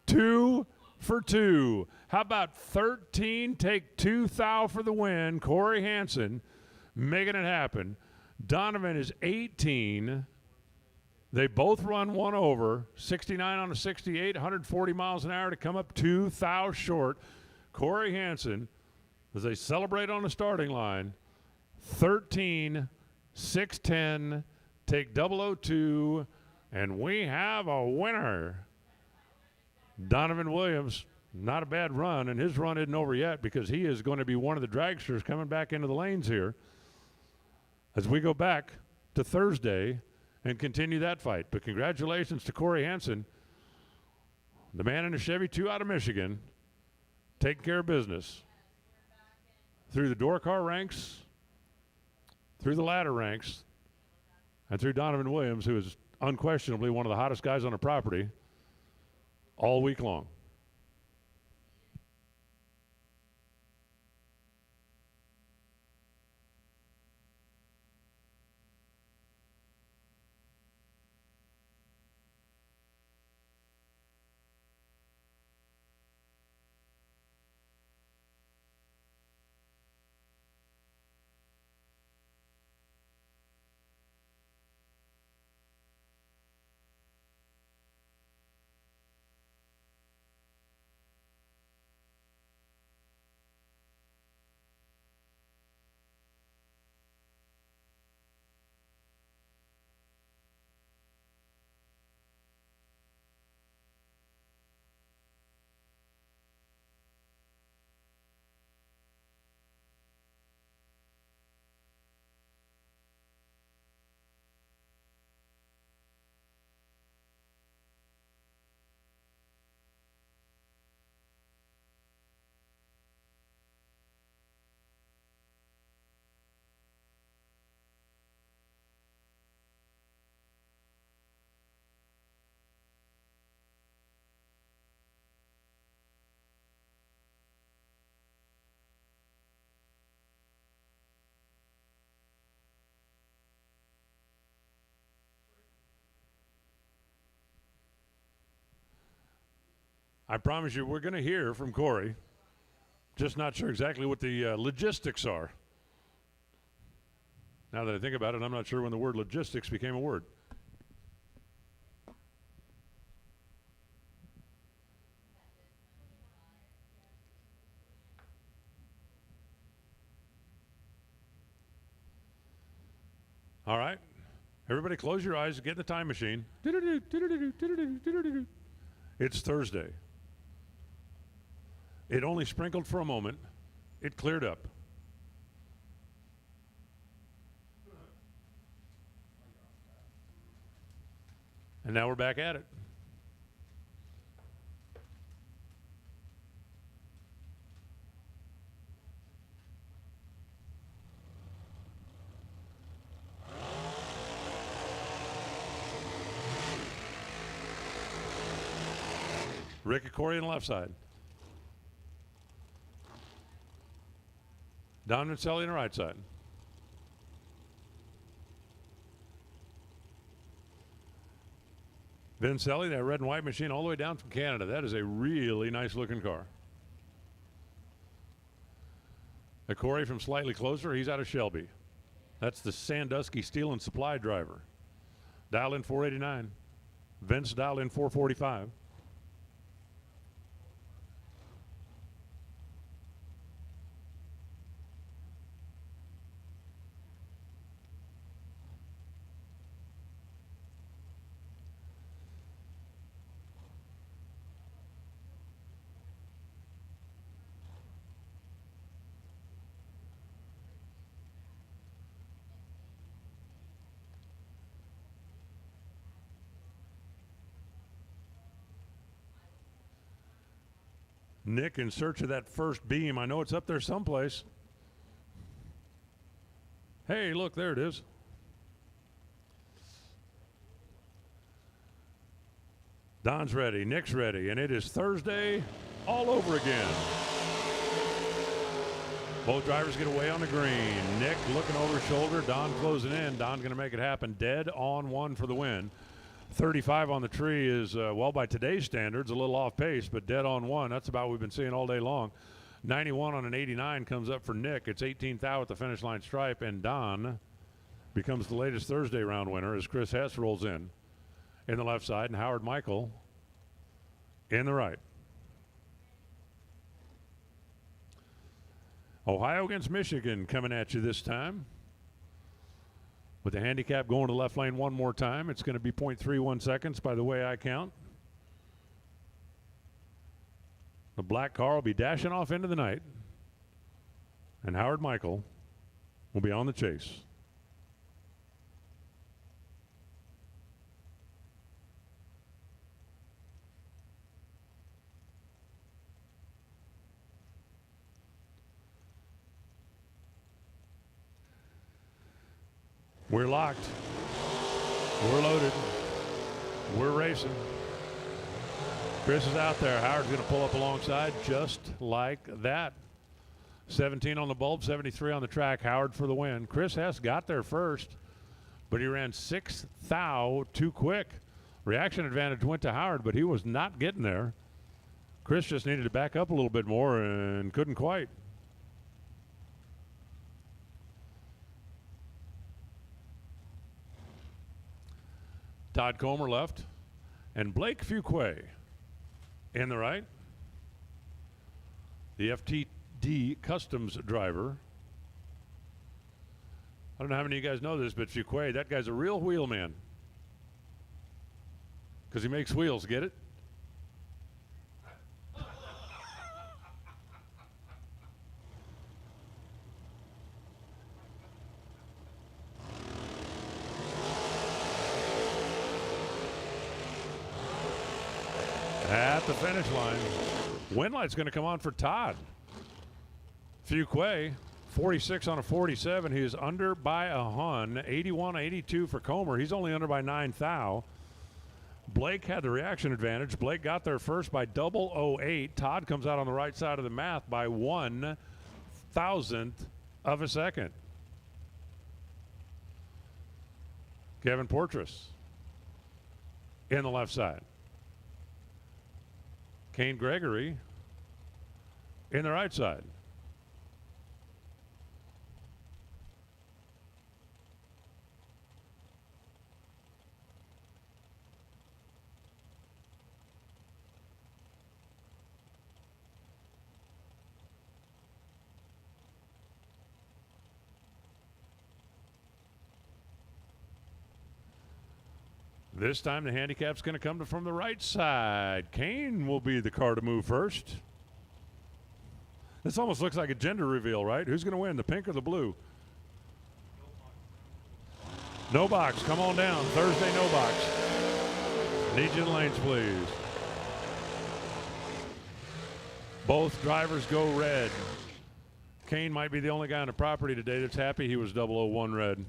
S2: 2 for 2. How about 13 take 2 thou for the win? Corey Hansen making it happen. Donovan is 18. They both run one over, 69 on a 68, 140 miles an hour to come up 2 thou short. Corey Hansen, as they celebrate on the starting line, 13, 610, take 002, and we have a winner. Donovan Williams, not a bad run, and his run isn't over yet because he is going to be one of the dragsters coming back into the lanes here as we go back to Thursday and continue that fight. But congratulations to Corey Hansen, the man in a Chevy 2 out of Michigan, taking care of business through the door car ranks, through the ladder ranks, and through Donovan Williams, who is unquestionably one of the hottest guys on the property all week long. I promise you we're going to hear from Corey. Just not sure exactly what the logistics are. Now that I think about it, I'm not sure when the word logistics became a word. All right. Everybody close your eyes, get in the time machine. It's Thursday. It only sprinkled for a moment. It cleared up. And now we're back at it. Rick and Corey on the left side. Don and Sally on the right side. Vincelli, that red and white machine all the way down from Canada. That is a really nice looking car. Corey from slightly closer, he's out of Shelby. That's the Sandusky Steel and Supply driver. Dial in 489. Vince dial in 445. Nick in search of that first beam. I know it's up there someplace. Hey, look, there it is. Don's ready, Nick's ready, and it is Thursday all over again. Both drivers get away on the green. Nick looking over his shoulder, Don closing in. Don's going to make it happen. Dead on one for the win. 35 on the tree is, well, by today's standards, a little off pace, but dead on one. That's about what we've been seeing all day long. 91 on an 89 comes up for Nick. It's 18th out at the finish line stripe, and Don becomes the latest Thursday round winner as Chris Hess rolls in the left side, and Howard Michael in the right. Ohio against Michigan coming at you this time. With the handicap going to the left lane one more time, it's going to be 0.31 seconds by the way I count. The black car will be dashing off into the night, and Howard Michael will be on the chase. We're locked. We're loaded. We're racing. Chris is out there. Howard's going to pull up alongside just like that. 17 on the bulb, 73 on the track. Howard for the win. Chris Hess got there first, but he ran 6 thou too quick. Reaction advantage went to Howard, but he was not getting there. Chris just needed to back up a little bit more and couldn't quite. Todd Comer left, and Blake Fuquay in the right. The FTD Customs driver. I don't know how many of you guys know this, but Fuquay, that guy's a real wheel man. Because he makes wheels, get it? At the finish line, win light's going to come on for Todd. Fuquay, 46 on a 47. He is under by a hun. 81-82 for Comer. He's only under by 9 thou. Blake had the reaction advantage. Blake got there first by 0.008. Todd comes out on the right side of the math by 1/1000th of a second. Kevin Portress in the left side. Kane Gregory in the right side. This time the handicap's going to come from the right side. Kane will be the car to move first. This almost looks like a gender reveal, right? Who's going to win, the pink or the blue? No box, come on down. Thursday, no box. Need you in the lanes, please. Both drivers go red. Kane might be the only guy on the property today that's happy he was 001 red.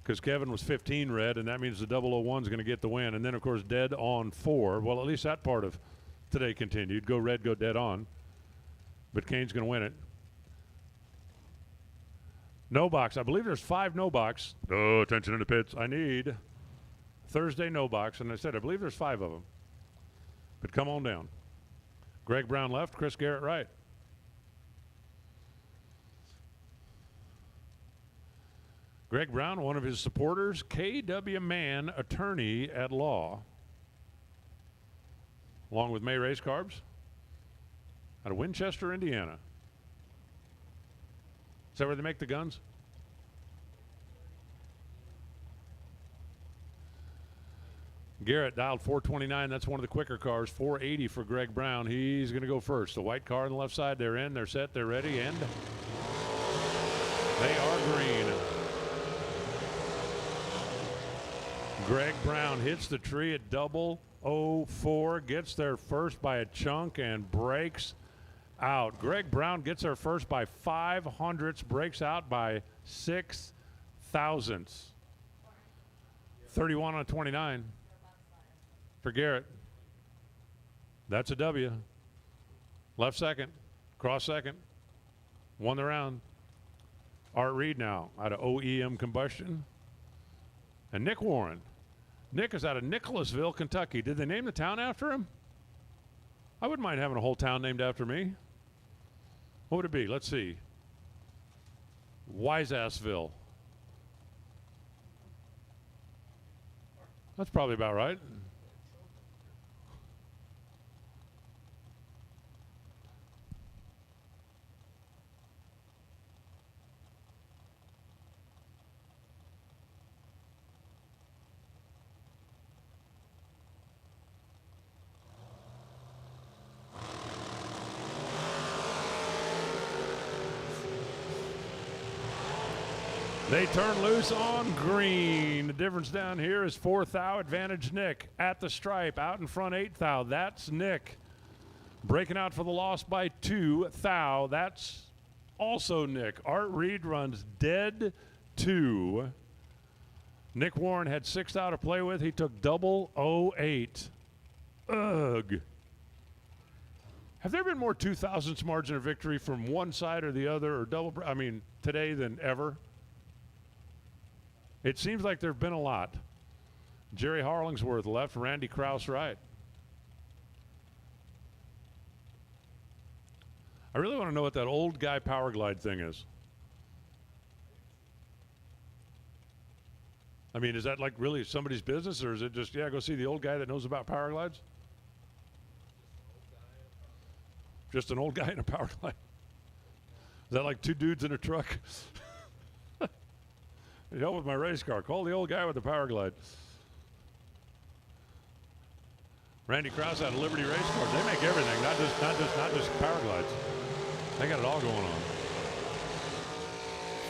S2: Because Kevin was 15 red, and that means the 001 is going to get the win. And then, of course, dead on 4. Well, at least that part of today continued. Go red, go dead on. But Kane's going to win it. No box. I believe there's 5 no box. Oh, attention in the pits. I need Thursday no box, and I said I believe there's 5 of them. But come on down. Greg Brown left, Chris Garrett right. Greg Brown, one of his supporters, K.W. Mann, attorney at law, along with May Race Carbs, out of Winchester, Indiana. Is that where they make the guns? Garrett dialed 429. That's one of the quicker cars. 480 for Greg Brown. He's going to go first. The white car on the left side. They're in. They're set. They're ready. And they are green. Greg Brown hits the tree at 004. Gets there first by a chunk and breaks out. Greg Brown gets there first by 0.05. Breaks out by 6 thousandths. 31 on 29. For Garrett. That's a W. Left second. Cross second. Won the round. Art Reed now out of OEM Combustion. And Nick Warren. Nick is out of Nicholasville, Kentucky. Did they name the town after him? I wouldn't mind having a whole town named after me. What would it be? Let's see. Wiseassville. That's probably about right. They turn loose on green. The difference down here is 4 thou advantage Nick. At the stripe, out in front 8 thou. That's Nick. Breaking out for the loss by 2 thou. That's also Nick. Art Reed runs dead 2. Nick Warren had 6 thou to play with. He took 008. Ugh. Have there been more 2,000ths margin of victory from one side or the other, or today than ever? It seems like there have been a lot. Jerry Harlingsworth left, Randy Krause right. I really want to know what that old guy power glide thing is. I mean, is that like really somebody's business, or is it just, yeah, go see the old guy that knows about power glides? Just an old guy in a power glide. Is that like 2 dudes in a truck? Help with my race car. Call the old guy with the power glide. Randy Krause out of Liberty Race Cars. They make everything, not just power glides. They got it all going on.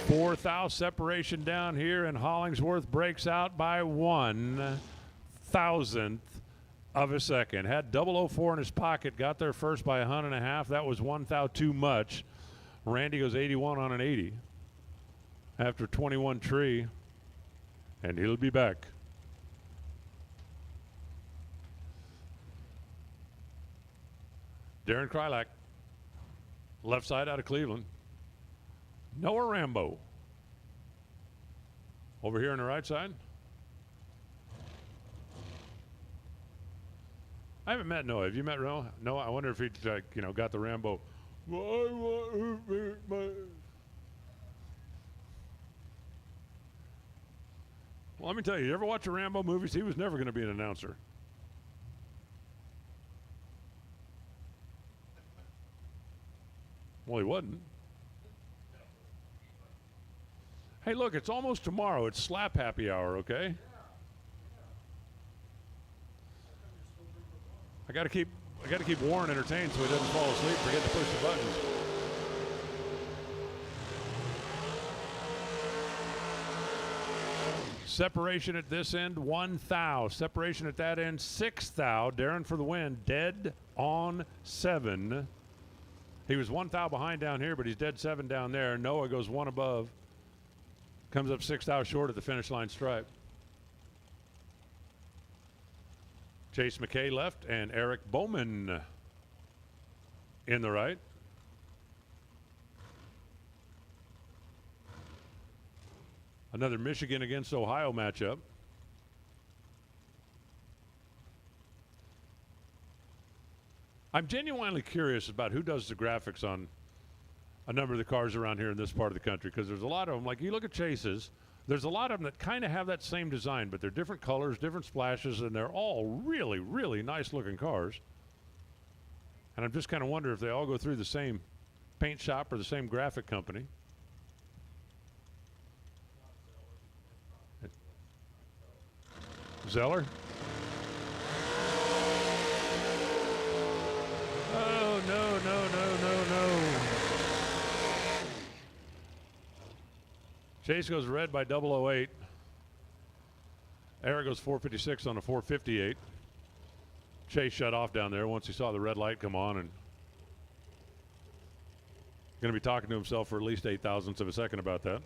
S2: 4 thou separation down here, and Hollingsworth breaks out by 1,000th of a second. Had 004 in his pocket, got there first by 1.5. That was 1 thou too much. Randy goes 81 on an 80 after 21 tree, and he'll be back. Darren Krylak, left side out of Cleveland. Noah Rambo over here on the right side. I haven't met Noah. Have you met Noah? Noah, I wonder if he got the Rambo. Well, let me tell you, ever watch the Rambo movies? He was never going to be an announcer. Well, he wasn't. Hey, look, it's almost tomorrow. It's slap happy hour, okay? I got to keep Warren entertained so he doesn't fall asleep, forget to push the buttons. Separation at this end, 1 thou. Separation at that end, 6 thou. Darren for the win, dead on 7. He was 1 thou behind down here, but he's dead 7 down there. Noah goes 1 above. Comes up 6 thou short at the finish line stripe. Chase McKay left and Eric Bowman in the right. Another Michigan against Ohio matchup. I'm genuinely curious about who does the graphics on a number of the cars around here in this part of the country, because there's a lot of them. Like you look at Chase's, there's a lot of them that kind of have that same design, but they're different colors, different splashes, and they're all really, really nice looking cars. And I'm just kind of wondering if they all go through the same paint shop or the same graphic company. Zeller? Oh, no. Chase goes red by 008. Eric goes 456 on a 458. Chase shut off down there once he saw the red light come on, and going to be talking to himself for at least 8 thousandths of a second about that.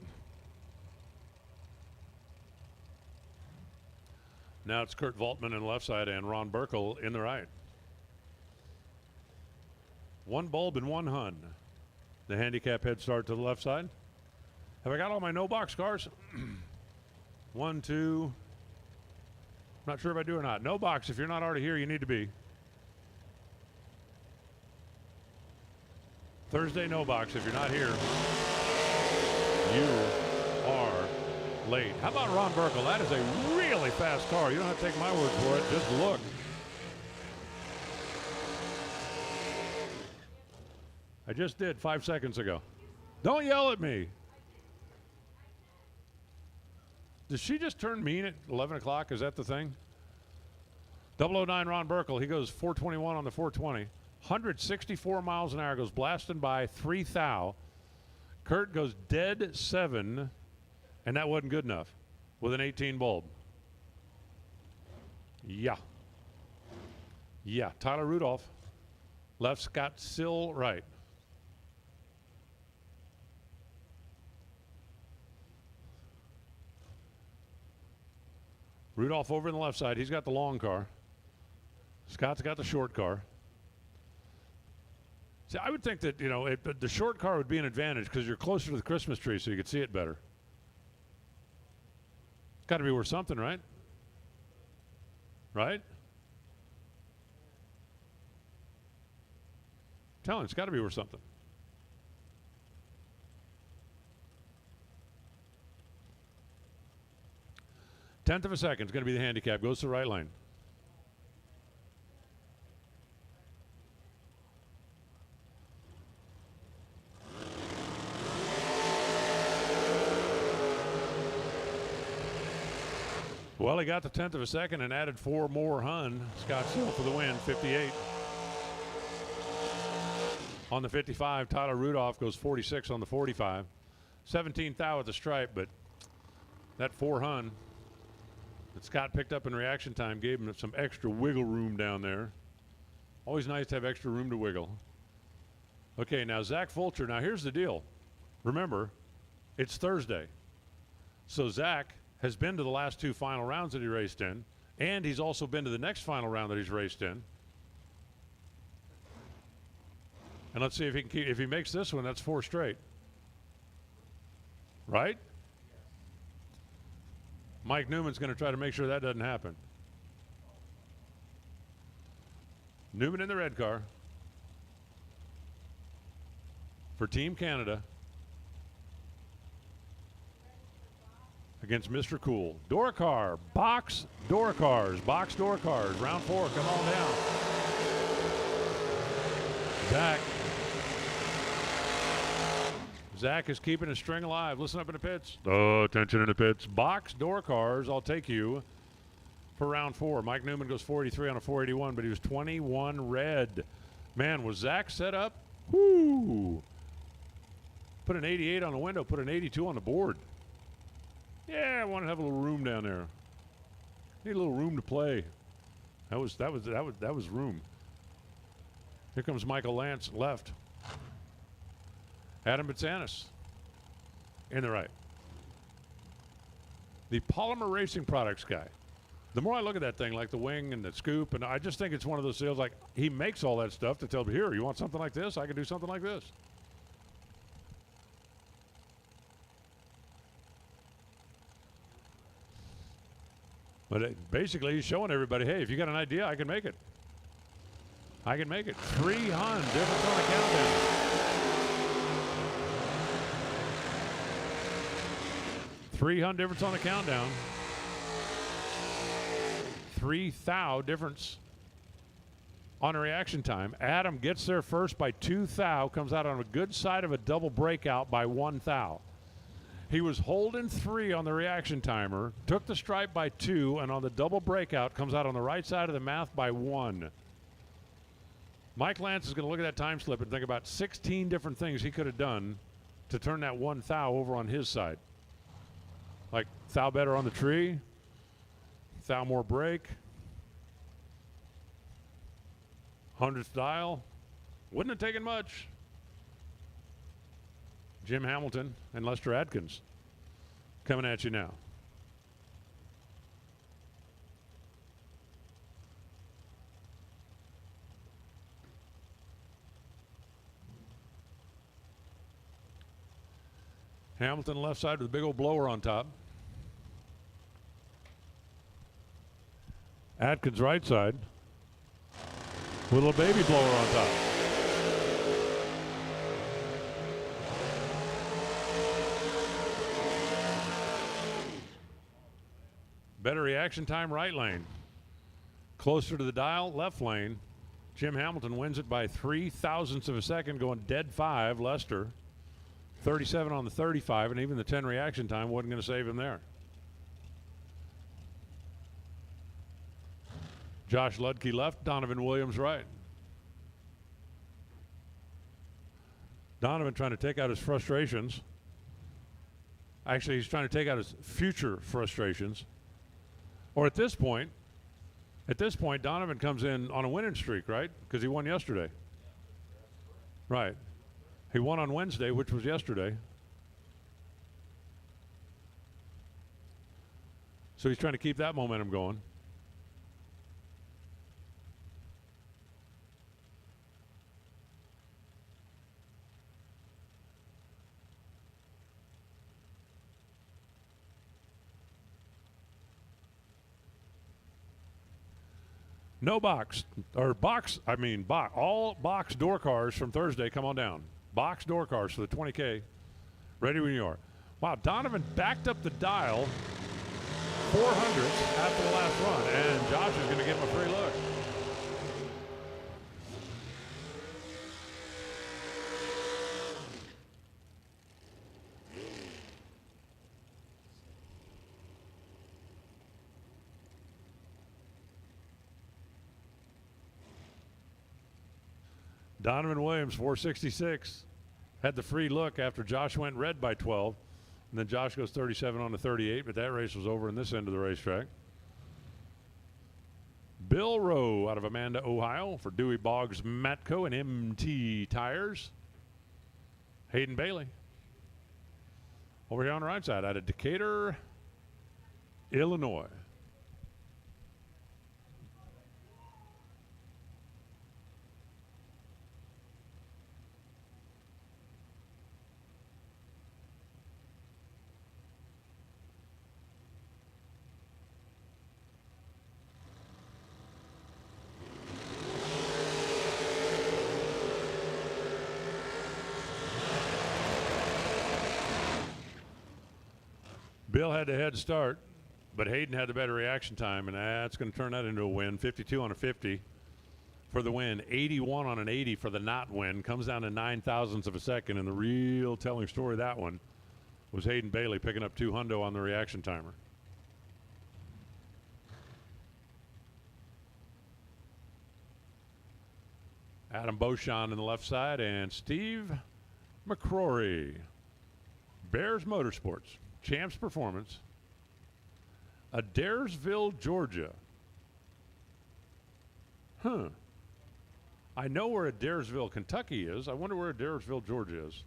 S2: Now it's Kurt Voltman in the left side and Ron Burkle in the right. One bulb and one Hun. The handicap head start to the left side. Have I got all my no box cars? 1, 2. Not sure if I do or not. No box. If you're not already here, you need to be. Thursday no box. If you're not here, you are late. How about Ron Burkle? That is a really fast car. You don't have to take my word for it. Just look. I just did 5 seconds ago. Don't yell at me. Did she just turn mean at 11 o'clock? Is that the thing? 009 Ron Burkle. He goes 421 on the 420. 164 miles an hour. Goes blasting by 3 thou. Kurt goes dead 7. And that wasn't good enough with an 18 bulb. Yeah. Tyler Rudolph. Left, Scott Sill right. Rudolph over in the left side. He's got the long car. Scott's got the short car. See, I would think that, the short car would be an advantage because you're closer to the Christmas tree so you could see it better. It's got to be worth something, right? Right? Tell him it's got to be worth something. Tenth of a second is going to be the handicap. Goes to the right lane. Well, he got the 10th of a second and added 4 more Hun. Scott Sill for the win, 58. On the 55, Tyler Rudolph goes 46 on the 45. 17 thou at the stripe, but that 4 Hun that Scott picked up in reaction time gave him some extra wiggle room down there. Always nice to have extra room to wiggle. Okay, now Zach Fulcher. Now here's the deal. Remember, it's Thursday. So Zach has been to the last 2 final rounds that he raced in, and he's also been to the next final round that he's raced in. And let's see if he can if he makes this one, that's 4 straight. Right? Mike Newman's going to try to make sure that doesn't happen. Newman in the red car for Team Canada against Mr. Cool. Door car, box door cars, round 4, come on down. Zach is keeping his string alive. Listen up in the pits. Oh, attention in the pits. Box door cars, I'll take you for round 4. Mike Newman goes 43 on a 481, but he was 21 red. Man, was Zach set up? Whoo! Put an 88 on the window, put an 82 on the board. Yeah, I want to have a little room down there. Need a little room to play. That was room. Here comes Michael Lance left. Adam Bitsanis in the right. The Polymer Racing Products guy. The more I look at that thing, like the wing and the scoop, and I just think it's one of those deals like he makes all that stuff to tell me, here, you want something like this? I can do something like this. But basically, he's showing everybody, hey, if you got an idea, I can make it. I can make it. 300 difference on the countdown. 300 difference on the countdown. 3 thou difference on a reaction time. Adam gets there first by 2 thou, comes out on a good side of a double breakout by 1 thou. He was holding 3 on the reaction timer, took the stripe by 2, and on the double breakout comes out on the right side of the math by 1. Mike Lance is going to look at that time slip and think about 16 different things he could have done to turn that 1 thou over on his side. Like thou better on the tree, thou more break, 100th dial. Wouldn't have taken much. Jim Hamilton and Lester Adkins coming at you now. Hamilton left side with a big old blower on top. Atkins right side with a little baby blower on top. Better reaction time, right lane. Closer to the dial, left lane. Jim Hamilton wins it by 0.03 of a second, going dead 5. Lester, 37 on the 35, and even the 10 reaction time wasn't going to save him there. Josh Ludke left, Donovan Williams right. Donovan trying to take out his frustrations. Actually, he's trying to take out his future frustrations. Or at this point, Donovan comes in on a winning streak, right? Because he won yesterday. Right. He won on Wednesday, which was yesterday. So he's trying to keep that momentum going. No box, or box, I mean, all box door cars from Thursday, come on down. Box door cars for the 20K. Ready when you are. Wow, Donovan backed up the dial 400 after the last run, and Josh is going to give him a free look. Donovan Williams, 466, had the free look after Josh went red by 12. And then Josh goes 37 on the 38, but that race was over in this end of the racetrack. Bill Rowe out of Amanda, Ohio for Dewey Boggs Matco and MT Tires. Hayden Bailey. Over here on the right side out of Decatur, Illinois. Bill had the head start, but Hayden had the better reaction time, and that's going to turn that into a win. 52 on a 50 for the win. 81 on an 80 for the not win. Comes down to 0.09 of a second, and the real telling story of that one was Hayden Bailey picking up 2 hundo on the reaction timer. Adam Beauchamp on the left side, and Steve McCrory. Bears Motorsports. Champs Performance, Adairsville, Georgia. Huh. I know where Adairsville, Kentucky is. I wonder where Adairsville, Georgia is.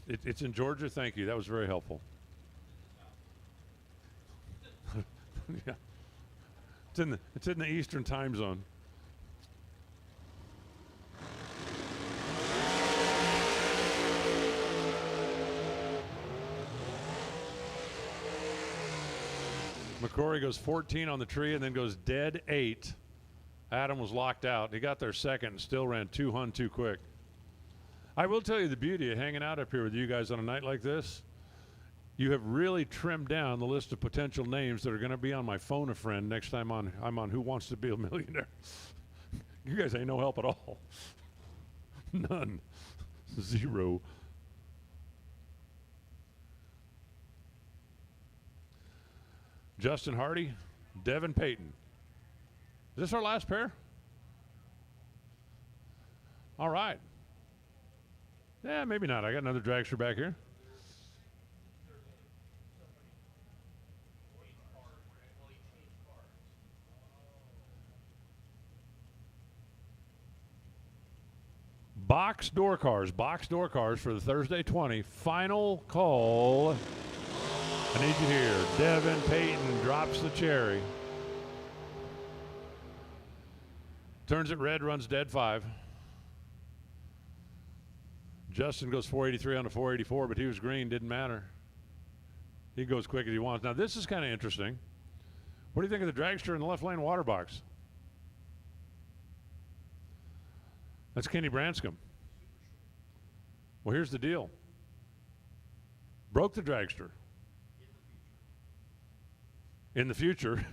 S2: It's in Georgia? Thank you. That was very helpful. Yeah. It's in the Eastern time zone. McCrory goes 14 on the tree and then goes dead 8 Adam was locked out. He got there second and still ran 200 too quick. I will tell you the beauty of hanging out up here with you guys on a night like this. You have really trimmed down the list of potential names that are going to be on my phone a friend next time I'm on Who Wants to Be a Millionaire. You guys ain't no help at all. None. Zero. Justin Hardy, Devin Payton. Is this our last pair? All right. Yeah, maybe not. I got another dragster back here. Box door cars for the Thursday 20. Final call. I need you here. Devin Payton drops the cherry. Turns it red, runs dead 5. Justin goes 483 on the 484, but he was green, didn't matter. He goes quick as he wants. Now, this is kind of interesting. What do you think of the dragster in the left lane water box? That's Kenny Branscombe. Well, here's the deal. Broke the dragster. In the future.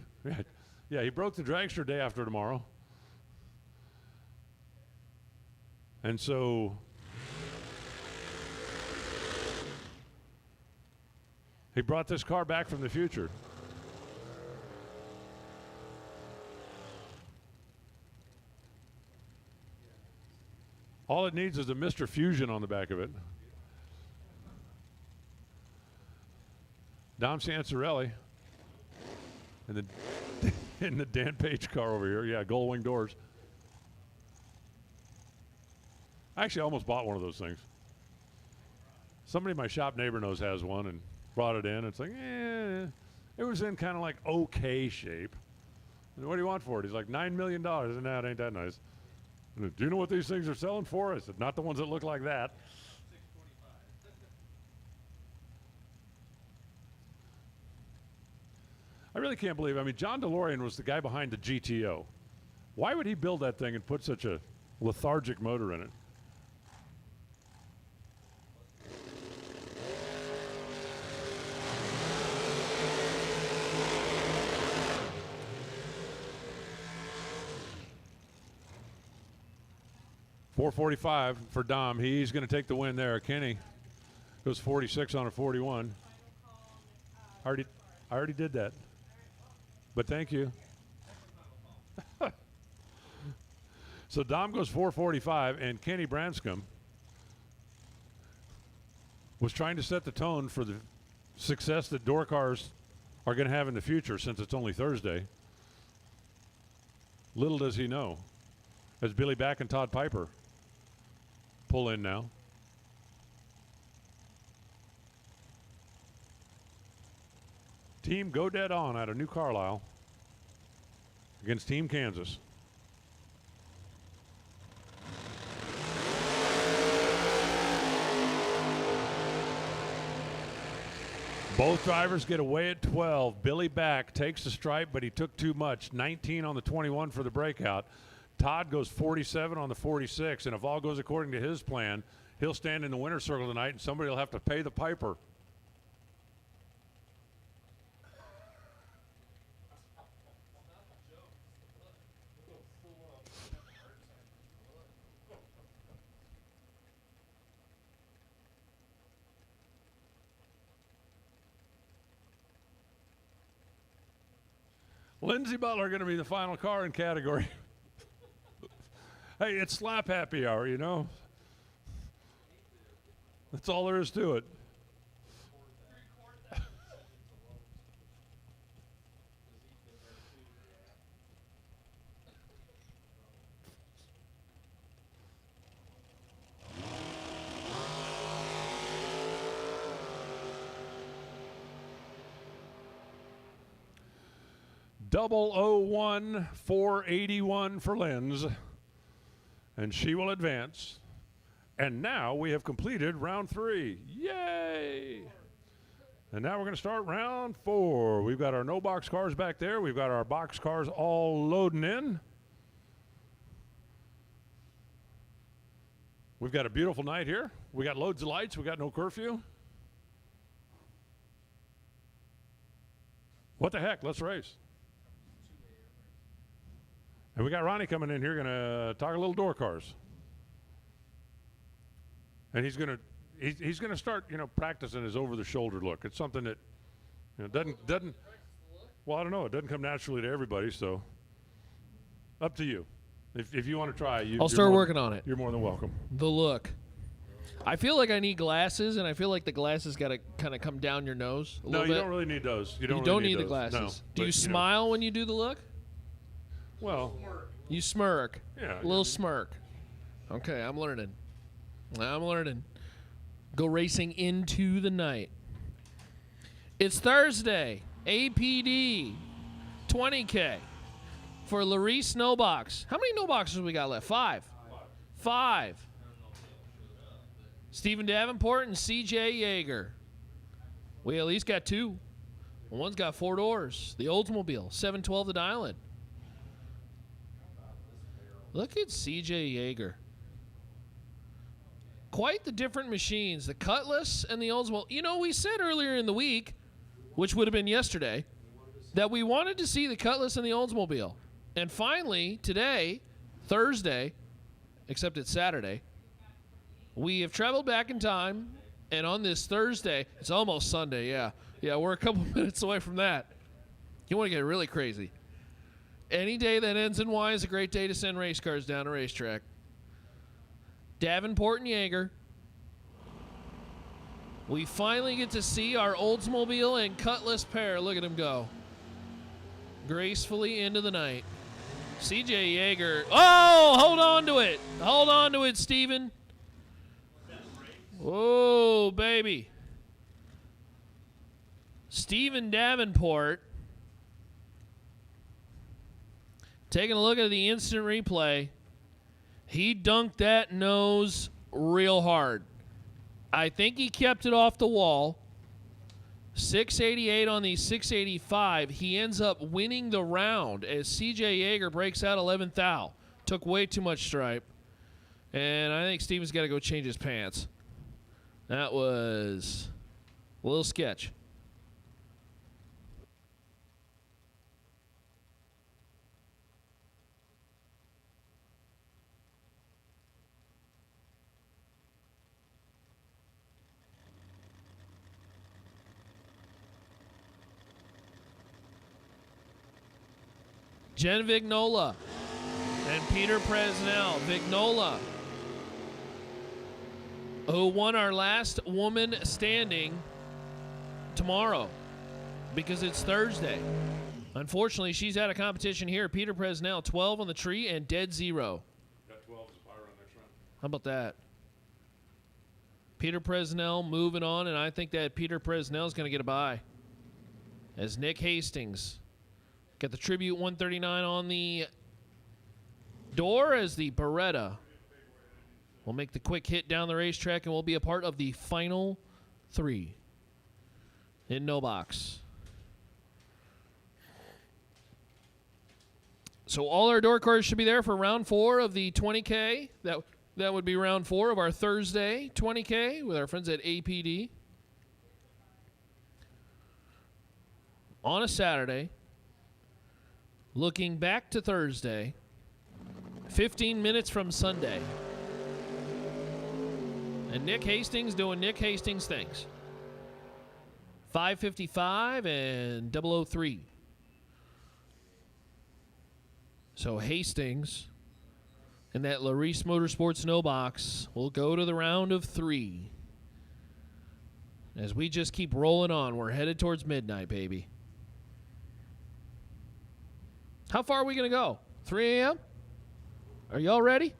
S2: Yeah, he broke the dragster day after tomorrow. And so he brought this car back from the future. All it needs is a Mr. Fusion on the back of it. Dom Sansarelli in the Dan Page car over here. Yeah, gold wing doors. I actually almost bought one of those things. Somebody my shop neighbor knows has one and brought it in. It's like, it was in kind of like okay shape. And what do you want for it? He's like, $9 million. I said, nah, it ain't that nice. Do you know what these things are selling for? I said, not the ones that look like that. I really can't believe, I mean, John DeLorean was the guy behind the GTO. Why would he build that thing and put such a lethargic motor in it? .445 for Dom. He's going to take the win there. Kenny goes 46 on a 41. I already did that. But thank you. So Dom goes 445, and Kenny Branscombe was trying to set the tone for the success that door cars are going to have in the future since it's only Thursday. Little does he know, as Billy Back and Todd Piper pull in now. Team Go Dead On out of New Carlisle against Team Kansas. Both drivers get away at 12. Billy Back takes the stripe, but he took too much. 19 on the 21 for the breakout. Todd goes 47 on the 46, and if all goes according to his plan, he'll stand in the winner's circle tonight, and somebody will have to pay the piper. Lindsey Butler going to be the final car in category. Hey, it's slap happy hour, you know. That's all there is to it. .001 481 for Linz, and she will advance. And now we have completed round 3. Yay! And now we're going to start round 4. We've got our no box cars back there. We've got our box cars all loading in. We've got a beautiful night here. We got loads of lights. We got no curfew. What the heck? Let's race. And we got Ronnie coming in here, going to talk a little door cars. And he's going to start, practicing his over-the-shoulder look. It's something that doesn't. Well, I don't know. It doesn't come naturally to everybody, so up to you. If you want to try,
S1: I'll start working on it.
S2: You're more than welcome.
S1: The look. I feel like I need glasses, and I feel like the glasses got to kind of come down your nose a little bit.
S2: No, you don't really need those. You don't
S1: need the
S2: those.
S1: glasses.
S2: No,
S1: do you smile when you do the look?
S2: Well,
S1: you smirk.
S2: Yeah.
S1: A little smirk. Okay, I'm learning. Go racing into the night. It's Thursday. APD 20K for Larice No Box. How many no boxes we got left? Five. Stephen Davenport and CJ Yeager. We at least got two. One's got 4 doors. The Oldsmobile, 712 the dial-in. Look at CJ Yeager. Quite the different machines. The Cutlass and the Oldsmobile. We said earlier in the week, which would have been yesterday, that we wanted to see the Cutlass and the Oldsmobile. And finally, today, Thursday, except it's Saturday, we have traveled back in time, and on this Thursday, it's almost Sunday, yeah. Yeah, we're a couple minutes away from that. You want to get really crazy. Any day that ends in Y is a great day to send race cars down a racetrack. Davenport and Yeager. We finally get to see our Oldsmobile and Cutlass pair. Look at him go. Gracefully into the night. CJ Yeager. Oh, hold on to it. Hold on to it, Steven. Oh, baby. Stephen Davenport. Taking a look at the instant replay. He dunked that nose real hard. I think he kept it off the wall. 688 on the 685. He ends up winning the round as CJ Yeager breaks out 11th thou. Took way too much stripe. And I think Steven's got to go change his pants. That was a little sketch. Jen Vignola and Peter Presnell. Vignola, who won our last woman standing tomorrow because it's Thursday. Unfortunately, she's out of competition here. Peter Presnell, 12 on the tree and dead zero.
S2: Got 12 as a pyro next round.
S1: How about that? Peter Presnell moving on, and I think that Peter Presnell is going to get a bye. As Nick Hastings got the Tribute 139 on the door as the Beretta will make the quick hit down the racetrack and will be a part of the final 3 in no box. So all our door cars should be there for round 4 of the 20K. That would be round 4 of our Thursday 20K with our friends at APD. On a Saturday, looking back to Thursday, 15 minutes from Sunday. And Nick Hastings doing Nick Hastings things. 555 and 003. So Hastings and that Larice Motorsports no box will go to the round of 3. As we just keep rolling on, we're headed towards midnight, baby. How far are we going to go? 3 a.m.? Are y'all ready?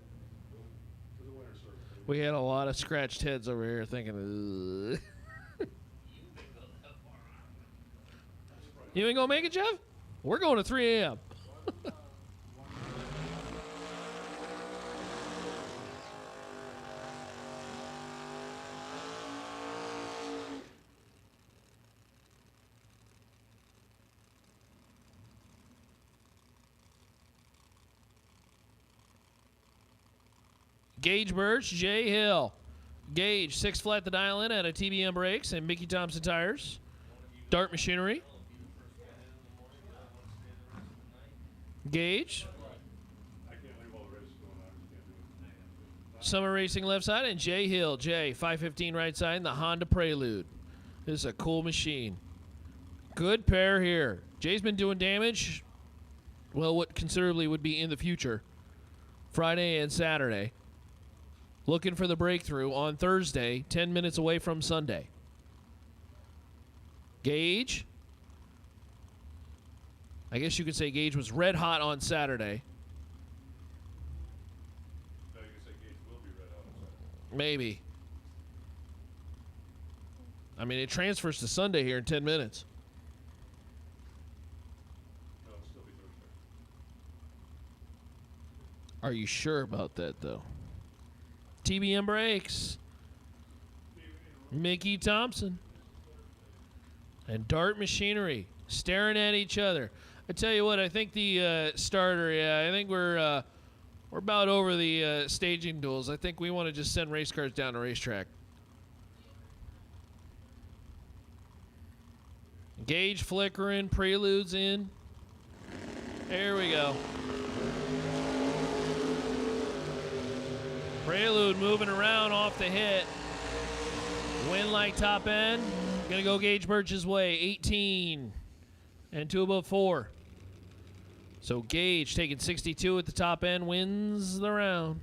S1: We had a lot of scratched heads over here thinking, ugh. You ain't going to make it, Jeff? We're going to 3 a.m. Gage Birch, Jay Hill. Gage, 6 flat the dial in out of TBM Brakes and Mickey Thompson Tires. Dart Machinery. Gage. Summer Racing left side, and Jay Hill. Jay, 515 right side, the Honda Prelude. This is a cool machine. Good pair here. Jay's been doing damage, well, what considerably would be in the future. Friday and Saturday. Looking for the breakthrough on Thursday, 10 minutes away from Sunday. Gage. I guess you could say Gage was red hot on Saturday. Maybe. I mean, it transfers to Sunday here in 10 minutes.
S2: No, it'll still be Thursday.
S1: Are you sure about that, though? TBM Brakes. Mickey Thompson. And Dart Machinery staring at each other. I tell you what, I think the starter, I think we're about over the staging duels. I think we want to just send race cars down the racetrack. Gauge flickering, preludes in. There we go. Prelude moving around off the hit. Wind like top end. Gonna go Gage Birch's way. 18 and 2 above 4. So Gage taking 62 at the top end, wins the round.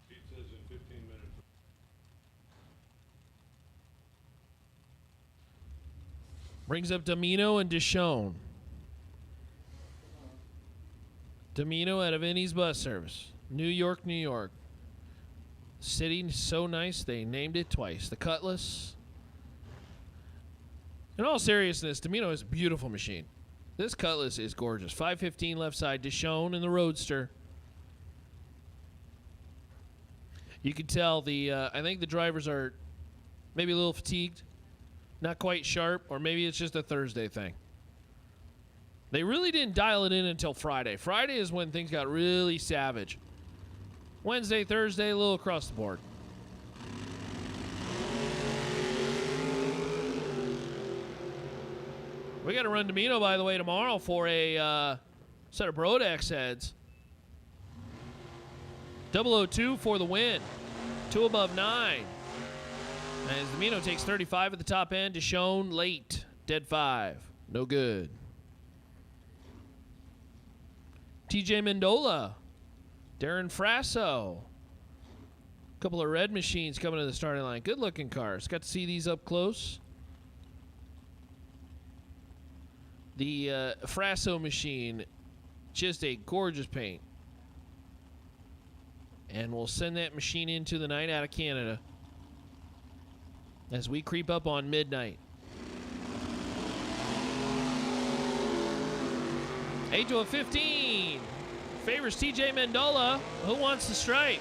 S2: Pete says in 15 minutes.
S1: Brings up Domino and Deshone. Domino out of Innie's Bus Service. New York, New York. City so nice they named it twice. The Cutlass. In all seriousness, Domino is a beautiful machine. This Cutlass is gorgeous. 515 left side, Deshone in the Roadster. You can tell I think the drivers are maybe a little fatigued, not quite sharp, or maybe it's just a Thursday thing. They really didn't dial it in until Friday. Friday is when things got really savage. Wednesday, Thursday, a little across the board. We got to run Domino, by the way, tomorrow for a set of Brodex heads. 002 for the win. 2 above 9. As Domino takes 35 at the top end. Deshone late. Dead 5. No good. TJ Mendola. Darren Frasso. A couple of red machines coming to the starting line. Good looking cars. Got to see these up close. The Frasso machine, just a gorgeous paint. And we'll send that machine into the night out of Canada as we creep up on midnight. 8 to a 15. Favors TJ Mendola. Who wants the stripe?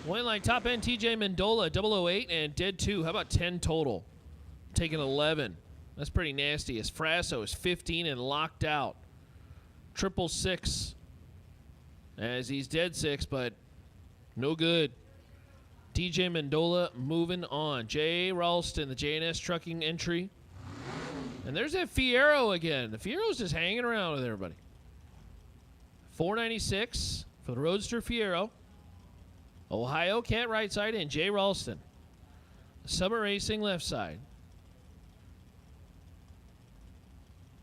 S1: Went like top end TJ Mendola, 008 and dead 2. How about 10 total? Taking 11. That's pretty nasty. As Frasso is 15 and locked out. 666. As he's dead 6, but no good. TJ Mendola moving on. Jay Ralston, the JNS trucking entry. And there's that Fierro again. The Fierro's just hanging around with everybody. 496 for the Roadster Fierro. Ohio Cat right side and Jay Ralston. Summer Racing left side.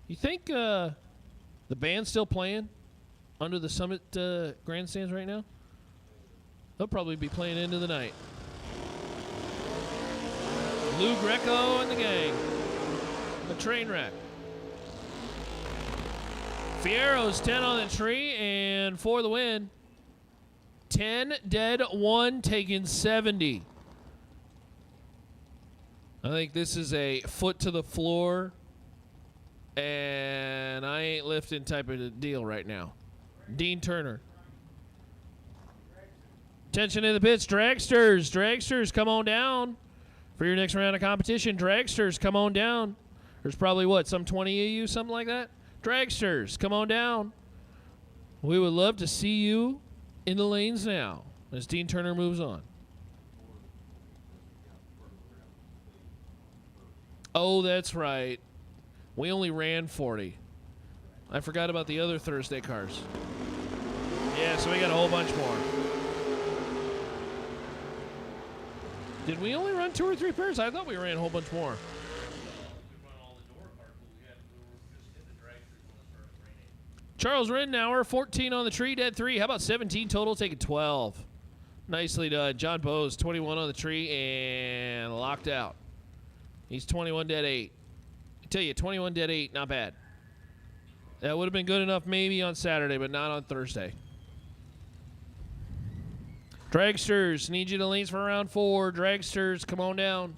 S1: You think the band's still playing under the Summit grandstands right now? They'll probably be playing into the night. Lou Greco and the gang. A train wreck. Fierro's 10 on the tree and for the win. 10 dead, 1 taking 70. I think this is a foot to the floor and I ain't lifting type of a deal right now. Dean Turner. Attention in the pits, Dragsters. Dragsters, come on down for your next round of competition. Dragsters, come on down. There's probably, what, some 20 of you, something like that? Dragsters, come on down. We would love to see you in the lanes now as Dean Turner moves on. Oh, that's right. We only ran 40. I forgot about the other Thursday cars. Yeah, so we got a whole bunch more. Did we only run 2 or 3 pairs? I thought we ran a whole bunch more. Charles Rittenauer, 14 on the tree, dead 3. How about 17 total, taking 12? Nicely done. John Bose, 21 on the tree and locked out. He's 21 dead 8. I tell you, 21 dead 8, not bad. That would have been good enough maybe on Saturday, but not on Thursday. Dragsters, need you to lanes for round 4. Dragsters, come on down.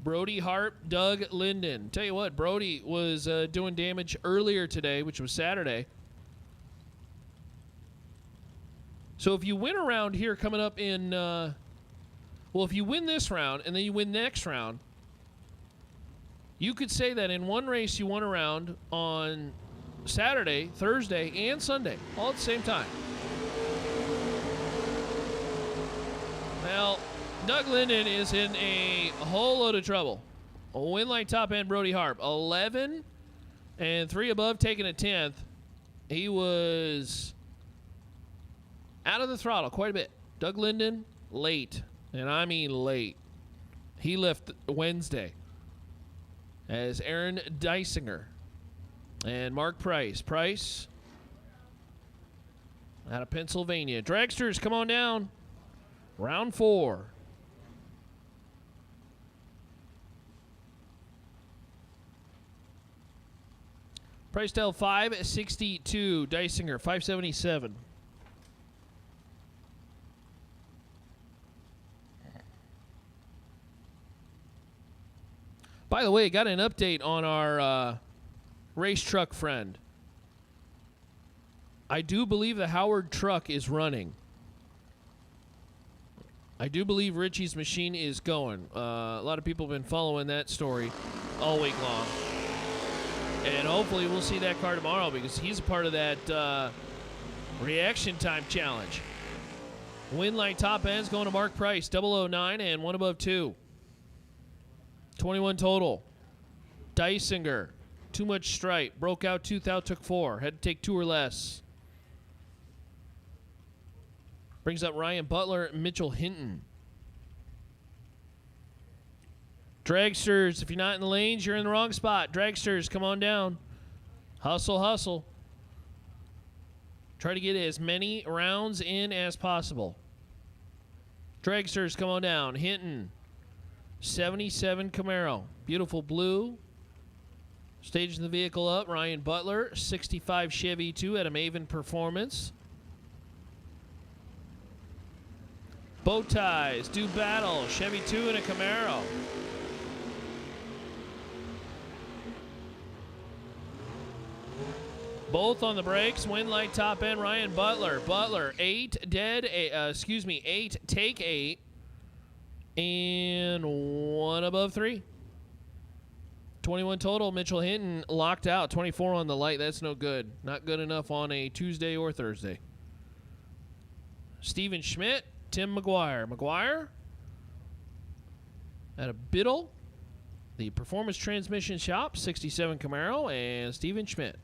S1: Brody Harp, Doug Linden. Tell you what, Brody was doing damage earlier today, which was Saturday. So if you win a round here coming up in, well, if you win this round and then you win next round, you could say that in one race you won a round on Saturday, Thursday, and Sunday, all at the same time. Well, Doug Linden is in a whole load of trouble. A win like top end Brody Harp. 11 and 3 above, taking a 10th. He was out of the throttle quite a bit. Doug Linden, late. And I mean late. He left Wednesday as Aaron Dysinger and Mark Price. Price out of Pennsylvania. Dragsters, come on down. Round 4. Price tell 562. Dysinger 577. By the way, got an update on our race truck friend. I do believe the Howard truck is running. I do believe Richie's machine is going. A lot of people have been following that story all week long. And hopefully we'll see that car tomorrow because he's a part of that reaction time challenge. Win like top ends going to Mark Price, 009 and 1 above 2. 21 total. Dysinger, too much stripe. Broke out, tooth out, took 4. Had to take 2 or less. Brings up Ryan Butler, Mitchell Hinton. Dragsters, if you're not in the lanes, you're in the wrong spot. Dragsters, come on down. Hustle, hustle. Try to get as many rounds in as possible. Dragsters, come on down. Hinton, 77 Camaro. Beautiful blue. Staging the vehicle up. Ryan Butler, 65 Chevy 2 at a Maven Performance. Bow ties, do battle. Chevy 2 and a Camaro. Both on the brakes. Win light top end. Ryan Butler. Butler 8 dead. 8 take 8 and 1 above 3. 21 total. Mitchell Hinton locked out. 24 on the light. That's no good. Not good enough on a Tuesday or Thursday. Steven Schmidt. Tim McGuire. McGuire at a Biddle, the Performance Transmission Shop, 67 Camaro, and Steven Schmidt.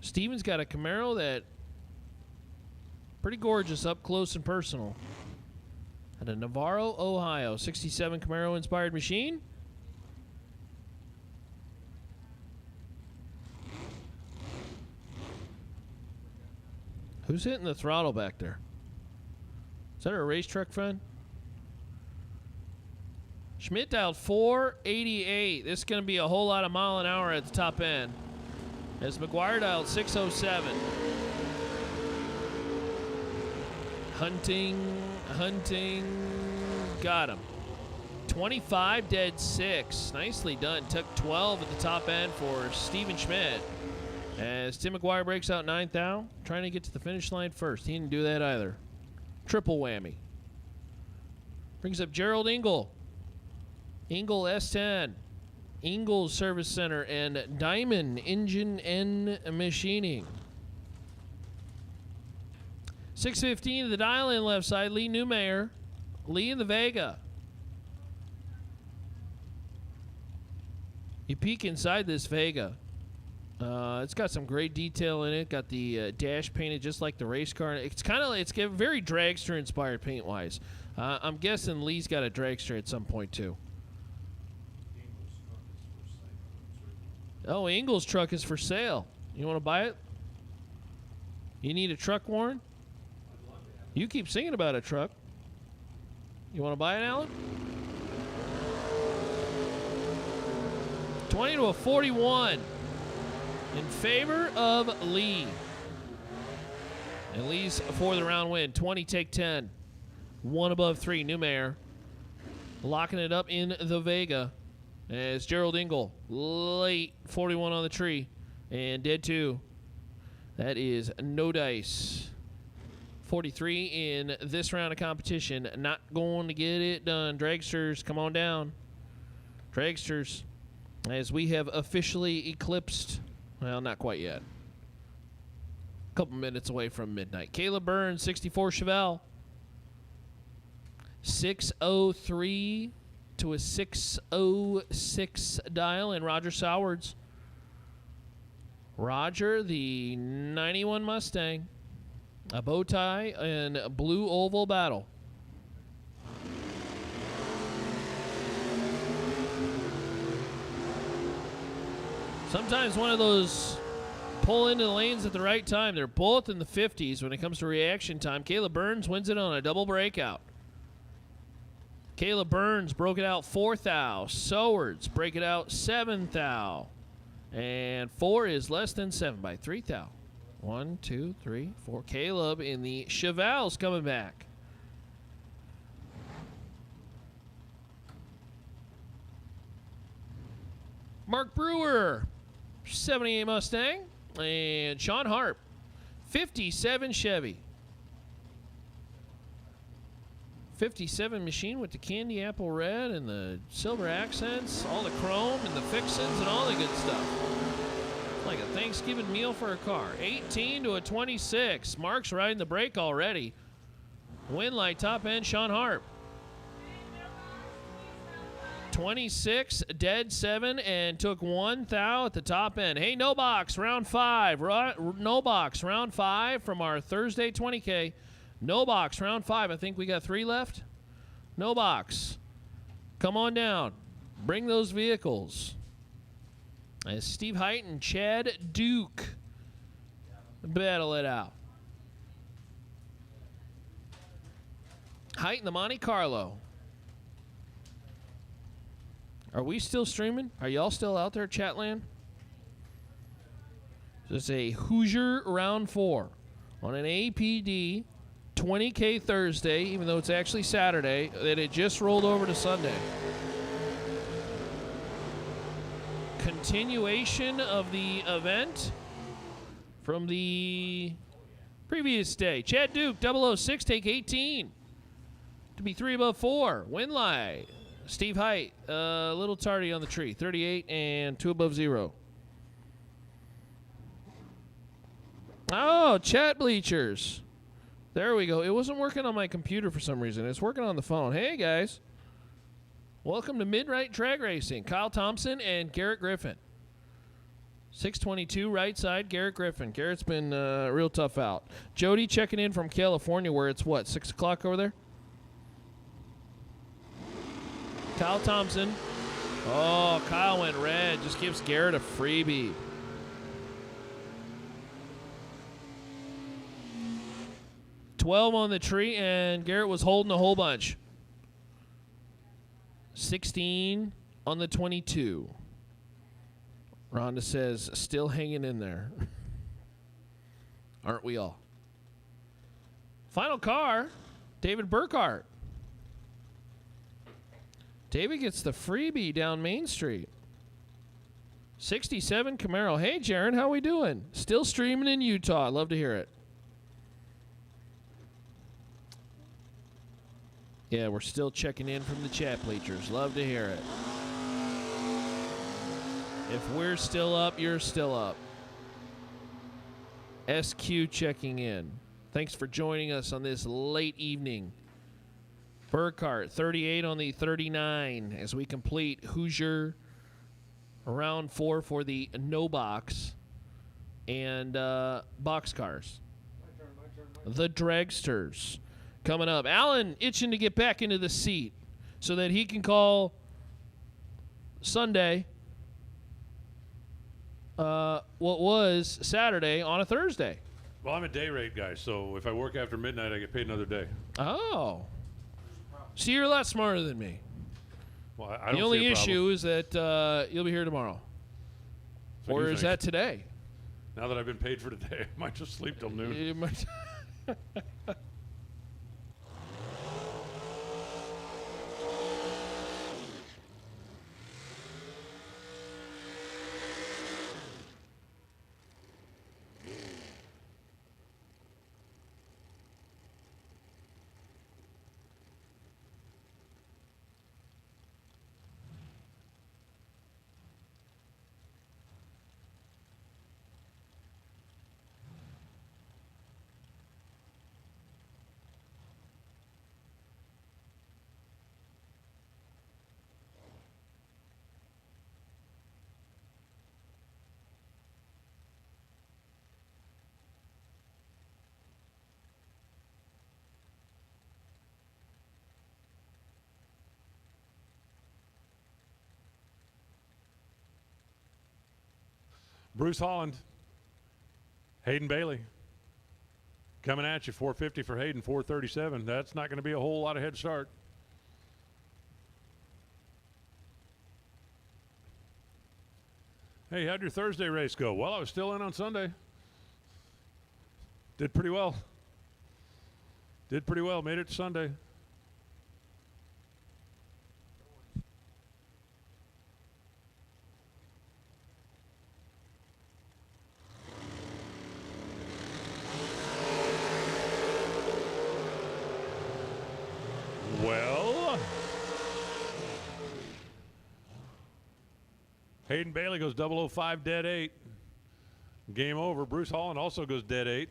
S1: Steven's got a Camaro that pretty gorgeous up close and personal. At a Navarro, Ohio, 67 Camaro inspired machine. Who's hitting the throttle back there? Is that a race truck friend? Schmidt dialed 488. This is going to be a whole lot of mile an hour at the top end. As McGuire dialed 607. Hunting. Got him. 25 dead 6. Nicely done. Took 12 at the top end for Steven Schmidt. As Tim McGuire breaks out 9th out, trying to get to the finish line first. He didn't do that either. Triple whammy. Brings up Gerald Engel. Engel S10, Ingles Service Center, and Diamond Engine and Machining. 615 to the dial in left side, Lee Newmayer. Lee in the Vega. You peek inside this Vega. It's got some great detail in it. Got the dash painted just like the race car. It's kind of very dragster inspired paint wise. I'm guessing Lee's got a dragster at some point too. Oh, Ingles truck is for sale. You want to buy it? You need a truck, Warren? You keep singing about a truck. You want to buy it, Alan? 20 to a 41 in favor of Lee. And Lee's for the round win. 20 take 10. 1 above 3. Newmayer locking it up in the Vega as Gerald Engel late 41 on the tree and dead 2. That is no dice. 43 in this round of competition. Not going to get it done. Dragsters, come on down. Dragsters, as we have officially eclipsed, well, not quite yet. A couple minutes away from midnight. Caleb Burns, 64 Chevelle. 603 to a 606 dial. And Roger Sowards. Roger, the 91 Mustang. A bow tie and a blue oval battle. Sometimes one of those pull into the lanes at the right time. They're both in the 50s when it comes to reaction time. Caleb Burns wins it on a double breakout. Caleb Burns broke it out 4th thou. Sowards break it out 7th thou. And 4 is less than 7 by 3 thou. 1, 2, 3, 4. Caleb in the Chevelle's coming back. Mark Brewer, 78 Mustang. And Sean Harp, 57 Chevy. 57 machine with the candy apple red and the silver accents, all the chrome and the fixins and all the good stuff. Like a Thanksgiving meal for a car. 18 to a 26. Mark's riding the brake already. Win light top end, Sean Harp. 26, dead 7, and took 1 thou at the top end. Hey, no box, round 5. No box, round 5 from our Thursday 20K. No box, round 5. I think we got 3 left. No box. Come on down. Bring those vehicles. As Steve Height and Chad Duke battle it out. Height in the Monte Carlo. Are we still streaming? Are y'all still out there, Chatland? This is a Hoosier round 4 on an APD 20K Thursday, even though it's actually Saturday, that it just rolled over to Sunday. Continuation of the event from the previous day. Chad Duke, 006, take 18 to be 3 above 4. Win light. Steve Height, a little tardy on the tree, 38 and 2 above 0. Oh, chat bleachers. There we go. It wasn't working on my computer for some reason. It's working on the phone. Hey, guys. Welcome to Midnight Drag Racing. Kyle Thompson and Garrett Griffin. 622 right side, Garrett Griffin. Garrett's been real tough out. Jody checking in from California where it's what, 6 o'clock over there? Kyle Thompson. Oh, Kyle went red. Just gives Garrett a freebie. $12 on the tree, and Garrett was holding a whole bunch. 16 on the 22. Rhonda says, still hanging in there. Aren't we all? Final car, David Burkhart. David gets the freebie down Main Street. 67 Camaro. Hey, Jaron, how we doing? Still streaming in Utah. Love to hear it. Yeah, we're still checking in from the chat bleachers. Love to hear it. If we're still up, you're still up. SQ checking in. Thanks for joining us on this late evening. Burkhart, 38 on the 39 as we complete Hoosier round 4 for the no box and box cars. The Dragsters coming up. Alan itching to get back into the seat so that he can call Sunday what was Saturday on a Thursday.
S2: Well, I'm a day rate guy, so if I work after midnight, I get paid another day.
S1: Oh. See, you're a lot smarter than me.
S2: Well, I don't
S1: The only
S2: see a problem.
S1: issue is that you'll be here tomorrow.
S2: So
S1: Or
S2: you
S1: is
S2: think.
S1: that today?
S2: Now that I've been paid for today, I might just sleep till noon.
S1: You might-
S2: Bruce Holland, Hayden Bailey, coming at you. 450 for Hayden, 437. That's not going to be a whole lot of head start. Hey, how'd your Thursday race go? Well, I was still in on Sunday. Did pretty well. Did pretty well. Made it to Sunday. Well, Hayden Bailey goes 005, dead 8. Game over. Bruce Holland also goes dead 8.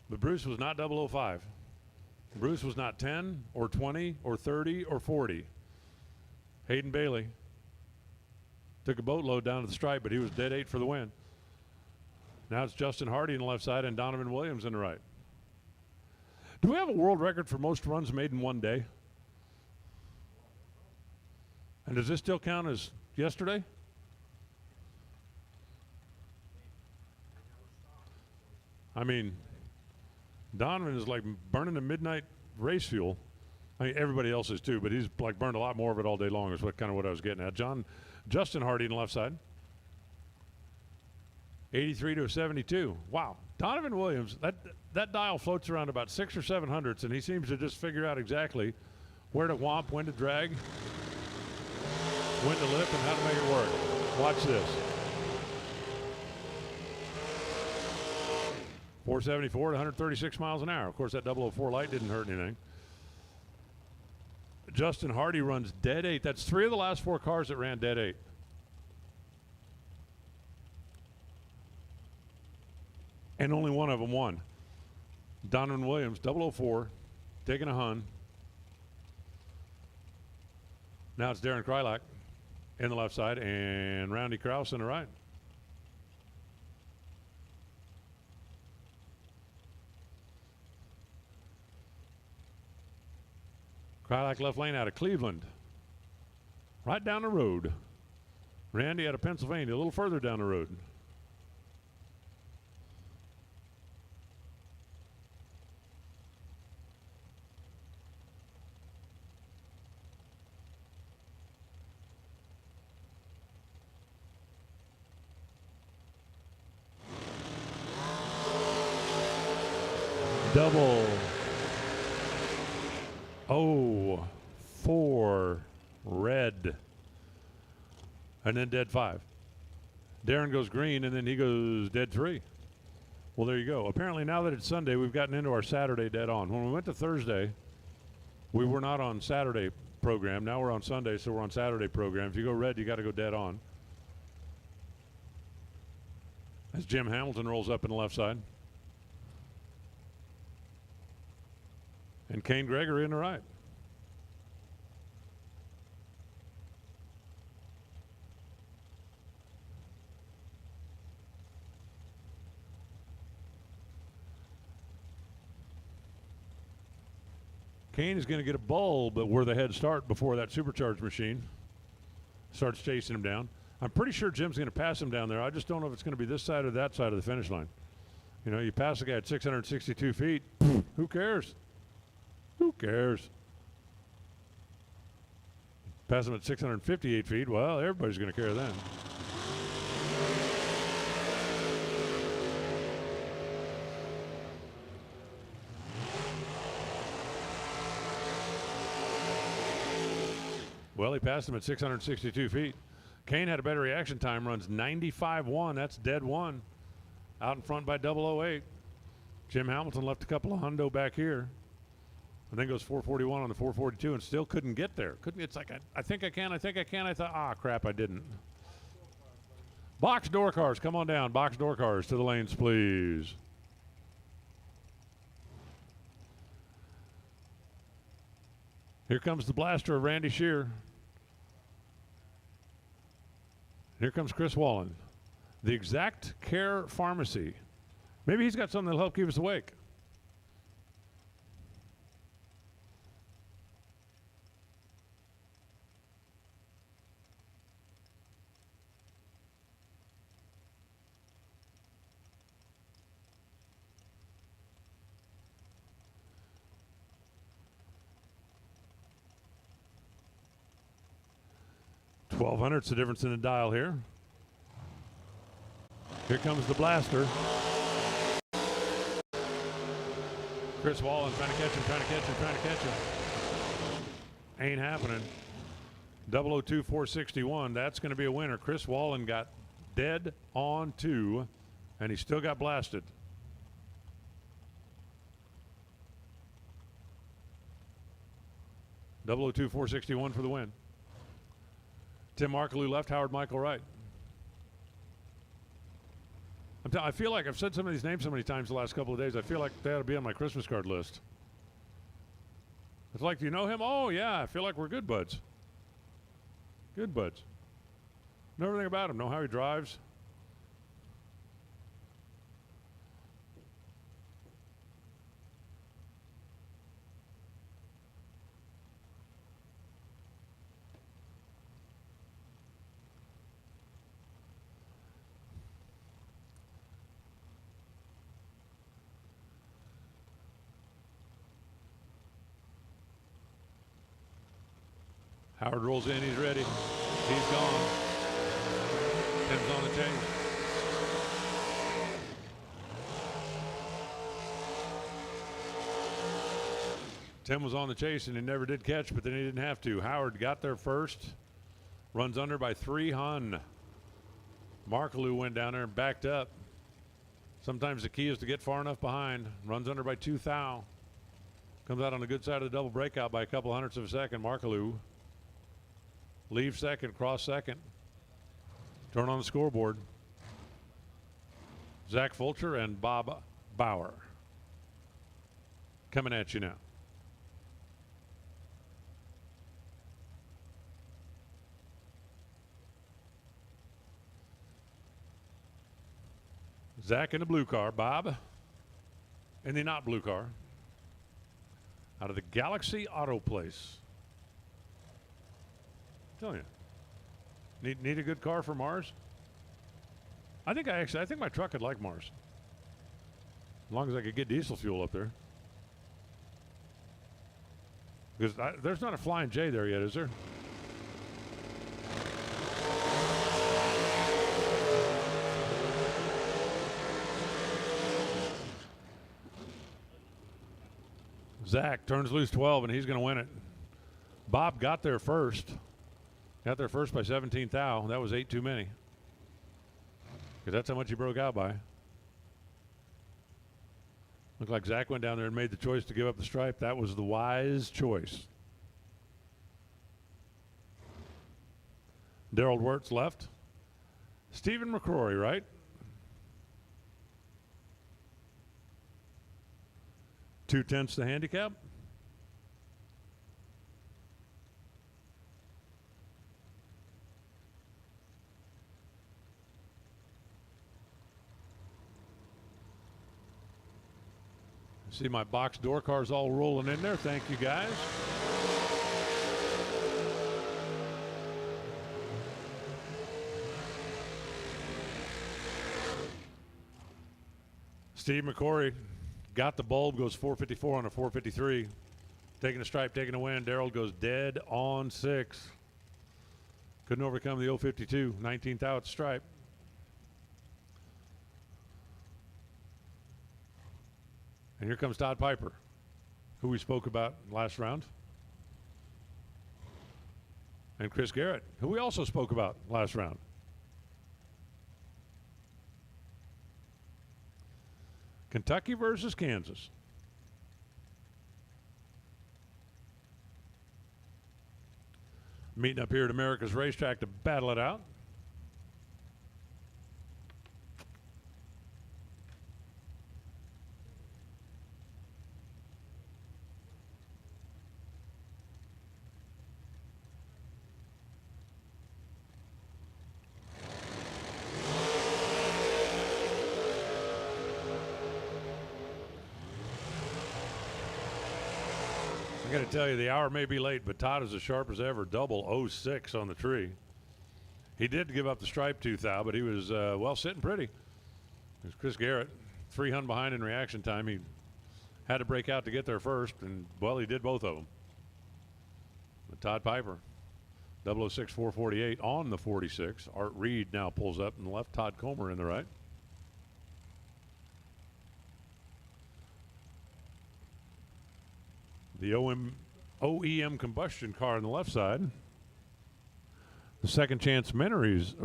S2: But Bruce was not 005. Bruce was not 10 or 20 or 30 or 40. Hayden Bailey took a boatload down to the stripe, but he was dead 8 for the win. Now it's Justin Hardy on the left side and Donovan Williams on the right. Do we have a world record for most runs made in one day? And does this still count as yesterday? I mean, Donovan is like burning the midnight race fuel. I mean, everybody else is too, but he's like burned a lot more of it all day long is what I was getting at. Justin Hardy on the left side. 83 to a 72. Wow. Donovan Williams, that dial floats around about 600 or 700, and he seems to just figure out exactly where to whomp, when to drag, when to lift, and how to make it work. Watch this. 474 to 136 miles an hour. Of course, that 004 light didn't hurt anything. Justin Hardy runs dead 8. That's 3 of the last 4 cars that ran dead 8. And only one of them won. Donovan Williams, 004, taking a Hun. Now it's Darren Krylak in the left side and Randy Krause in the right. Krylak left lane out of Cleveland. Right down the road. Randy out of Pennsylvania, a little further down the road. Double. Oh, 4 red. And then dead 5. Darren goes green, and then he goes dead 3. Well, there you go. Apparently, now that it's Sunday, we've gotten into our Saturday dead on. When we went to Thursday, We were not on Saturday program. Now we're on Sunday, so we're on Saturday program. If you go red, you got to go dead on. As Jim Hamilton rolls up in the left side. And Kane Gregory in the right. Kane is going to get a bulb where the head start before that supercharged machine starts chasing him down. I'm pretty sure Jim's going to pass him down there. I just don't know if it's going to be this side or that side of the finish line. You know, you pass a guy at 662 feet, who cares? Who cares? Pass him at 658 feet, well, everybody's going to care then. Well, he passed him at 662 feet. Kane had a better reaction time, runs 95.1. That's dead one. Out in front by 008. Jim Hamilton left a couple of hundo back here. And then goes 441 on the 442 and still couldn't get there. It's like, I think I can. I thought, crap, I didn't. Box door cars, come on down. Box door cars to the lanes, please. Here comes the blaster of Randy Shear. Here comes Chris Wallen. The Exact Care Pharmacy. Maybe he's got something that'll help keep us awake. $1,200's the difference in the dial here. Here comes the blaster. Chris Wallen trying to catch him. Ain't happening. 002 461. That's going to be a winner. Chris Wallen got dead on 2, and he still got blasted. .002 461 for the win. Tim Marklew left, Howard Michael right. I feel like I've said some of these names so many times the last couple of days. I feel like they ought to be on my Christmas card list. It's like, do you know him? Oh, yeah, I feel like we're good buds. Good buds. Know everything about him. Know how he drives. Howard rolls in, he's ready. He's gone. Tim's on the chase. Tim was on the chase and he never did catch, but then he didn't have to. Howard got there first. Runs under by 3 hun. Marklew went down there and backed up. Sometimes the key is to get far enough behind. Runs under by 2 thou. Comes out on the good side of the double breakout by a couple hundredths of a second. Marklew. Leave second, cross second. Turn on the scoreboard. Zach Fulcher and Bob Bauer coming at you now. Zach in the blue car, Bob in the not blue car. Out of the Galaxy Auto Place. Tell you, need a good car for Mars. I think my truck would like Mars, as long as I could get diesel fuel up there. Because there's not a Flying J there yet, is there? Zach turns loose 12, and he's going to win it. Bob got there first. Got there first by 17 thou. That was 8 too many. Because that's how much he broke out by. Looked like Zach went down there and made the choice to give up the stripe. That was the wise choice. Daryl Wirtz left. Stephen McCrory right. Two-tenths the handicap. See my box door cars all rolling in there. Thank you, guys. Steve McCory got the bulb, goes 454 on a 453. Taking a stripe, taking a win. Daryl goes dead on 6. Couldn't overcome the 052, 19th out stripe. And here comes Todd Piper, who we spoke about last round. And Chris Garrett, who we also spoke about last round. Kentucky versus Kansas. Meeting up here at America's Racetrack to battle it out. I got to tell you, the hour may be late, but Todd is as sharp as ever. Double 06 on the tree. He did give up the stripe tooth out, but he was, well, sitting pretty. It was Chris Garrett, 3 hun behind in reaction time. He had to break out to get there first, and, well, he did both of them. But Todd Piper, 006 448 on the 46. Art Reed now pulls up in the left, Todd Comer in the right. The OEM combustion car on the left side. The Second Chance Ministries,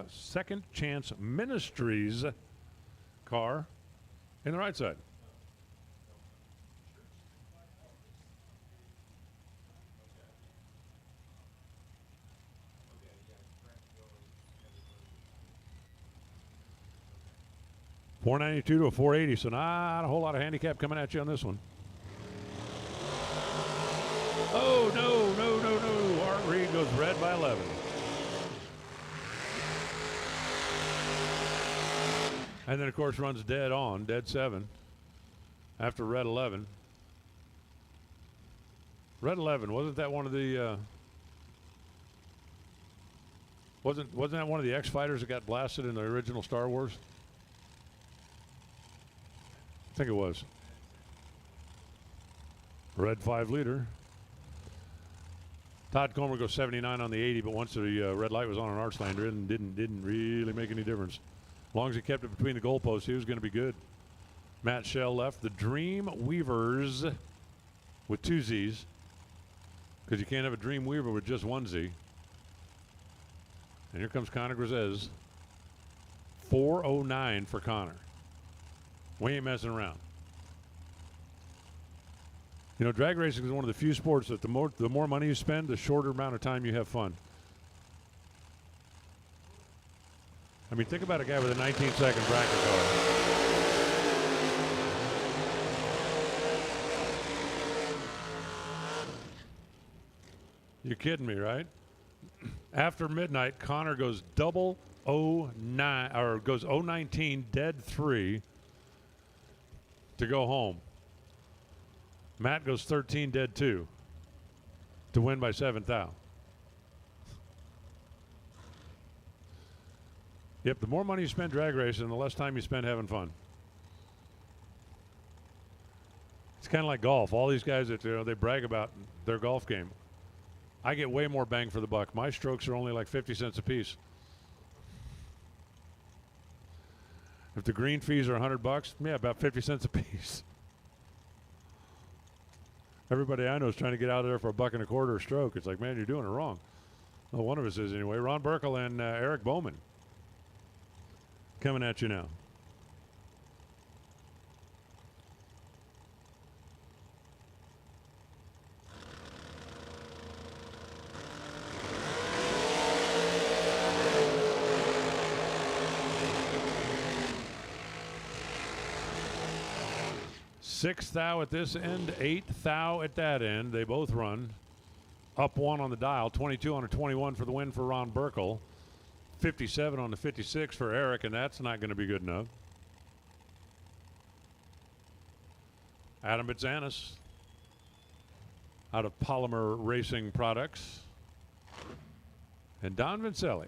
S2: Second Chance Ministries car in the right side. .492 to a 480, so not a whole lot of handicap coming at you on this one. Oh, no, no, no, no. Art Reed goes red by 11. And then, of course, runs dead on, dead 7 after red 11. Red 11, wasn't that one of the, wasn't that one of the X-Fighters that got blasted in the original Star Wars? I think it was. Red 5 liter. Todd Comer goes 79 on the 80, but once the red light was on Arts Lander, it didn't really make any difference. As long as he kept it between the goalposts, he was going to be good. Matt Shell left. The Dream Weavers with 2 Z's, because you can't have a Dream Weaver with just 1 Z. And here comes Connor Grisez. 409 for Connor. We ain't messing around. You know, drag racing is one of the few sports that the more money you spend, the shorter amount of time you have fun. I mean, think about a guy with a 19-second bracket car. You're kidding me, right? After midnight, Connor goes 009 or goes 019 dead 3 to go home. Matt goes 13 dead 2 to win by 7th out. Yep, the more money you spend drag racing, the less time you spend having fun. It's kind of like golf. All these guys that they brag about their golf game. I get way more bang for the buck. My strokes are only like 50 cents a piece. If the green fees are $100, yeah, about 50 cents a piece. Everybody I know is trying to get out of there for $1.25 a stroke. It's like, man, you're doing it wrong. Well, one of us is anyway. Ron Burkle and Eric Bowman coming at you now. 6 thou at this end, 8 thou at that end. They both run. Up 1 on the dial, 22 on a 21 for the win for Ron Burkle. 57 on the 56 for Eric, and that's not going to be good enough. Adam Bitzanis out of Polymer Racing Products. And Don Vincelli.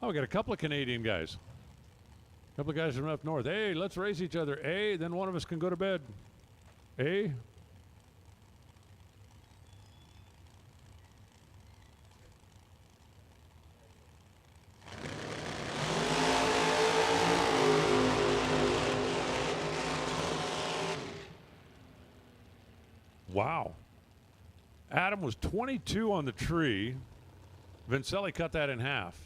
S2: Oh, we got a couple of Canadian guys. A couple of guys from up north. Hey, let's race each other. Hey, then one of us can go to bed. Hey. Wow. Adam was 22 on the tree. Vincelli cut that in half.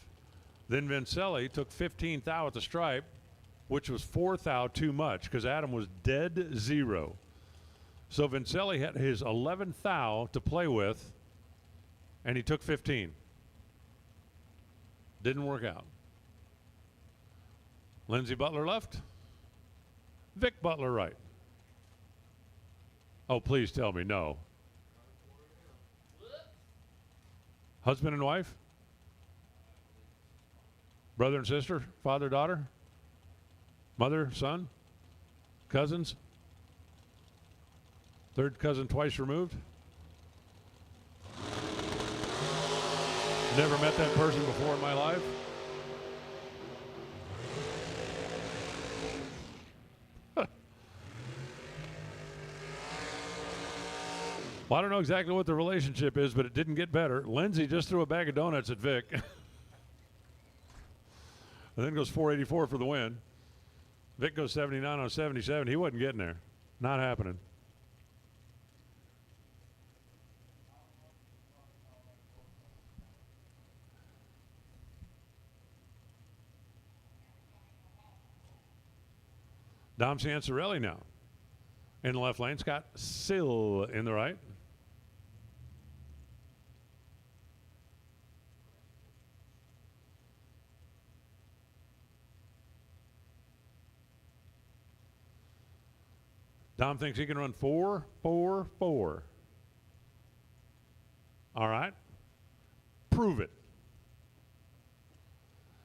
S2: Then Vincelli took 15 thou at the stripe, which was 4 thou too much because Adam was dead zero. So Vincelli had his 11 thou to play with, and he took 15. Didn't work out. Lindsey Butler left. Vic Butler right. Oh, please tell me no. Husband and wife? Brother and sister? Father, daughter? Mother, son? Cousins? Third cousin twice removed? Never met that person before in my life? Well, I don't know exactly what the relationship is, but it didn't get better. Lindsay just threw a bag of donuts at Vic. And then goes 484 for the win. Vic goes 79 on 77. He wasn't getting there. Not happening. Dom Ciancarelli now in the left lane. Scott Sill in the right. Dom thinks he can run 4, 4, 4. All right. Prove it.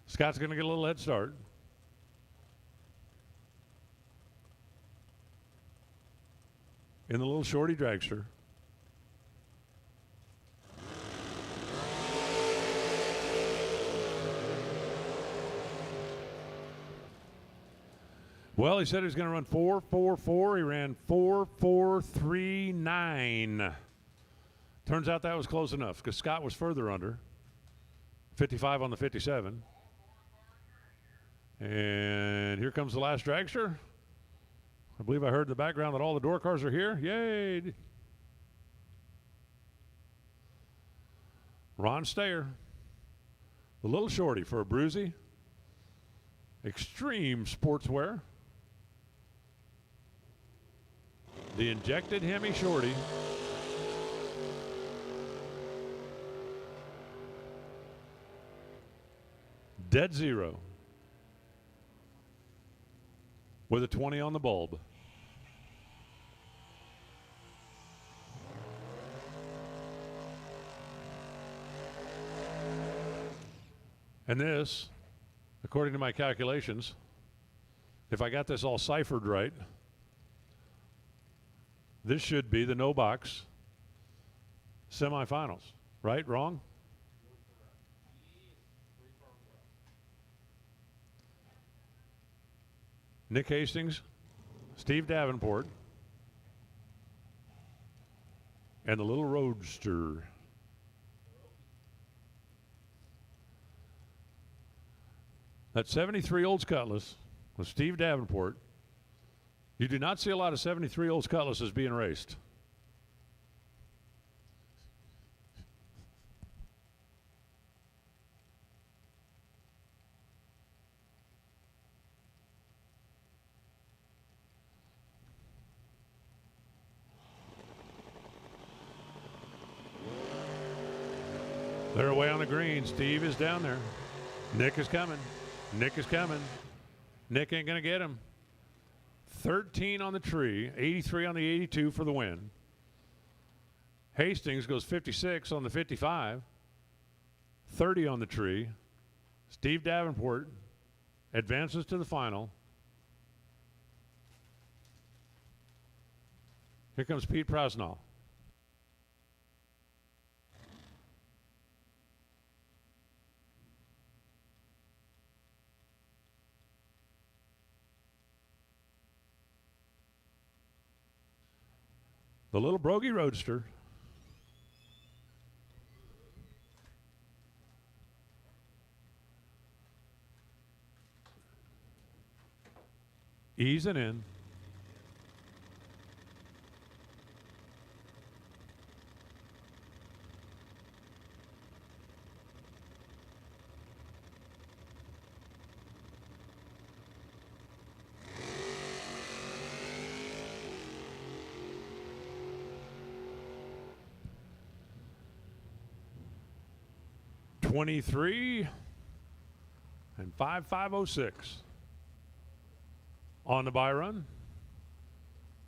S2: Scott's going to get a little head start. In the little shorty dragster. Well, he said he was going to run 4, 4, 4. He ran 4, 4, 3, 9. Turns out that was close enough because Scott was further under. 55 on the 57. And here comes the last dragster. I believe I heard in the background that all the door cars are here. Yay! Ron Stayer. The little shorty for a Bruzy. Extreme sportswear. The injected Hemi shorty. Dead zero. With a 20 on the bulb. And this, according to my calculations, if I got this all ciphered right, this should be the no box semifinals. Right? Wrong? Nick Hastings, Steve Davenport, and the little roadster. That 73 Olds Cutlass with Steve Davenport. You do not see a lot of 73 Olds Cutlasses being raced. They're away on the green. Steve is down there. Nick is coming. Nick is coming. Nick ain't going to get him. 13 on the tree, 83 on the 82 for the win. Hastings goes 56 on the 55, 30 on the tree. Steve Davenport advances to the final. Here comes Pete Prasnall. The little Brogy Roadster. Easing in. $23 and 5506 on the buy run.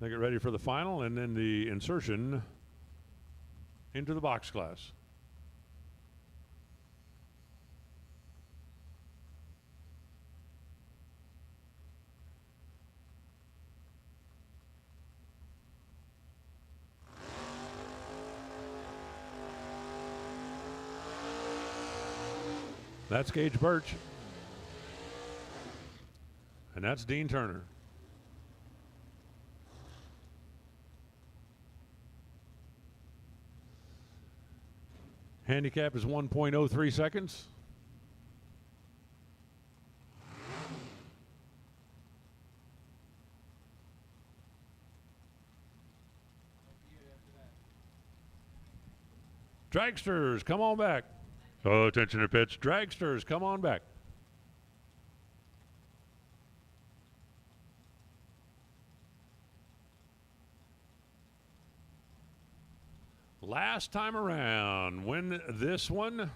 S2: They get ready for the final and then the insertion into the box class. That's Gage Birch. And that's Dean Turner. Handicap is 1.03 seconds. Dragsters, come on back. Oh, attention to pitch. Dragsters, come on back. Last time around, win this one,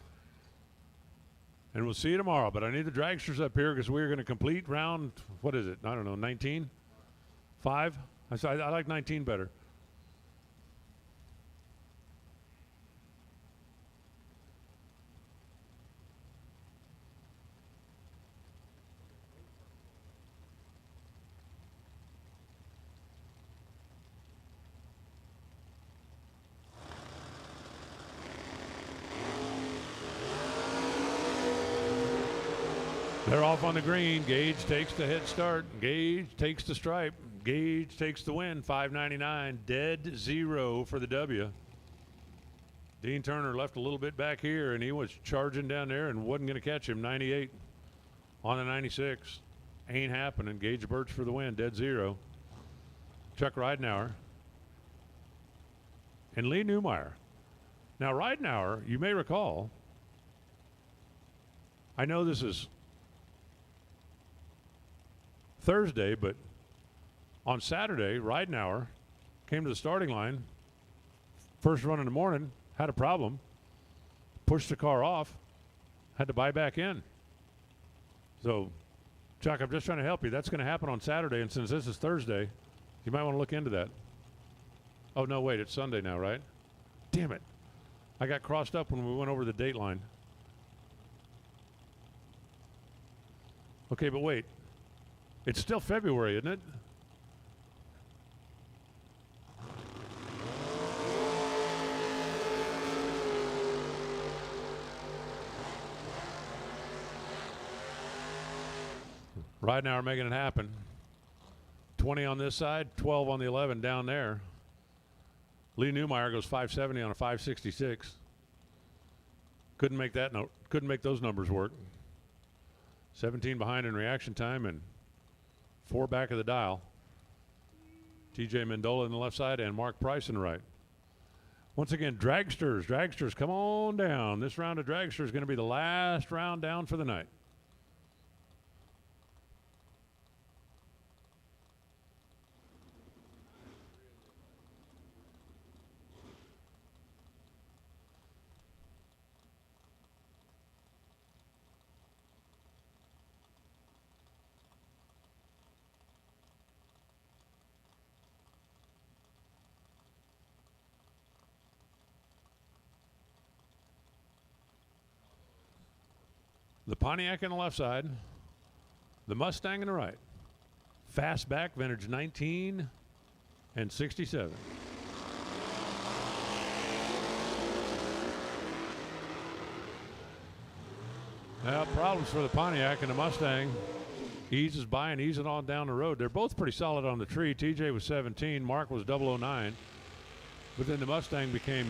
S2: and we'll see you tomorrow. But I need the dragsters up here because we're going to complete round, what is it? I don't know, 19? 5? I like 19 better. They're off on the green. Gage takes the head start. Gage takes the stripe. Gage takes the win. 599. Dead zero for the W. Dean Turner left a little bit back here, and he was charging down there and wasn't going to catch him. 98 on the 96. Ain't happening. Gage Birch for the win. Dead zero. Chuck Ridenauer and Lee Newmeyer. Now, Ridenauer, you may recall, I know this is Thursday, but on Saturday, Ridenauer came to the starting line. First run in the morning, had a problem, pushed the car off, had to buy back in. So, Chuck, I'm just trying to help you. That's going to happen on Saturday, and since this is Thursday, you might want to look into that. Oh, no, wait, it's Sunday now, right? Damn it. I got crossed up when we went over the date line. Okay, but wait. It's still February, isn't it? Right now we're making it happen. 20 on this side, 12 on the 11 down there. Lee Newmeyer goes 570 on a 566. Couldn't make those numbers work. 17 behind in reaction time and 4 back of the dial. TJ Mendola on the left side and Mark Price on the right. Once again, dragsters, come on down. This round of dragsters is going to be the last round down for the night. The Pontiac on the left side, the Mustang on the right. Fastback, vintage 19 and 67. Well, problems for the Pontiac and the Mustang. Eases by and easing on down the road. They're both pretty solid on the tree. TJ was 17, Mark was 009. But then the Mustang became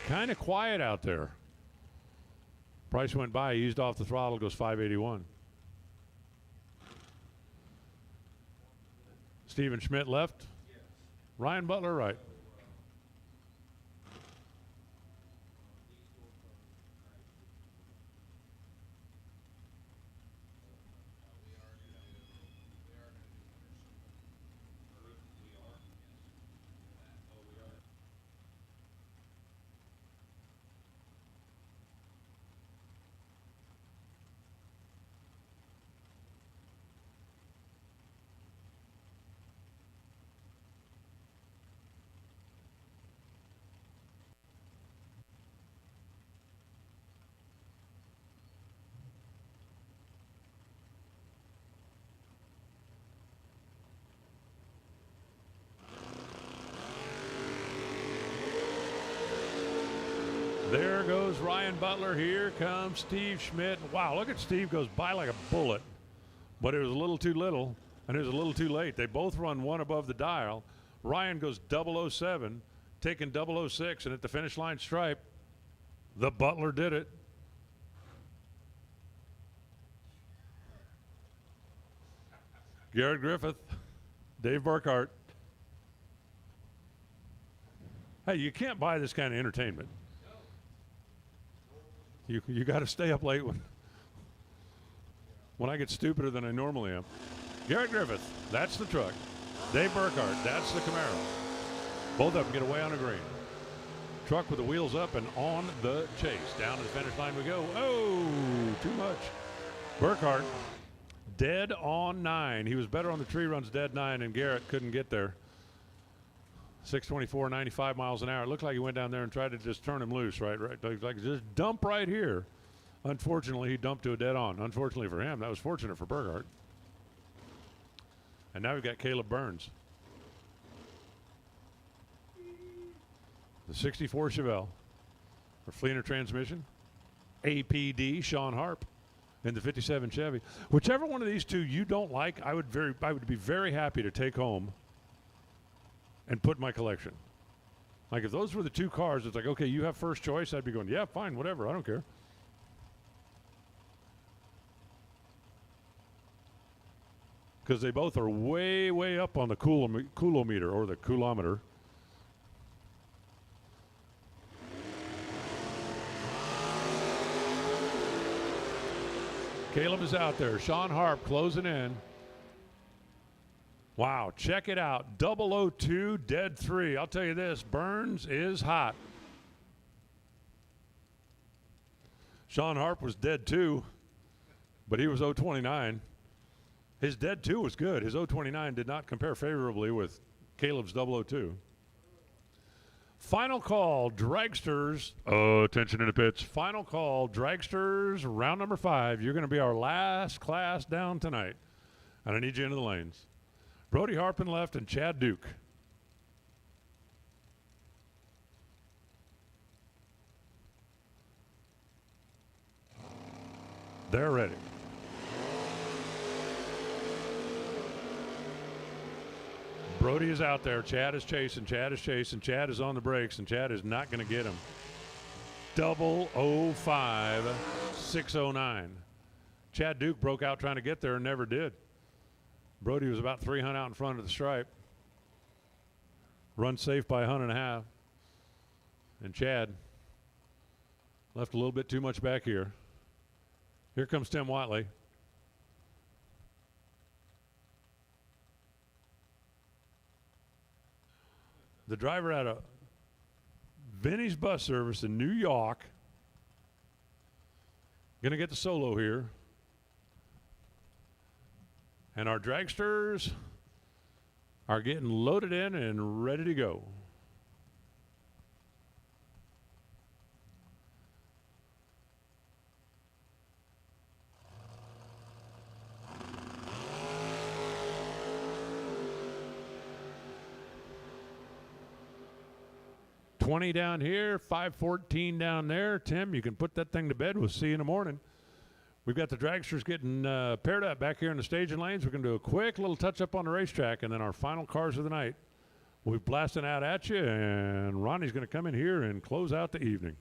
S2: kind of quiet out there. Price went by, eased off the throttle, goes 581. Steven Schmidt left. Ryan Butler right. There goes Ryan Butler. Here comes Steve Schmidt. Wow, look at Steve goes by like a bullet. But it was a little too little, and it was a little too late. They both run one above the dial. Ryan goes 007, taking 006, and at the finish line stripe, the Butler did it. Garrett Griffith, Dave Burkhart. Hey, you can't buy this kind of entertainment. You got to stay up late when I get stupider than I normally am. Garrett Griffith, that's the truck. Dave Burkhart, that's the Camaro. Both of them get away on a green. Truck with the wheels up and on the chase. Down to the finish line we go. Oh, too much. Burkhart, dead on 9. He was better on the tree runs, dead 9, and Garrett couldn't get there. 624, 95 miles an hour. It looked like he went down there and tried to just turn him loose, right? Like just dump right here. Unfortunately, he dumped to a dead on. Unfortunately for him, that was fortunate for Burkhart. And now we've got Caleb Burns. The 64 Chevelle. For Fleener transmission. APD, Sean Harp. And the 57 Chevy. Whichever one of these two you don't like, I would be very happy to take home and put in my collection. Like if those were the two cars, it's like, okay, you have first choice. I'd be going, yeah, fine, whatever, I don't care. Because they both are way, way up on the coulometer or the coulometer. Caleb is out there. Sean Harp closing in. Wow, check it out. 002, dead 3. I'll tell you this, Burns is hot. Sean Harp was dead 2, but he was 029. His dead 2 was good. His 029 did not compare favorably with Caleb's 002. Final call, Dragsters. Oh, attention in the pits. Final call, Dragsters, round number 5. You're going to be our last class down tonight. And I need you into the lanes. Brody Harpin left and Chad Duke. They're ready. Brody is out there. Chad is chasing. Chad is chasing. Chad is on the brakes, and Chad is not going to get him. 005, 609. Chad Duke broke out trying to get there and never did. Brody was about 300 out in front of the stripe. Run safe by 100.5. And Chad left a little bit too much back here. Here comes Tim Watley. The driver out of Vinny's Bus Service in New York. Going to get the solo here. And our dragsters are getting loaded in and ready to go. 520 down here, 514 down there. Tim, you can put that thing to bed. We'll see you in the morning. We've got the dragsters getting paired up back here in the staging lanes. We're going to do a quick little touch-up on the racetrack, and then our final cars of the night. We'll be blasting out at you, and Ronnie's going to come in here and close out the evening.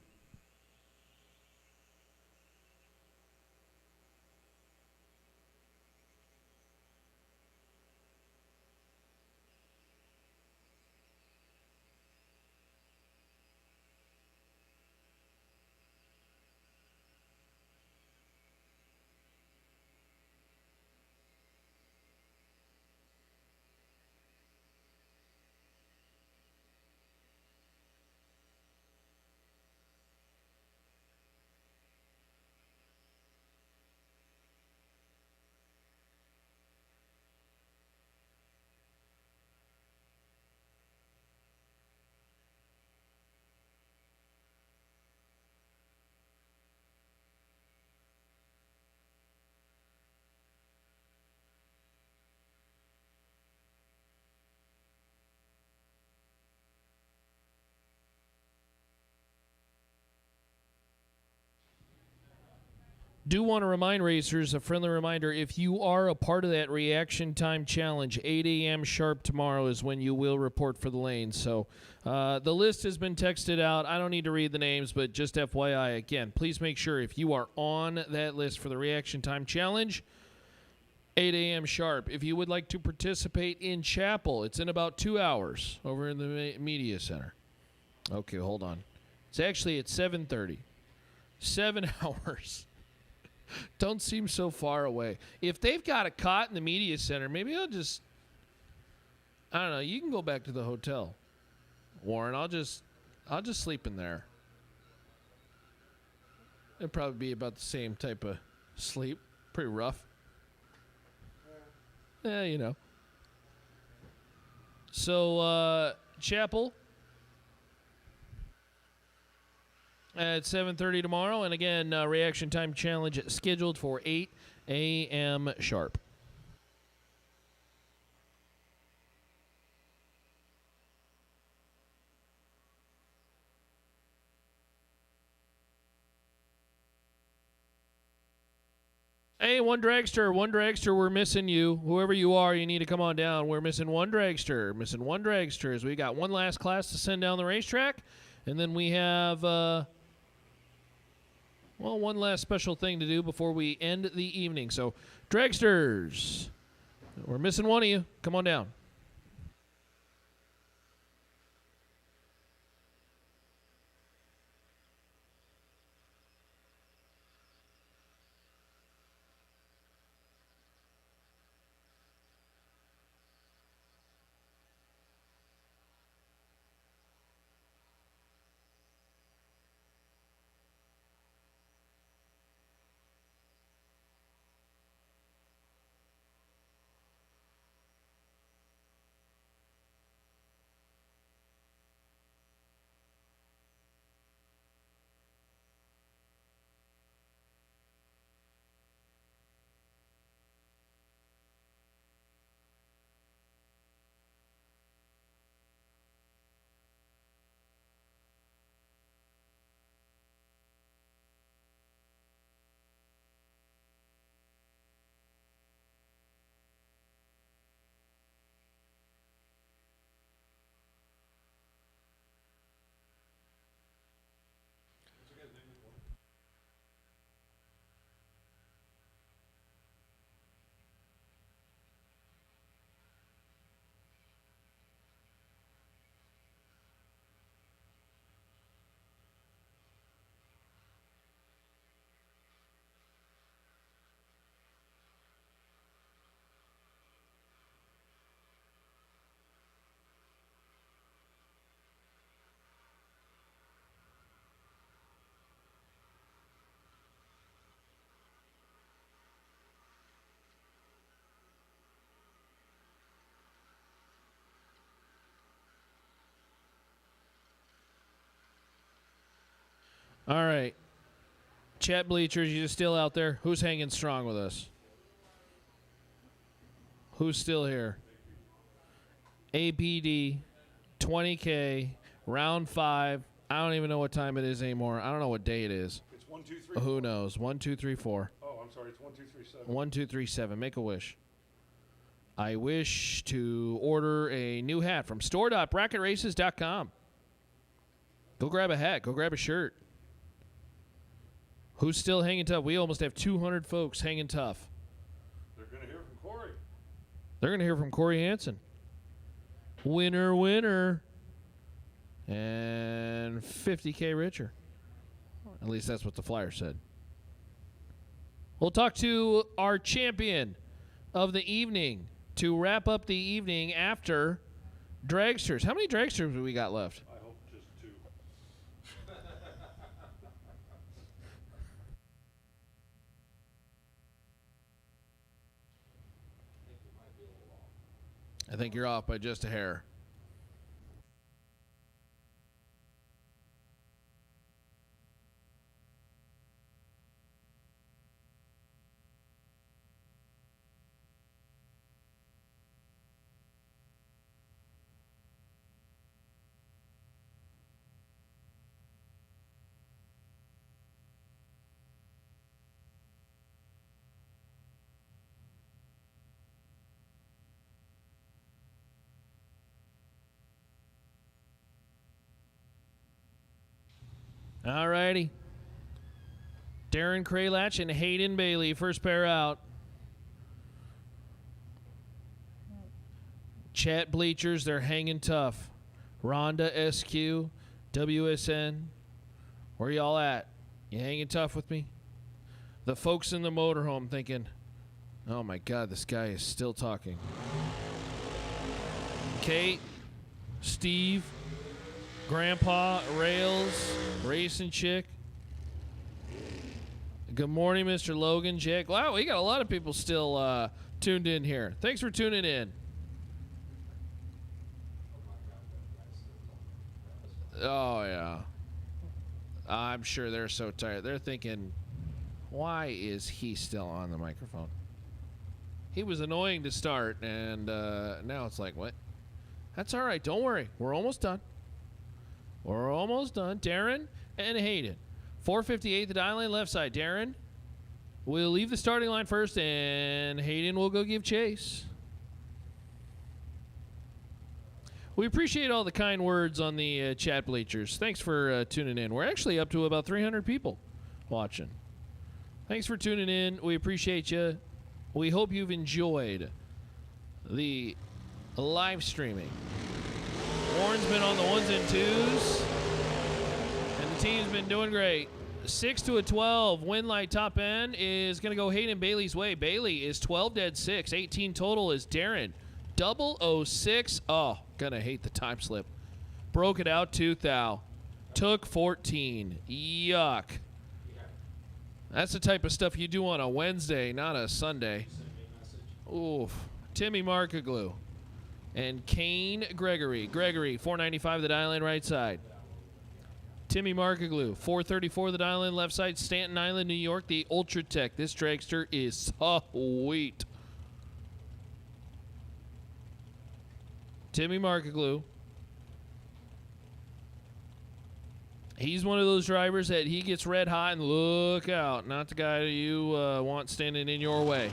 S1: Do want to remind racers, a friendly reminder, if you are a part of that reaction time challenge, 8 a.m. sharp tomorrow is when you will report for the lane. So the list has been texted out. I don't need to read the names, but just FYI, again, please make sure if you are on that list for the reaction time challenge, 8 a.m. sharp. If you would like to participate in Chapel, it's in about 2 hours over in the media center. Okay, hold on. It's actually at 7:30. 7 hours. Don't seem so far away. If they've got a cot in the media center, maybe I don't know, you can go back to the hotel, Warren. I'll just sleep in there. It'll probably be about the same type of sleep. Pretty rough. Yeah, you know. So, Chapel at 7:30 tomorrow. And again, reaction time challenge scheduled for 8 a.m. sharp. Hey, one dragster, we're missing you. Whoever you are, you need to come on down. We're missing one dragster. As we got one last class to send down the racetrack. And then we have, one last special thing to do before we end the evening. So, dragsters, we're missing one of you. Come on down. All right. Chat bleachers, you still out there? Who's hanging strong with us? Who's still here? APD, 20K, Round 5. I don't even know what time it is anymore. I don't know what day it is.
S2: It's 1, 2, 3.
S1: Who knows? 1, 2, 3, 4.
S2: Oh, I'm sorry. It's 1, 2, 3, 7.
S1: 1, 2, 3, 7. Make a wish. I wish to order a new hat from store.bracketraces.com. Go grab a hat. Go grab a shirt. Who's still hanging tough? We almost have 200 folks hanging tough.
S2: They're going to hear from Corey.
S1: They're going to hear from Corey Hansen. Winner, winner. And $50K richer. At least that's what the flyer said. We'll talk to our champion of the evening to wrap up the evening after Dragsters. How many Dragsters have we got left?
S2: I hope just 2.
S1: I think you're off by just a hair. All righty. Darren Kralach and Hayden Bailey, first pair out. Chat bleachers, they're hanging tough. Rhonda, SQ, WSN, where y'all at? You hanging tough with me? The folks in the motorhome thinking, oh my God, this guy is still talking. Kate, Steve, Grandpa, Rails, Racing Chick. Good morning, Mr. Logan, Jack. Wow, we got a lot of people still tuned in here. Thanks for tuning in. Oh, yeah. I'm sure they're so tired. They're thinking, why is he still on the microphone? He was annoying to start, and now it's like, what? That's all right. Don't worry. We're almost done. We're almost done. Darren and Hayden. 458 the dial lane left side. Darren will leave the starting line first, and Hayden will go give chase. We appreciate all the kind words on the chat bleachers. Thanks for tuning in. We're actually up to about 300 people watching. Thanks for tuning in. We appreciate you. We hope you've enjoyed the live streaming. Warren's been on the 1s and 2s, and the team's been doing great. 6 to a 12. Win light top end is going to go Hayden Bailey's way. Bailey is 12 dead 6. 18 total is Darren. 006. Oh, gonna hate the time slip. Broke it out to Thou. Took 14. Yuck. That's the type of stuff you do on a Wednesday, not a Sunday. Oof. Timmy Markaglu. And Kane Gregory. Gregory, 495 the dial in right side. Timmy Markaglu, 434 the dial in left side. Staten Island, New York, the Ultra Tech. This dragster is sweet. Timmy Markaglu. He's one of those drivers that he gets red hot and look out. Not the guy you want standing in your way.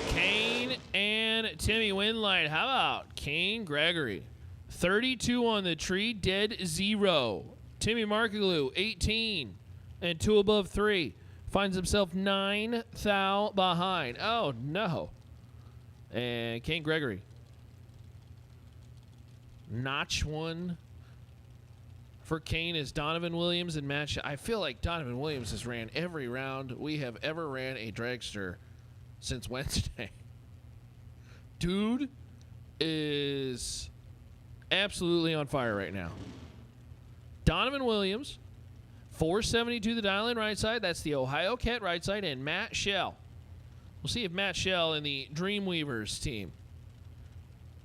S1: Kane and Timmy Winlight. How about Kane Gregory? 32 on the tree, dead 0. Timmy Markaglu, 18 and 2 above 3. Finds himself 9 thou behind. Oh, no. And Kane Gregory. Notch 1 for Kane is Donovan Williams and Matt. I feel like Donovan Williams has ran every round we have ever ran a dragster since Wednesday. Dude is absolutely on fire right now. Donovan Williams, 472 the dial in right side. That's the Ohio Cat right side. And Matt Shell. We'll see if Matt Shell and the Dreamweavers team.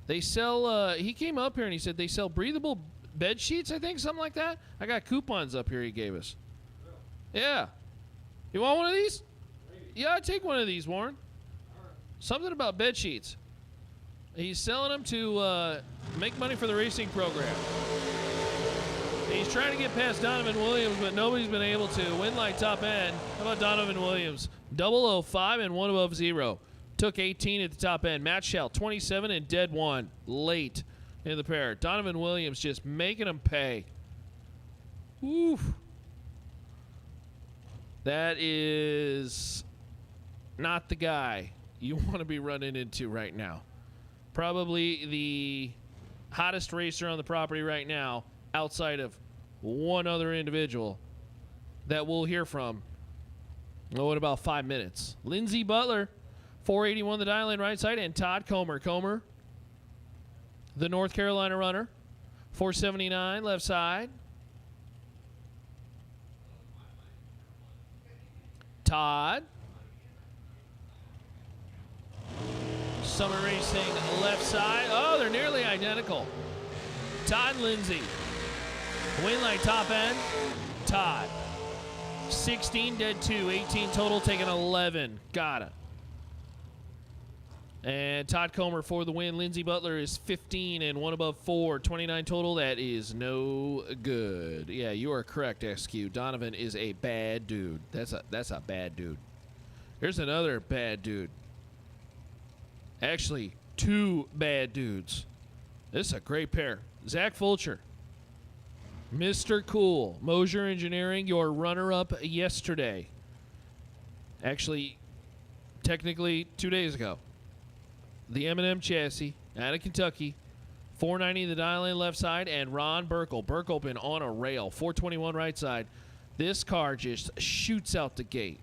S1: They sell, he came up here and he said they sell breathable bed sheets, I think, something like that. I got coupons up here he gave us. Yeah. You want one of these? Yeah, I'd take one of these, Warren. Something about bed sheets. He's selling them to make money for the racing program. He's trying to get past Donovan Williams, but nobody's been able to. Win like top end. How about Donovan Williams? 005 and 1 above 0. Took 18 at the top end. Matt Shell, 27 and dead 1. Late in the pair. Donovan Williams just making him pay. Oof. That is not the guy you want to be running into right now. Probably the hottest racer on the property right now, outside of one other individual that we'll hear from in about 5 minutes. Lindsey Butler, 481 the dial in right side, and Todd Comer, the North Carolina runner, 479 left side. Todd. Summit Racing left side. Oh, they're nearly identical. Todd and Lindsay. Win like top end. Todd. 16 dead 2. 18 total, taking 11. Got it. And Todd Comer for the win. Lindsey Butler is 15 and 1 above 4. 29 total. That is no good. Yeah, you are correct, XQ. Donovan is a bad dude. That's a bad dude. Here's another bad dude. Actually, 2 bad dudes. This is a great pair. Zach Fulcher. Mr. Cool. Mosier Engineering, your runner-up yesterday. Actually, technically 2 days ago. The M&M chassis out of Kentucky. 490 the dial-in left side, and Ron Burkle. Burkle been on a rail. 421 right side. This car just shoots out the gate.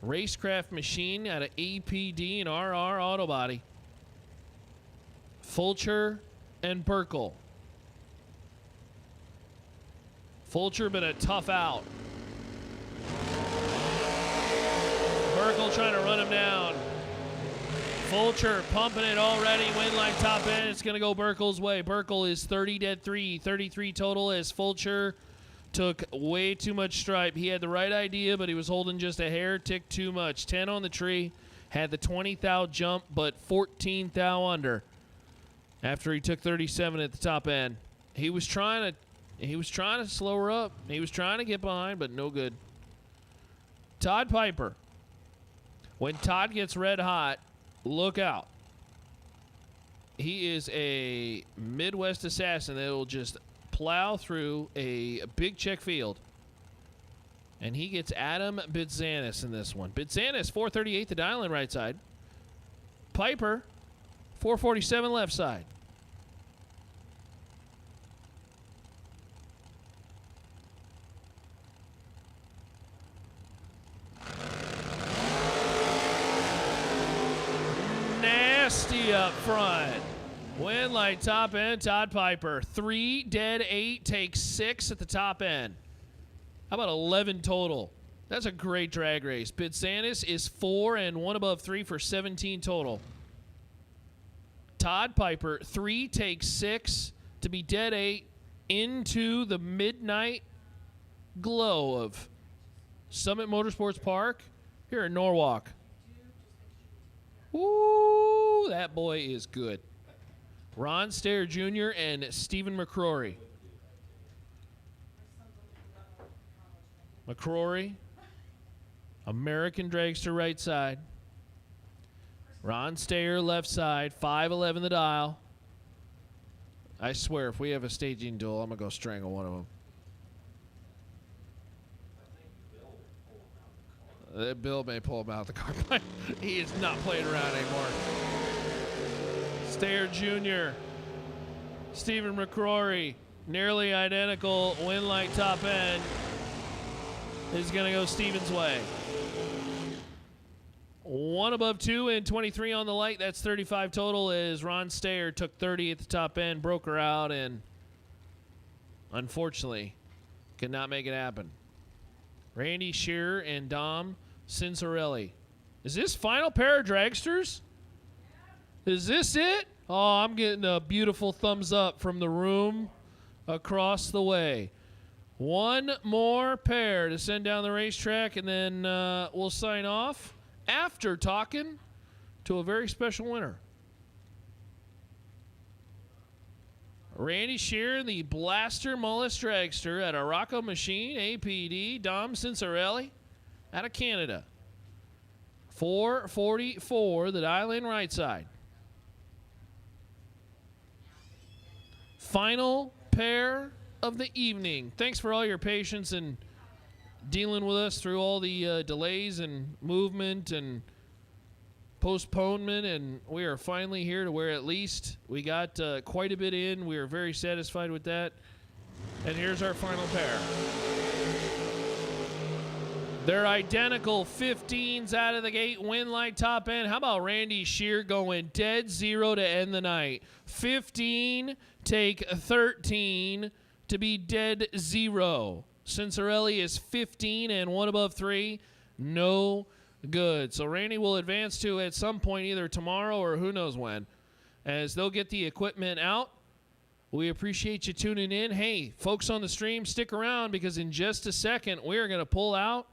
S1: Racecraft Machine out of APD and RR Auto Body. Fulcher and Burkle. Fulcher been a tough out. Burkle trying to run him down. Fulcher pumping it already. Win like top end. It's going to go Burkle's way. Burkle is 30 dead 3. 33 total as Fulcher took way too much stripe. He had the right idea, but he was holding just a hair tick too much. 10 on the tree. Had the 20 thou jump, but 14 thou under. After he took 37 at the top end. He was trying to slow her up. He was trying to get behind, but no good. Todd Piper. When Todd gets red hot, look out. He is a Midwest assassin that will just plow through a big check field. And he gets Adam Bitzanis in this one. Bitzanis, 438 the dial-in right side. Piper, 447 left side. Nasty up front. Win like top end, Todd Piper. 3 dead 8, takes 6 at the top end. How about 11 total? That's a great drag race. Bitzanis is 4 and 1 above 3 for 17 total. Todd Piper, 3 takes 6 to be dead 8 into the midnight glow of Summit Motorsports Park here in Norwalk. Ooh, that boy is good. Ron Stair Jr. and Stephen McCrory. McCrory, American Dragster right side. Ron Stair left side, 511 the dial. I swear, if we have a staging duel, I'm going to go strangle one of them. Bill may pull him out of the car. He is not playing around anymore. Stair Jr., Stephen McCrory, nearly identical, win like top end. Is going to go Stephen's way. 1 above 2 and 23 on the light. That's 35 total as Ron Stair took 30 at the top end, broke her out, and unfortunately could not make it happen. Randy Shearer and Dom Cincerelli. Is this final pair of dragsters? Is this it? Oh, I'm getting a beautiful thumbs up from the room across the way. One more pair to send down the racetrack, and then we'll sign off after talking to a very special winner. Randy Sheeran, the Blaster Mullis Dragster at Araco Machine, APD, Dom Cincerelli out of Canada. 444, the dial in right side. Final pair of the evening. Thanks for all your patience and dealing with us through all the delays and movement and postponement, and we are finally here to where at least we got quite a bit in. We are very satisfied with that. And here's our final pair. They're identical 15s out of the gate, win like top end. How about Randy Shear going dead zero to end the night? 15, take 13 to be dead zero. Cincerelli is 15 and one above 3. No good. So Randy will advance to at some point either tomorrow or who knows when, as they'll get the equipment out. We appreciate you tuning in. Hey, folks on the stream, stick around because in just a second we are going to pull out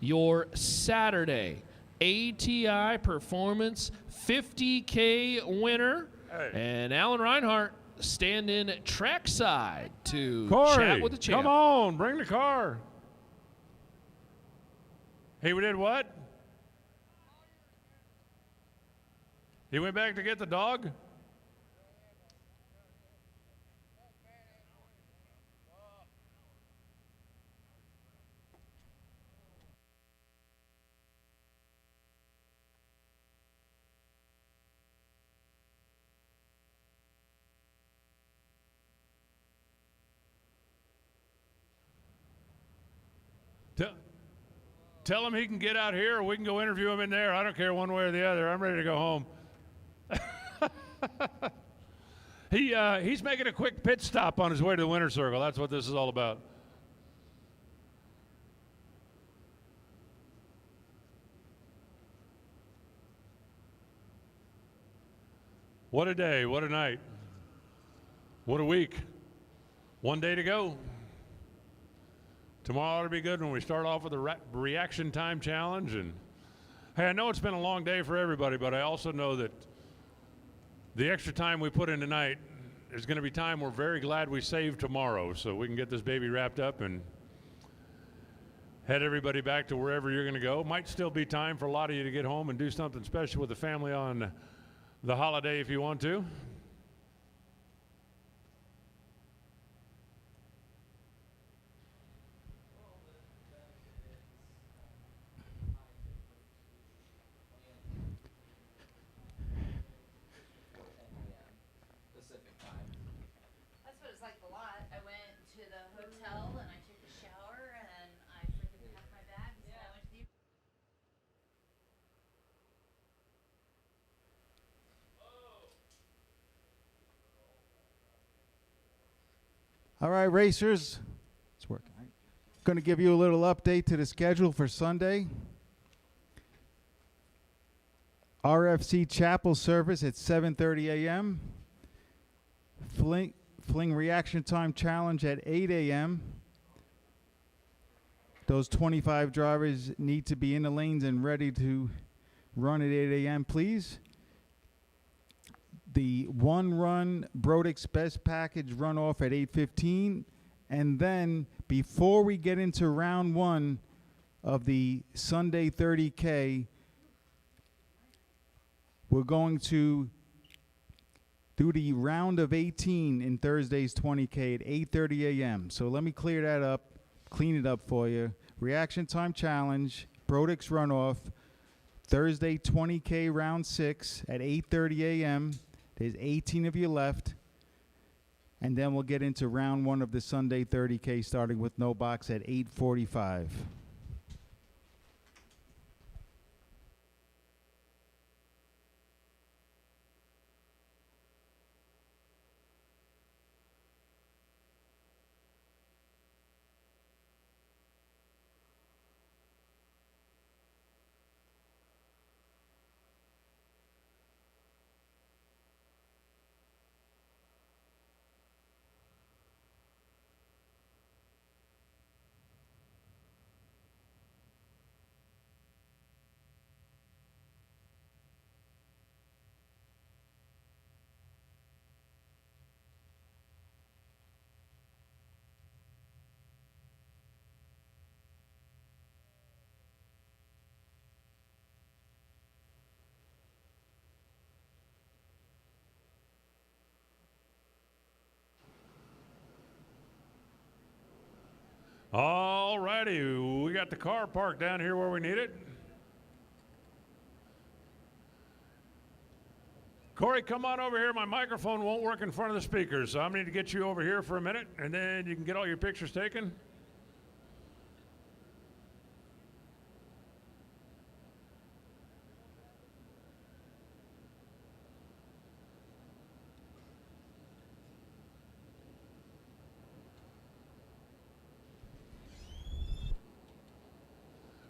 S1: your Saturday ATI Performance 50K winner.
S2: Hey.
S1: And Alan Reinhart standing trackside to
S2: Corey,
S1: chat with the champ.
S2: come on, bring the car. He did what? He went back to get the dog? Tell him he can get out here or we can go interview him in there. I don't care one way or the other. I'm ready to go home. He's making a quick pit stop on his way to the winner's circle. That's what this is all about. What a day, what a night, what a week. One day to go. Tomorrow ought to be good when we start off with a reaction time challenge. And hey, I know it's been a long day for everybody, but I also know that the extra time we put in tonight is going to be time we're very glad we saved tomorrow so we can get this baby wrapped up and head everybody back to wherever you're going to go. Might still be time for a lot of you to get home and do something special with the family on the holiday if you want to.
S3: All right, racers, it's working. Going to give you a little update to the schedule for Sunday. RFC Chapel service at 7:30 a.m. Fling Reaction Time Challenge at 8 a.m. Those 25 drivers need to be in the lanes and ready to run at 8 a.m., please. The one-run Brodix Best Package runoff at 8:15. And then before we get into round one of the Sunday 30K, we're going to do the round of 18 in Thursday's 20K at 8:30 a.m. So let me clear that up, clean it up for you. Reaction Time Challenge, Brodix Runoff, Thursday 20K round 6 at 8:30 a.m. There's 18 of you left. And then we'll get into round one of the Sunday 30K starting with no box at 8:45.
S2: All righty, we got the car parked down here where we need it. Corey, come on over here. My microphone won't work in front of the speakers, so I'm going to get you over here for a minute, and then you can get all your pictures taken.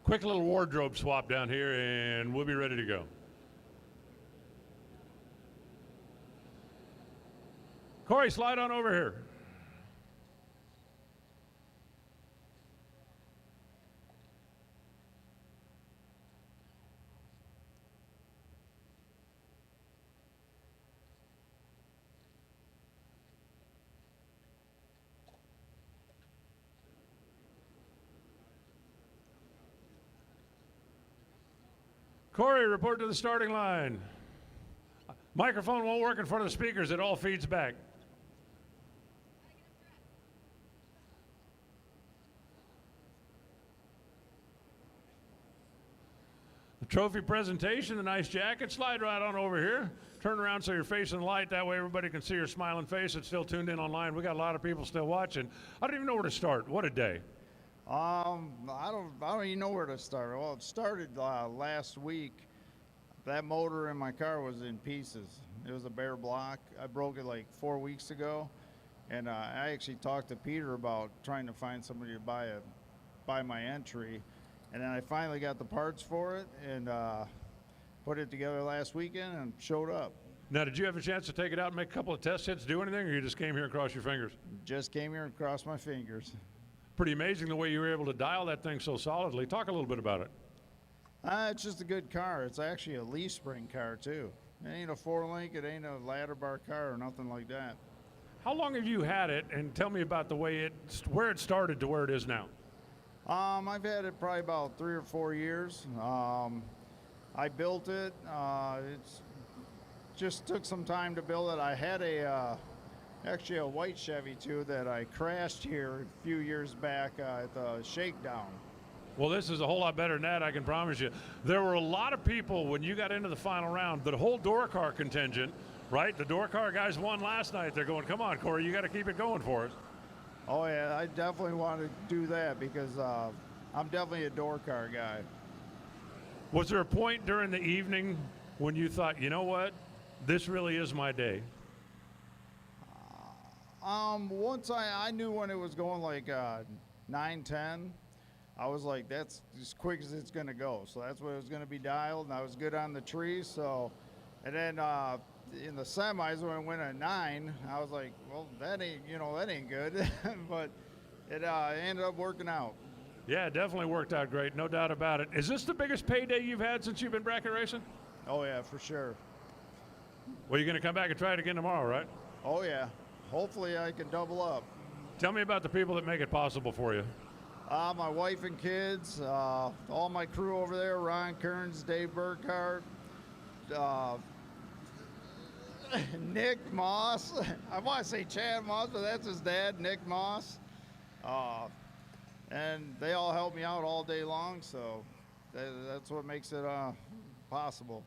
S2: Quick little wardrobe swap down here, and we'll be ready to go. Corey, slide on over here. Corey, report to the starting line. Microphone won't work in front of the speakers. It all feeds back. The trophy presentation, the nice jacket. Slide right on over here. Turn around so you're facing the light. That way everybody can see your smiling face that's still tuned in online. We got a lot of people still watching. I don't even know where to start. What a day.
S11: I don't even know where to start. Well, it started last week. That motor in my car was in pieces. It was a bare block. I broke it like 4 weeks ago, and I actually talked to Peter about trying to find somebody to buy my entry, and then I finally got the parts for it and put it together last weekend and showed up.
S2: Now, did you have a chance to take it out and make a couple of test hits, do anything, or you just came here and crossed your fingers?
S11: Just came here and crossed my fingers.
S2: Pretty amazing the way you were able to dial that thing so solidly. Talk a little bit about it.
S11: It's just a good car. It's actually a leaf spring car too. It ain't a 4-link, it ain't a ladder bar car or nothing like that.
S2: How long have you had it, and tell me about the way where it started to where it is now?
S11: I've had it probably about 3 or 4 years. I built it. It's just took some time to build it. I had actually a white Chevy too that I crashed here a few years back at the shakedown.
S2: Well, this is a whole lot better than that, I can promise you. There were a lot of people when you got into the final round, the whole door car contingent, right? The door car guys won last night. They're going, come on, Corey, you got to keep it going for us.
S11: Oh, yeah, I definitely want to do that because I'm definitely a door car guy.
S2: Was there a point during the evening when you thought, you know what, this really is my day?
S11: Once I knew when it was going like 9-10, I was like, that's as quick as it's going to go. So that's what it was going to be dialed, and I was good on the tree. So, and then in the semis when it went at 9, I was like, well, that ain't good. But it ended up working out.
S2: Yeah, it definitely worked out great, no doubt about it. Is this the biggest payday you've had since you've been bracket racing?
S11: Oh, yeah, for sure.
S2: Well, you're going to come back and try it again tomorrow, right?
S11: Oh, yeah. Hopefully I can double up.
S2: Tell me about the people that make it possible for you.
S11: My wife and kids, all my crew over there, Ron Kearns, Dave Burkhart, Nick Moss. I want to say Chad Moss, but that's his dad, Nick Moss. And they all help me out all day long, so that's what makes it possible.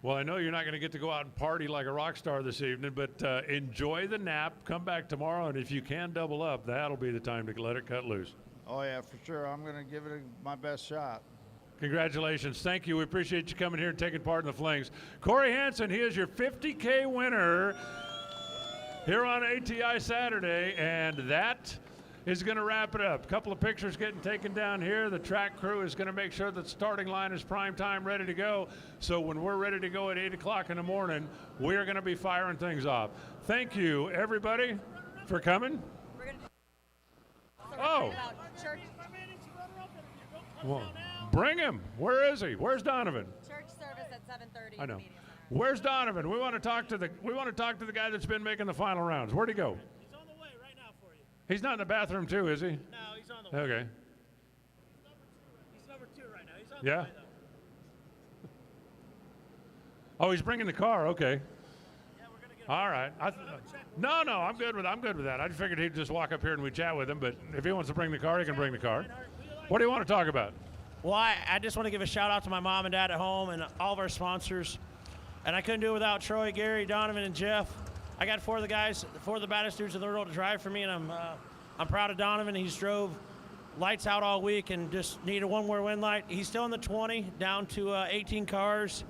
S2: Well, I know you're not going to get to go out and party like a rock star this evening, but enjoy the nap, come back tomorrow, and if you can double up, that'll be the time to let it cut loose.
S11: Oh, yeah, for sure. I'm going to give it my best shot.
S2: Congratulations. Thank you. We appreciate you coming here and taking part in the Flings. Corey Hansen, he is your $50K winner here on ATI Saturday, and that is going to wrap it up. A couple of pictures getting taken down here. The track crew is going to make sure that the starting line is prime time, ready to go. So when we're ready to go at 8 o'clock in the morning, we are going to be firing things off. Thank you, everybody, for coming. Oh. Well, bring him. Where is he? Where's Donovan?
S12: Church service at 7:30.
S2: I know. Where's Donovan? We want to talk to the guy that's been making the final rounds. Where'd he go?
S13: He's on the way right now for you.
S2: He's not in the bathroom too, is he?
S13: No, he's on the way.
S2: Okay.
S13: He's number 2 right now. He's on
S2: Yeah.
S13: the way though.
S2: Oh, he's bringing the car. Okay.
S13: Yeah, we're gonna get
S2: All right. No, I'm good with that. I just figured he'd just walk up here and we'd chat with him. But if he wants to bring the car, he can bring the car. What do you want to talk about?
S13: Well, I just want to give a shout out to my mom and dad at home and all of our sponsors. And I couldn't do it without Troy, Gary, Donovan, and Jeff. I got 4 of the guys, 4 of the baddest dudes in the world to drive for me, and I'm proud of Donovan. He's drove lights out all week and just needed one more win light. He's still in the 20, down to 18 cars,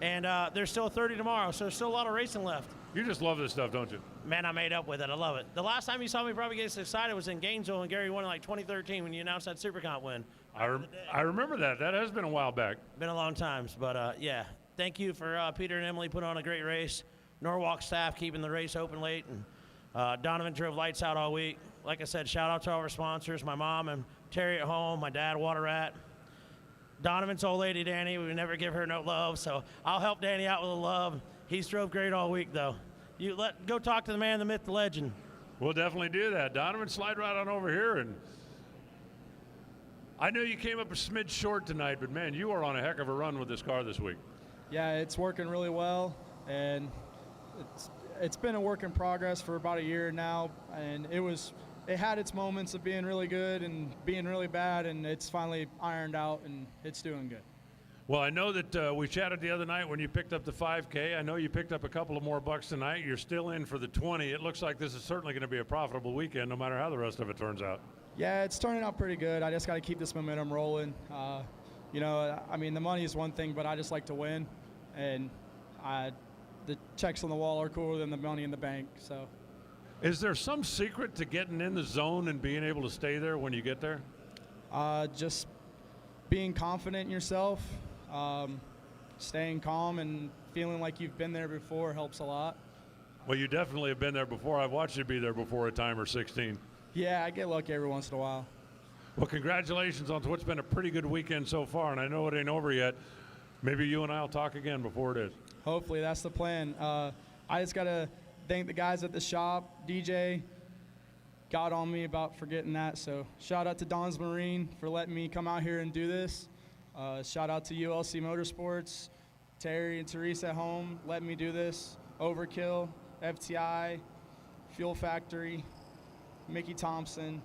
S13: and there's still 30 tomorrow, so there's still a lot of racing left.
S2: You just love this stuff, don't you?
S13: Man, I made up with it. I love it. The last time you saw me probably get this excited was in Gainesville, and Gary won in like 2013 when you announced that Super Comp win.
S2: I remember that. That has been a while back.
S13: Been a long time, but yeah. Thank you for Peter and Emily putting on a great race. Norwalk staff keeping the race open late, and Donovan drove lights out all week. Like I said, shout out to all our sponsors, my mom and Terry at home, my dad, Water Rat. Donovan's old lady, Danny, we would never give her no love, so I'll help Danny out with the love. He's drove great all week, though. Go talk to the man, the myth, the legend.
S2: We'll definitely do that. Donovan, slide right on over here. And I know you came up a smidge short tonight, but man, you are on a heck of a run with this car this week.
S14: Yeah, it's working really well, and it's been a work in progress for about a year now, and it had its moments of being really good and being really bad, and it's finally ironed out, and it's doing good.
S2: Well, I know that we chatted the other night when you picked up the 5K. I know you picked up a couple of more bucks tonight. You're still in for the 20. It looks like this is certainly going to be a profitable weekend, no matter how the rest of it turns out.
S14: Yeah, it's turning out pretty good. I just got to keep this momentum rolling. I mean, the money is one thing, but I just like to win. And the checks on the wall are cooler than the money in the bank. So,
S2: is there some secret to getting in the zone and being able to stay there when you get there?
S14: Just being confident in yourself, staying calm, and feeling like you've been there before helps a lot.
S2: Well, you definitely have been there before. I've watched you be there before a time or 16.
S14: Yeah, I get lucky every once in a while.
S2: Well, congratulations on what's been a pretty good weekend so far, and I know it ain't over yet. Maybe you and I will talk again before it is.
S14: Hopefully, that's the plan. I just got to thank the guys at the shop. DJ got on me about forgetting that, so shout out to Don's Marine for letting me come out here and do this. Shout out to ULC Motorsports, Terry and Teresa at home letting me do this. Overkill, FTI, Fuel Factory, Mickey Thompson.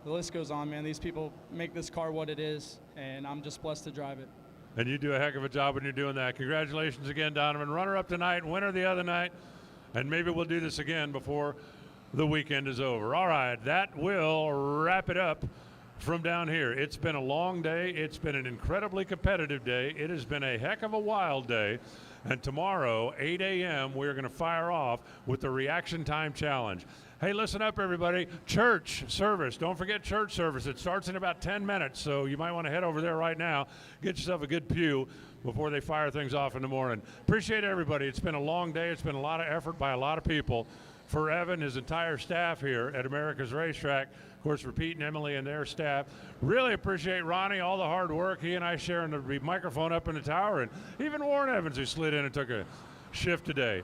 S14: The list goes on, man. These people make this car what it is, and I'm just blessed to drive it.
S2: And you do a heck of a job when you're doing that. Congratulations again, Donovan. Runner-up tonight, winner the other night, and maybe we'll do this again before the weekend is over. All right, that will wrap it up from down here. It's been a long day. It's been an incredibly competitive day. It has been a heck of a wild day. And tomorrow, 8 a.m., we're going to fire off with the Reaction Time Challenge. Hey, listen up, everybody. Church service. Don't forget church service. It starts in about 10 minutes, so you might want to head over there right now. Get yourself a good pew before they fire things off in the morning. Appreciate everybody. It's been a long day. It's been a lot of effort by a lot of people. For Evan, his entire staff here at America's Racetrack, of course, for Pete and Emily and their staff. Really appreciate Ronnie, all the hard work. He and I sharing the microphone up in the tower, and even Warren Evans, who slid in and took a shift today.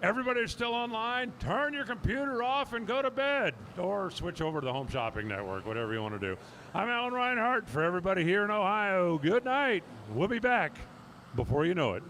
S2: Everybody who's still online, turn your computer off and go to bed, or switch over to the Home Shopping Network, whatever you want to do. I'm Alan Reinhart. For everybody here in Ohio, good night. We'll be back before you know it.